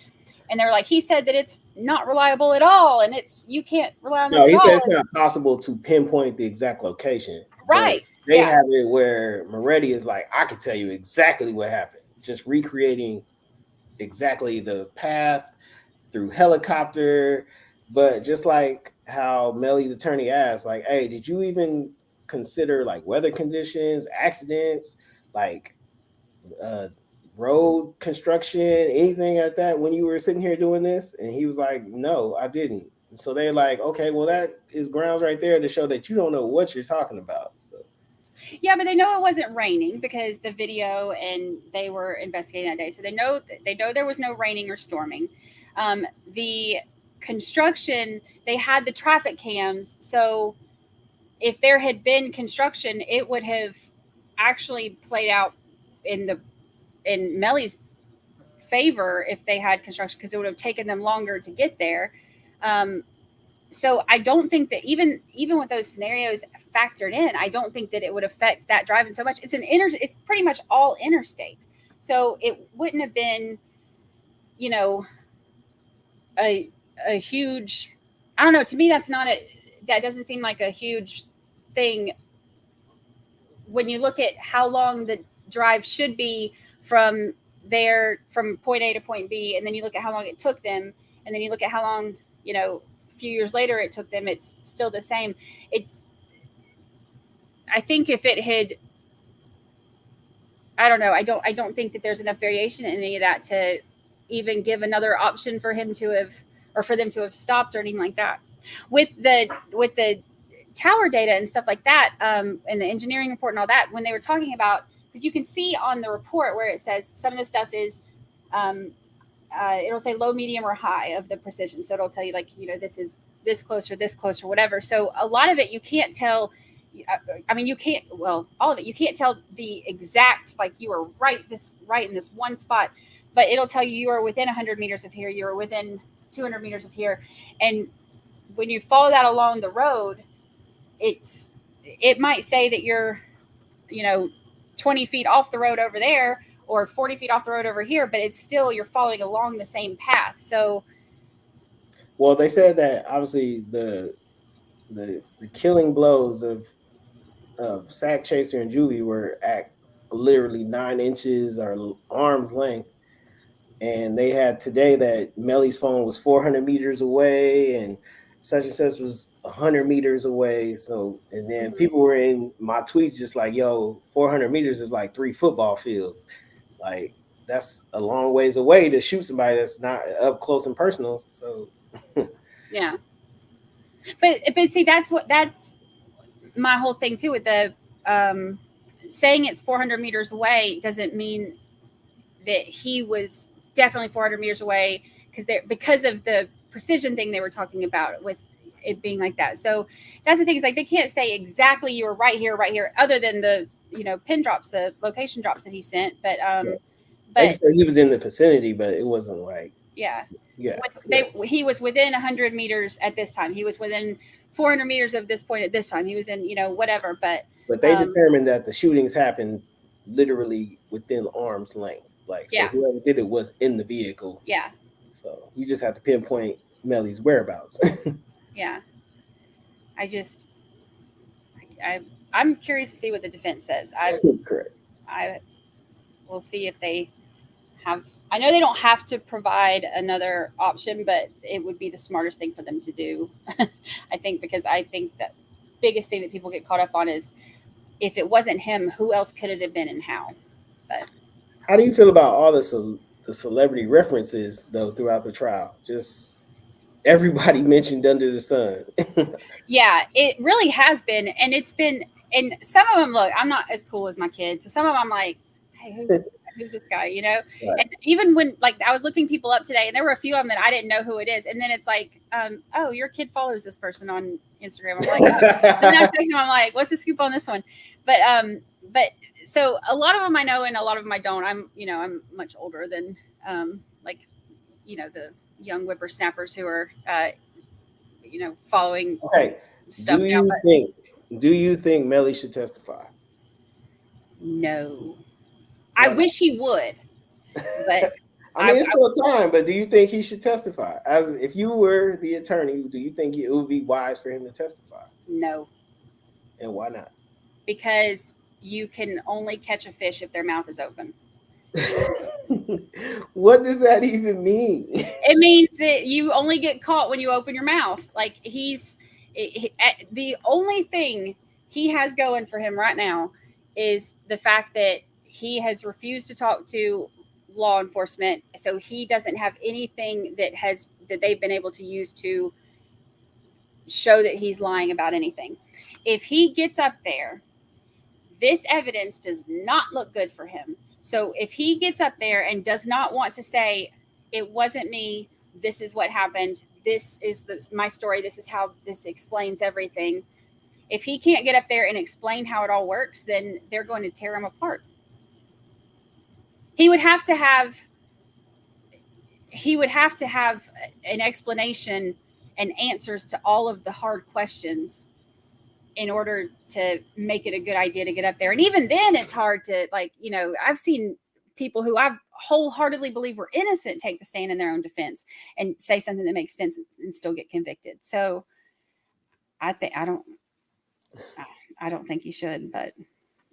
And they were like, he said that it's not reliable at all. And you can't rely on this. No, he said it's not possible to pinpoint the exact location. Right. They have it where Moretti is like, I could tell you exactly what happened. Just recreating exactly the path through helicopter. But just like how Melly's attorney asked, like, hey, did you even consider like weather conditions, accidents, like road construction, anything like that when you were sitting here doing this? And he was like, no, I didn't. So they're like, okay, well, that is grounds right there to show that you don't know what you're talking about. So yeah, but they know it wasn't raining because the video, and they were investigating that day. So they know there was no raining or storming. The construction, they had the traffic cams. So if there had been construction, it would have actually played out in Melly's favor if they had construction, because it would have taken them longer to get there. So I don't think that even with those scenarios factored in, I don't think that it would affect that driving so much. It's pretty much all interstate. So it wouldn't have been, a huge, I don't know, to me, that doesn't seem like a huge thing when you look at how long the drive should be from point A to point B, and then you look at how long it took them, and then you look at how long, a few years later it took them. It's still the same. I think if it had, I don't know, I don't think that there's enough variation in any of that to even give another option for him to have, or for them to have stopped or anything like that. With the tower data and stuff like that, and the engineering report and all that, when they were talking about, because you can see on the report where it says some of the stuff is, it'll say low, medium, or high of the precision. So it'll tell you like, this is this close or whatever. So a lot of it you can't tell. I mean, all of it, you can't tell the exact, like you were right in this one spot, but it'll tell you are within 100 meters of here, you're within 200 meters of here. And when you follow that along the road, it might say that you're, 20 feet off the road over there or 40 feet off the road over here, but it's still, you're following along the same path. So, well, they said that obviously the killing blows of Sack Chaser and Juvie were at literally 9 inches or arm's length. And they had today that Melly's phone was 400 meters away and such was 100 meters away. So, and then people were in my tweets just like, yo, 400 meters is like 3 football fields. Like, that's a long ways away to shoot somebody that's not up close and personal. So, yeah. But see, that's my whole thing too with the saying it's 400 meters away doesn't mean that he was definitely 400 meters away, because of the precision thing they were talking about with it being like that. So that's the thing, is like they can't say exactly you were right here, other than the pin drops, the location drops that he sent. But But like you said, he was in the vicinity, but it wasn't like yeah, yeah. he was within 100 meters at this time. He was within 400 meters of this point at this time. He was in, whatever. But they determined that the shootings happened literally within arm's length. Like, so yeah, whoever did it was in the vehicle. yeah, So you just have to pinpoint Melly's whereabouts. yeah. I'm curious to see what the defense says. Correct. I will see if they have. I know they don't have to provide another option, but it would be the smartest thing for them to do. I think, because I think that biggest thing that people get caught up on is, if it wasn't him, who else could it have been and how? But how do you feel about all the celebrity references though throughout the trial? Just everybody mentioned under the sun. yeah, it really has been, and it's been. And some of them, look, I'm not as cool as my kids, so some of them I'm like, hey, who's this guy, Right. And even when, like, I was looking people up today, and there were a few of them that I didn't know who it is, and then it's like, oh, your kid follows this person on Instagram. I'm like, then I text him, I'm like, what's the scoop on this one? But so a lot of them I know, and a lot of them I don't. I'm much older than like, the young whippersnappers who are following stuff. Do you think Melly should testify? No. I wish he would, but I mean, it's still time. But do you think he should testify? As if you were the attorney, do you think it would be wise for him to testify? No. And why not? Because you can only catch a fish if their mouth is open. What does that even mean? It means that you only get caught when you open your mouth. Like, the only thing he has going for him right now is the fact that he has refused to talk to law enforcement, so he doesn't have anything that they've been able to use to show that he's lying about anything. If he gets up there, this evidence does not look good for him. So if he gets up there and does not want to say, it wasn't me, this is what happened, this is my story, this is how this explains everything. If he can't get up there and explain how it all works, then they're going to tear him apart. He would have to have an explanation and answers to all of the hard questions in order to make it a good idea to get up there. And even then it's hard to, like, I've seen people who I wholeheartedly believe were innocent take the stand in their own defense and say something that makes sense and still get convicted. So I don't think he should, but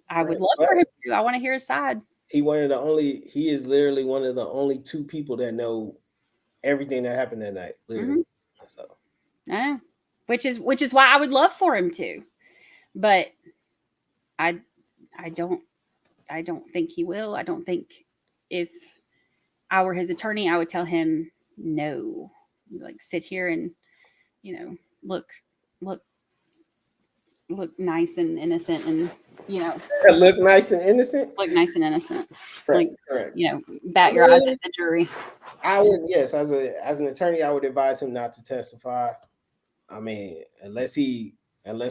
I would love for him to. I want to hear his side. He is literally one of the only two people that know everything that happened that night. Literally. Mm-hmm. So I know. Which is why I would love for him to. But I don't think he will. I don't think, if I were his attorney, I would tell him no. Like, sit here and, look nice and innocent, and look nice and innocent. Look nice and innocent. Correct. Bat your eyes at the jury. I would, yes, as an attorney, I would advise him not to testify. I mean, unless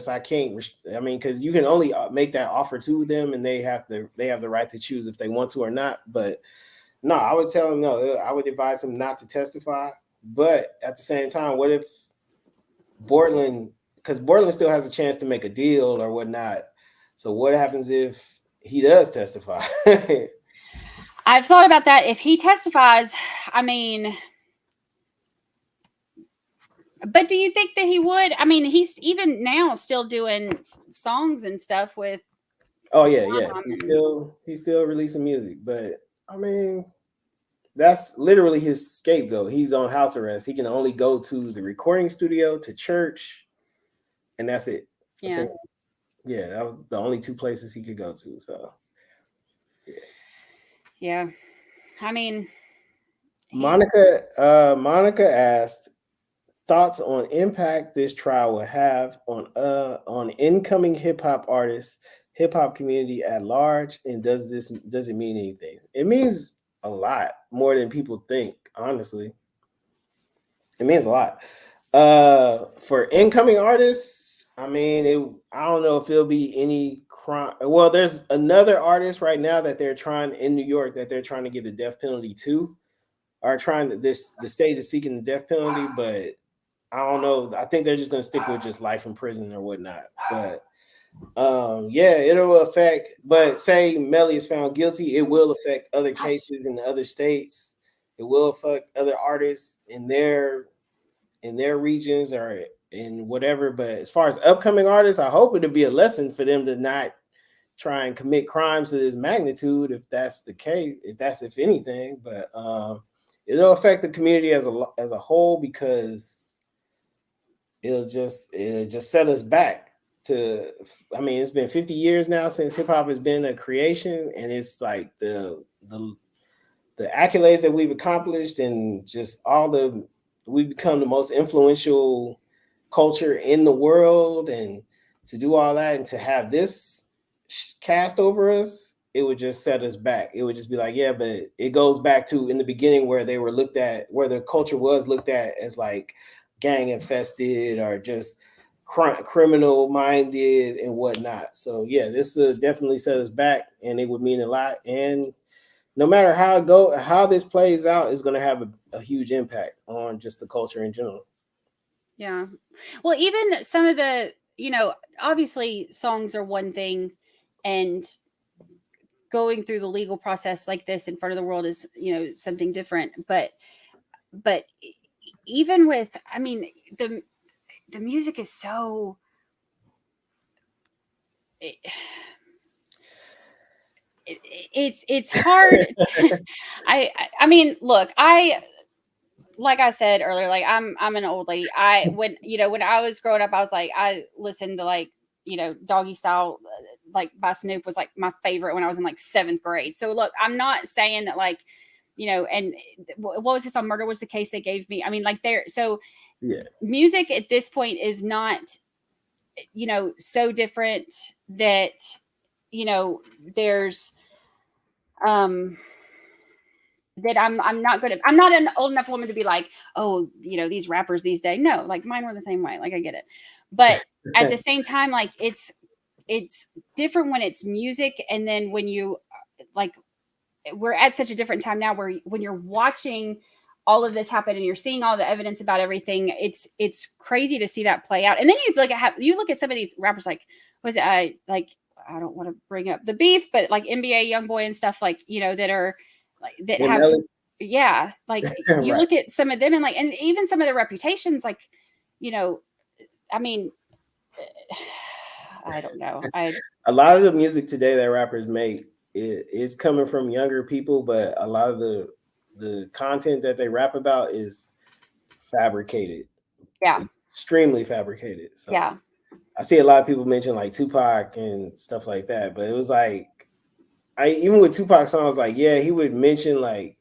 I can't. I mean, because you can only make that offer to them, and they have the right to choose if they want to or not. But no, I would tell him no. I would advise him not to testify. But at the same time, what if Bortland? Because Bortland still has a chance to make a deal or whatnot. So what happens if he does testify? I've thought about that. If he testifies, I mean, but do you think that he would? I mean, he's even now still doing songs and stuff with. Oh yeah. He's still releasing music, but I mean, that's literally his scapegoat. He's on house arrest. He can only go to the recording studio, to church, and that's it. Yeah. Yeah, that was the only two places he could go to. So, yeah. I mean, Monica asked thoughts on impact this trial will have on incoming hip hop artists, hip hop community at large, and does it mean anything? It means a lot more than people think. Honestly, it means a lot. For incoming artists, I mean, I don't know if it'll be any crime. Well, there's another artist right now that they're trying in New York that they're trying to give the death penalty to, are trying to the state is seeking the death penalty, but I don't know. I think they're just gonna stick with just life in prison or whatnot. But yeah, it'll affect. But say Melly is found guilty, it will affect other cases in other states. It will affect other artists in their regions or in whatever. But as far as upcoming artists, I hope it'll be a lesson for them to not try and commit crimes to this magnitude, if that's the case, if anything. But it'll affect the community as a whole, because it'll just set us back to, I mean, it's been 50 years now since hip hop has been a creation, and it's like the accolades that we've accomplished, and just we've become the most influential culture in the world, and to do all that and to have this cast over us, it would just set us back. It would just be like, yeah, but it goes back to in the beginning where they were looked at, where the culture was looked at as like gang infested or just criminal minded and whatnot. So yeah, this would definitely set us back, and it would mean a lot. And no matter how this plays out, is going to have a huge impact on just the culture in general. Yeah. Well, even some of the, obviously songs are one thing, and going through the legal process like this in front of the world is, something different. But even with, I mean, the music is so, it's hard. I mean, look, like I said earlier, like I'm an old lady. When I was growing up, I was like, I listened to like, Doggy Style, like by Snoop was like my favorite when I was in like 7th grade. So look, I'm not saying that like, and what was this on Murder Was the Case they gave me? I mean, like so yeah, music at this point is not, so different that, there's, that I'm not an old enough woman to be like, oh, these rappers these days. No, like mine were the same way. Like I get it. But at the same time, like it's different when it's music. And then when you like, we're at such a different time now where when you're watching all of this happen and you're seeing all the evidence about everything, it's crazy to see that play out. And then you look at some of these rappers, like, was it like, I don't want to bring up the beef, but like NBA Youngboy and stuff, like, that are like, that have, yeah, like you right. Look at some of them and like, and even some of their reputations, like, I mean, I don't know. A lot of the music today that rappers make is coming from younger people, but a lot of the content that they rap about is fabricated. Yeah. Extremely fabricated. So yeah. I see a lot of people mention like Tupac and stuff like that, but it was like, even with Tupac songs, like, yeah, he would mention like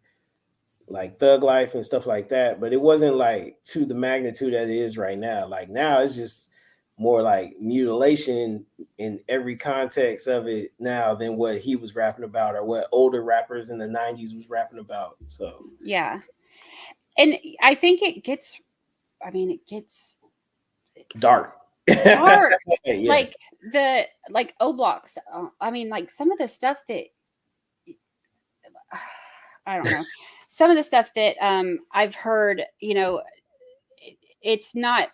Thug Life and stuff like that, but it wasn't like to the magnitude that it is right now. Like now it's just more like mutilation in every context of it now than what he was rapping about or what older rappers in the 90s was rapping about. So yeah. And I think it gets dark. Yeah. Like O Blocks. I mean, like some of the stuff that I don't know. Some of the stuff that I've heard, it's not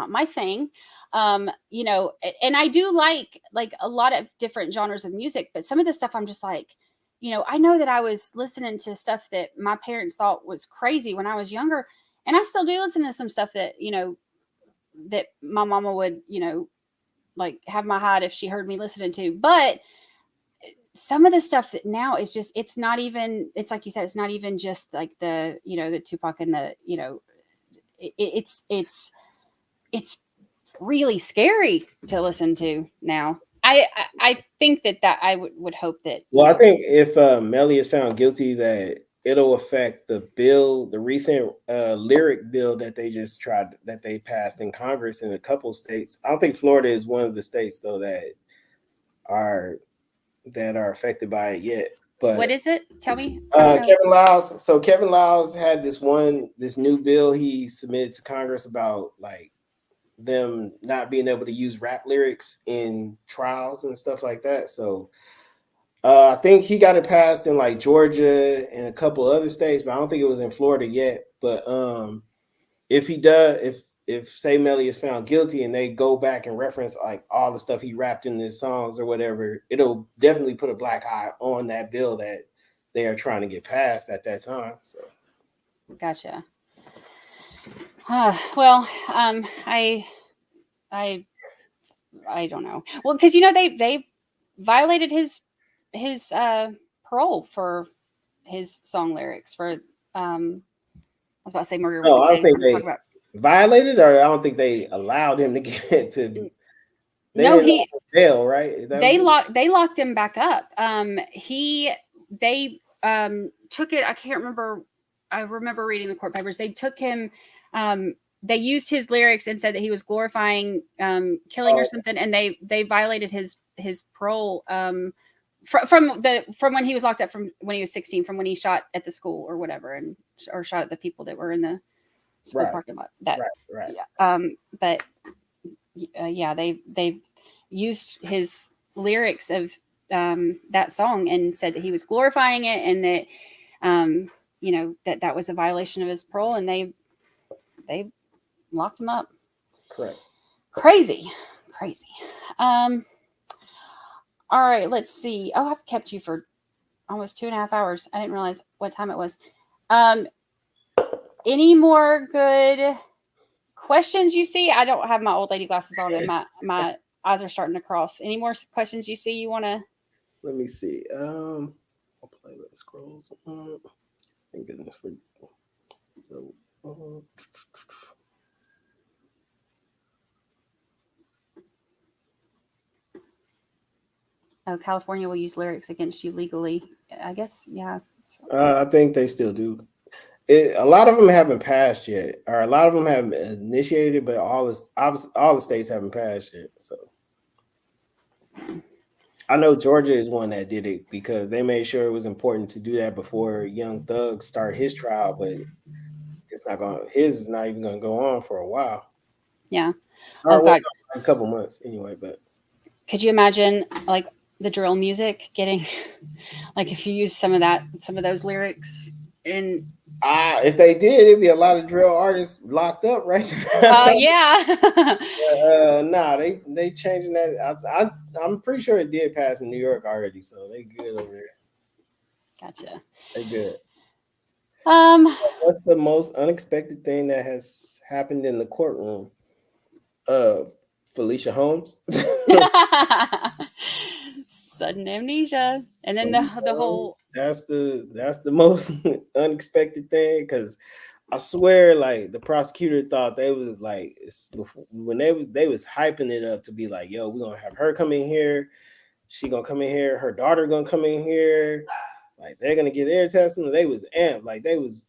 my thing. And I do like a lot of different genres of music, but some of the stuff I'm just like, I know that I was listening to stuff that my parents thought was crazy when I was younger, and I still do listen to some stuff that, that my mama would, like have my hide if she heard me listening to. But some of the stuff that now is just, it's not even, it's like you said, it's not even just like the, the Tupac and the, it's really scary to listen to now. I think that I would hope that. Well, I think if Melly is found guilty, that it'll affect the recent lyric bill that they passed in Congress in a couple states. I don't think Florida is one of the states though that are affected by it yet. But what is it? Tell me. Kevin Liles. So Kevin Liles had this new bill he submitted to Congress about like them not being able to use rap lyrics in trials and stuff like that. So I think he got it passed in like Georgia and a couple other states, but I don't think it was in Florida yet. But if he does, if say Melly is found guilty and they go back and reference like all the stuff he rapped in his songs or whatever, it'll definitely put a black eye on that bill that they are trying to get passed at that time. So gotcha. Well, I don't know. Well, because they violated his parole for his song lyrics for I was about to say murder was I don't the think case. they violated, or I don't think they allowed him to get to. He bail, right? They locked him back up. They took it. I can't remember. I remember reading the court papers. They took him. They used his lyrics and said that he was glorifying killing or something, and they violated his parole from when he was locked up, from when he was 16, from when he shot at the school or whatever, or shot at the people that were in the school parking lot. Right. Yeah. But yeah, they used his lyrics of that song and said that he was glorifying it, and that that was a violation of his parole, and they locked him up. Correct. Crazy. All right, let's see. Oh, I've kept you for almost 2.5 hours. I didn't realize what time it was. Any more good questions you see? I don't have my old lady glasses on, and my eyes are starting to cross. Any more questions you see you want to? Let me see. I'll play with the scrolls. Thank goodness for. So, California will use lyrics against you legally. I guess, yeah. I think they still do. A lot of them haven't passed yet, or a lot of them have initiated, but all the states haven't passed yet. So I know Georgia is one that did it because they made sure it was important to do that before Young Thug start his trial, but his is not even going to go on for a while. Yeah. God. A couple months anyway. But could you imagine like the drill music getting like if you use some of those lyrics in? If they did, it'd be a lot of drill artists locked up right now. Yeah. They changing that. I'm pretty sure it did pass in New York already, so they good over there. Gotcha. They good. What's the most unexpected thing that has happened in the courtroom? Felicia Holmes. Sudden amnesia, and then the whole. That's the most unexpected thing, because I swear, like the prosecutor thought they was like when they was hyping it up to be like, yo, we're gonna have her come in here, she gonna come in here, her daughter gonna come in here, like they're gonna get their testimony. They was amped, like they was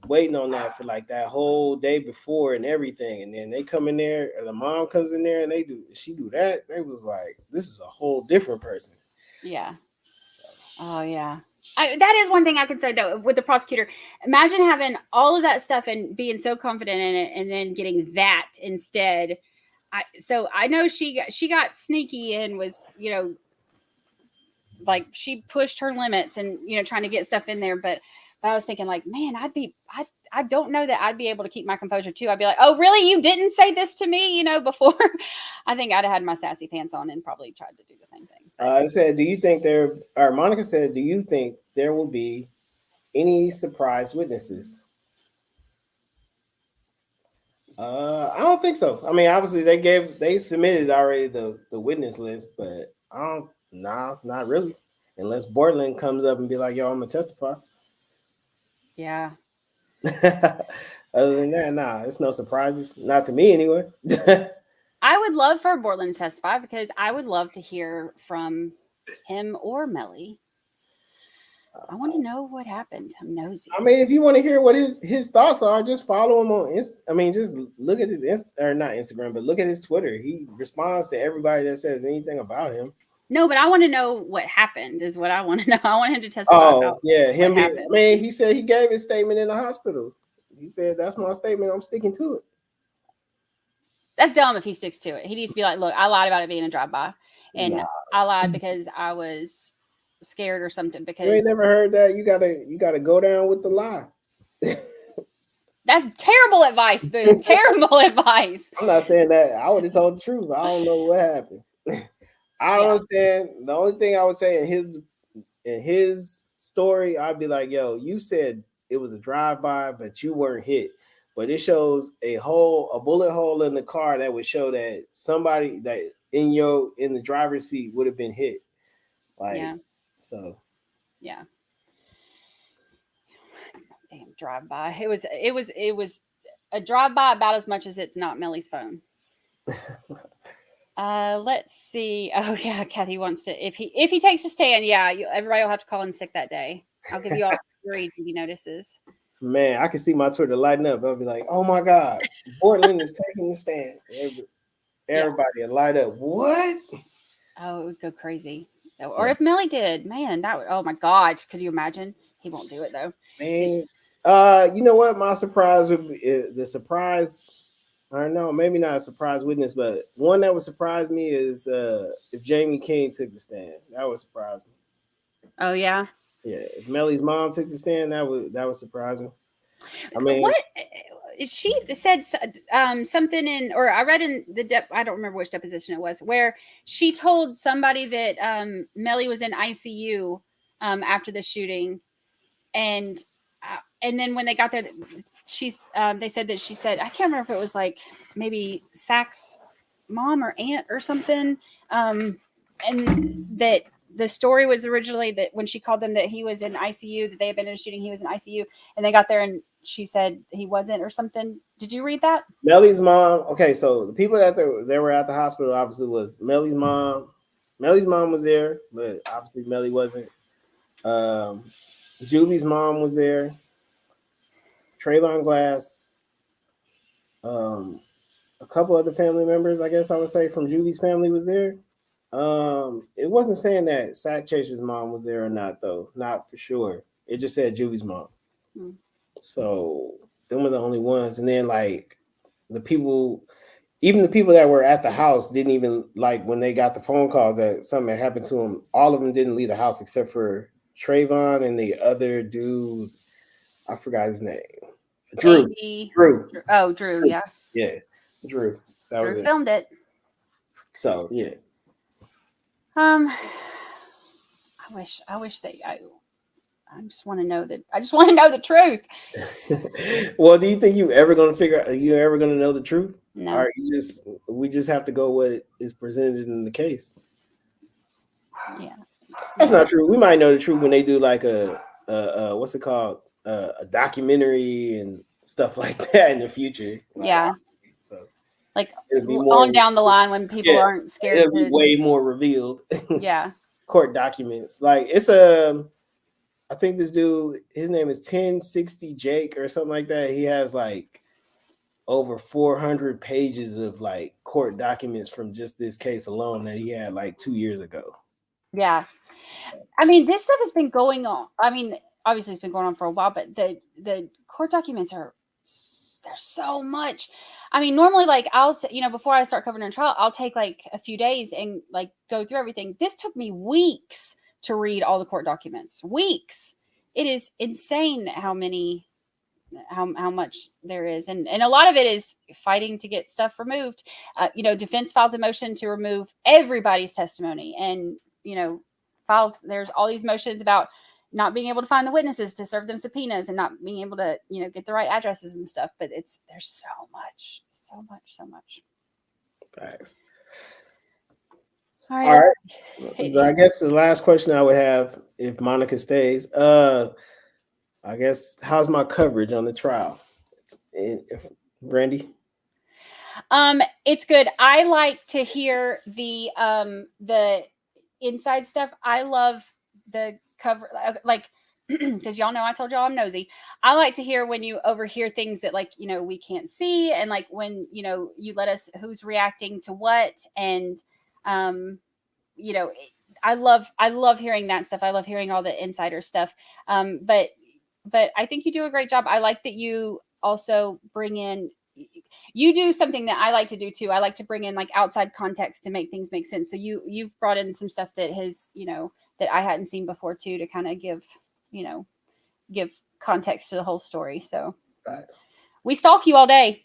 waiting on that for like that whole day before and everything, and then they come in there, and the mom comes in there, and she do that. They was like, this is a whole different person. Yeah. Oh yeah. That is one thing I can say though with the prosecutor. Imagine having all of that stuff and being so confident in it, and then getting that instead. So I know she got sneaky and was, like she pushed her limits and trying to get stuff in there. But I was thinking like, man, I don't know that I'd be able to keep my composure too. I'd be like, oh really? You didn't say this to me, before. I think I'd have had my sassy pants on and probably tried to do the same thing. I said, do you think Monica said, do you think there will be any surprise witnesses? I don't think so. I mean, obviously they submitted already the witness list, but not really. Unless Bortland comes up and be like, yo, I'm gonna testify. Yeah. Other than that, it's no surprises. Not to me anyway. I would love for Bortland to testify because I would love to hear from him or Melly. I want to know what happened. I'm nosy. I mean, if you want to hear what his thoughts are, just follow him on just look at his not Instagram, but look at his Twitter. He responds to everybody that says anything about him. No, but I want to know what happened is what I want to know. I want him to testify about him. He said he gave his statement in the hospital. He said, that's my statement. I'm sticking to it. That's dumb if he sticks to it. He needs to be like, look, I lied about it being a drive-by. And Nah. I lied because I was scared or something. Because you ain't never heard that. You gotta go down with the lie. That's terrible advice, Boom. Terrible advice. I'm not saying that. I would have told the truth. I don't know what happened. I don't understand. The only thing I would say in his story, I'd be like, yo, you said it was a drive-by, but you weren't hit. But it shows a bullet hole in the car that would show that somebody that in the driver's seat would have been hit. Like, yeah. So yeah. Damn drive-by. It was a drive-by about as much as it's not Melly's phone. Let's see. Oh yeah, Kathy wants to. If he takes a stand, yeah, everybody will have to call in sick that day. I'll give you all 3 duty notices. Man, I can see my Twitter lighting up. I'll be like, "Oh my God, Portland is taking the stand." Everybody will light up. What? Oh, it would go crazy. Or if Melly did, man, that would. Oh my God, could you imagine? He won't do it though. Man, you know what? My surprise would be the surprise. I don't know, maybe not a surprise witness, but one that would surprise me is if Jamie King took the stand. That would surprise me. Oh yeah. Yeah, if Melly's mom took the stand, that would surprise me. I mean, what she said something in, or I read in I don't remember which deposition it was, where she told somebody that Melly was in ICU after the shooting, and then when they got there, they said that she said, I can't remember if it was like maybe Sack's mom or aunt or something, and that the story was originally that when she called them that he was in ICU, that they had been in a shooting, he was in ICU, and they got there and she said he wasn't or something. Did you read that? Melly's mom. Okay, so the people that they were at the hospital obviously was Melly's mom. Melly's mom was there, but obviously Melly wasn't. Juby's mom was there. Traylon Glass. A couple other family members, I guess I would say, from Juby's family was there. It wasn't saying that Sack Chaser's mom was there or not, though. Not for sure. It just said Juby's mom. Mm. So them were the only ones. And then like even the people that were at the house didn't even, like, when they got the phone calls that something had happened to them, all of them didn't leave the house except for Trayvon and the other dude. I forgot his name. Drew. Oh, Drew. Yeah. Yeah. Drew. Drew filmed it. So yeah. I wish I just want to know that. I just want to know the truth. Well, do you think you're ever going to know the truth? No. Or we just have to go what is presented in the case? Yeah. That's not true. We might know the truth when they do like a what's it called? A documentary and stuff like that in the future. Like, yeah. So like on down the line when people aren't scared. It'll be way more revealed. Yeah. Court documents. Like it's I think this dude, his name is 1060 Jake or something like that. He has like over 400 pages of like court documents from just this case alone that he had like 2 years ago. Yeah. I mean, this stuff has been going on. I mean, obviously it's been going on for a while, but the court documents there's so much. I mean, normally like before I start covering a trial, I'll take like a few days and like go through everything. This took me weeks to read all the court documents. Weeks. It is insane how much there is. And a lot of it is fighting to get stuff removed. Defense files a motion to remove everybody's testimony. And, there's all these motions about not being able to find the witnesses to serve them subpoenas and not being able to, get the right addresses and stuff. But there's so much. Thanks. All right. I guess the last question I would have, if Monica stays, I guess, how's my coverage on the trial? Brandi? It's good. I like to hear the inside stuff. I love the cover, like, because y'all know I told y'all I'm nosy. I like to hear when you overhear things that we can't see, and like when you let us who's reacting to what, and I love hearing that stuff. I love hearing all the insider stuff. But I think you do a great job. I like that you also bring in, you do something that I like to do too. I like to bring in like outside context to make things make sense. So you've brought in some stuff that has, that I hadn't seen before too, to kind of give context to the whole story. So we stalk you all day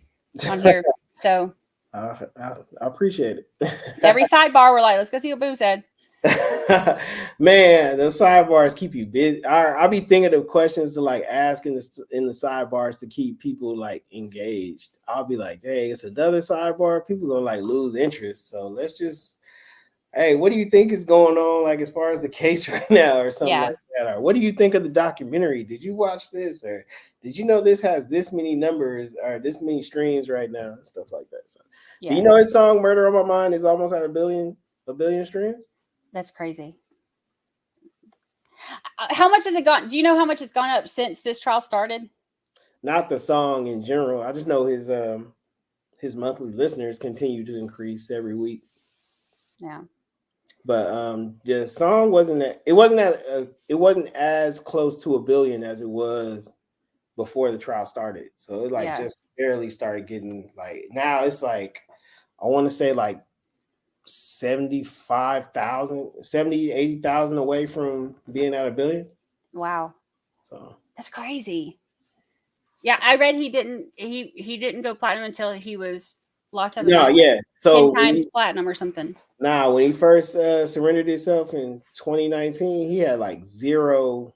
on here. So I appreciate it. Every sidebar, we're like, let's go see what Boom said. Man, the sidebars keep you busy. I'll be thinking of questions to like ask in the sidebars to keep people like engaged. I'll be like, hey, it's another sidebar. People gonna like lose interest. So let's just, hey, what do you think is going on, like as far as the case right now, or something like that? Or what do you think of the documentary? Did you watch this? Or did you know this has this many numbers or this many streams right now? And stuff like that. So do you know his song "Murder on My Mind" is almost at a billion streams? That's crazy. How much has it gone? Do you know how much has gone up since this trial started? Not the song in general. I just know his monthly listeners continue to increase every week. Yeah. But the song wasn't as close to a billion as it was before the trial started. So it like just barely started getting like, now it's like, I want to say like 80,000 away from being at a billion. Wow. So that's crazy. Yeah, I read he didn't go platinum until he was locked up. No, so 10 times platinum or something. Nah, when he first surrendered himself in 2019, he had like zero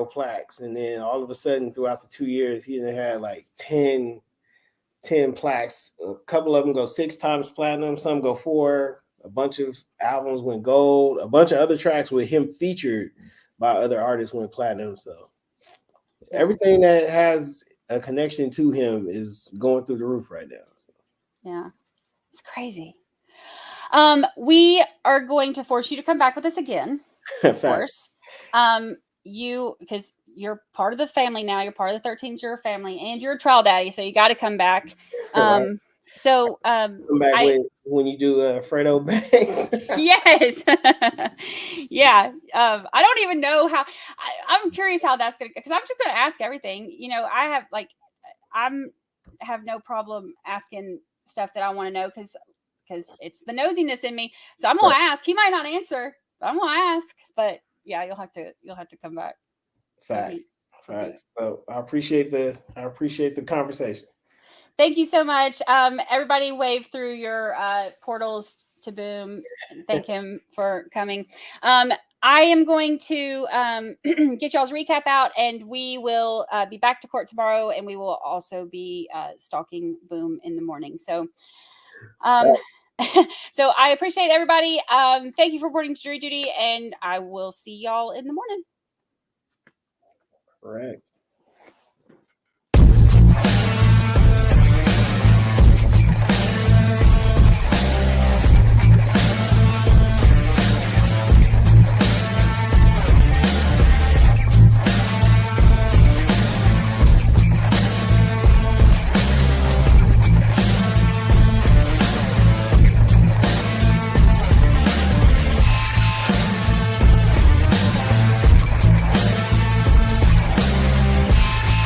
plaques, and then all of a sudden, throughout the 2 years, he had like 10 plaques. A couple of them go 6 times platinum, some go 4. A bunch of albums went gold. A bunch of other tracks with him featured by other artists went platinum. So everything that has a connection to him is going through the roof right now. So. Yeah, it's crazy. We are going to force you to come back with us again, of course. Because you're part of the family now. You're part of the 13 Juror family, and you're a trial daddy, so you got to come back. Right. So come back when you do Fredo Banks. Yes. Yeah. I don't even know how. I'm curious how that's gonna, because I'm just gonna ask everything. I have no problem asking stuff that I want to know, because it's the nosiness in me. So I'm gonna ask. He might not answer, but I'm gonna ask. But yeah, you'll have to come back. Facts. So I appreciate the conversation. Thank you so much. Everybody wave through your portals to Boom. Thank him for coming. I am going to get y'all's recap out, and we will be back to court tomorrow, and we will also be stalking Boom in the morning. So so I appreciate everybody. Thank you for reporting to jury duty, and I will see y'all in the morning. Correct.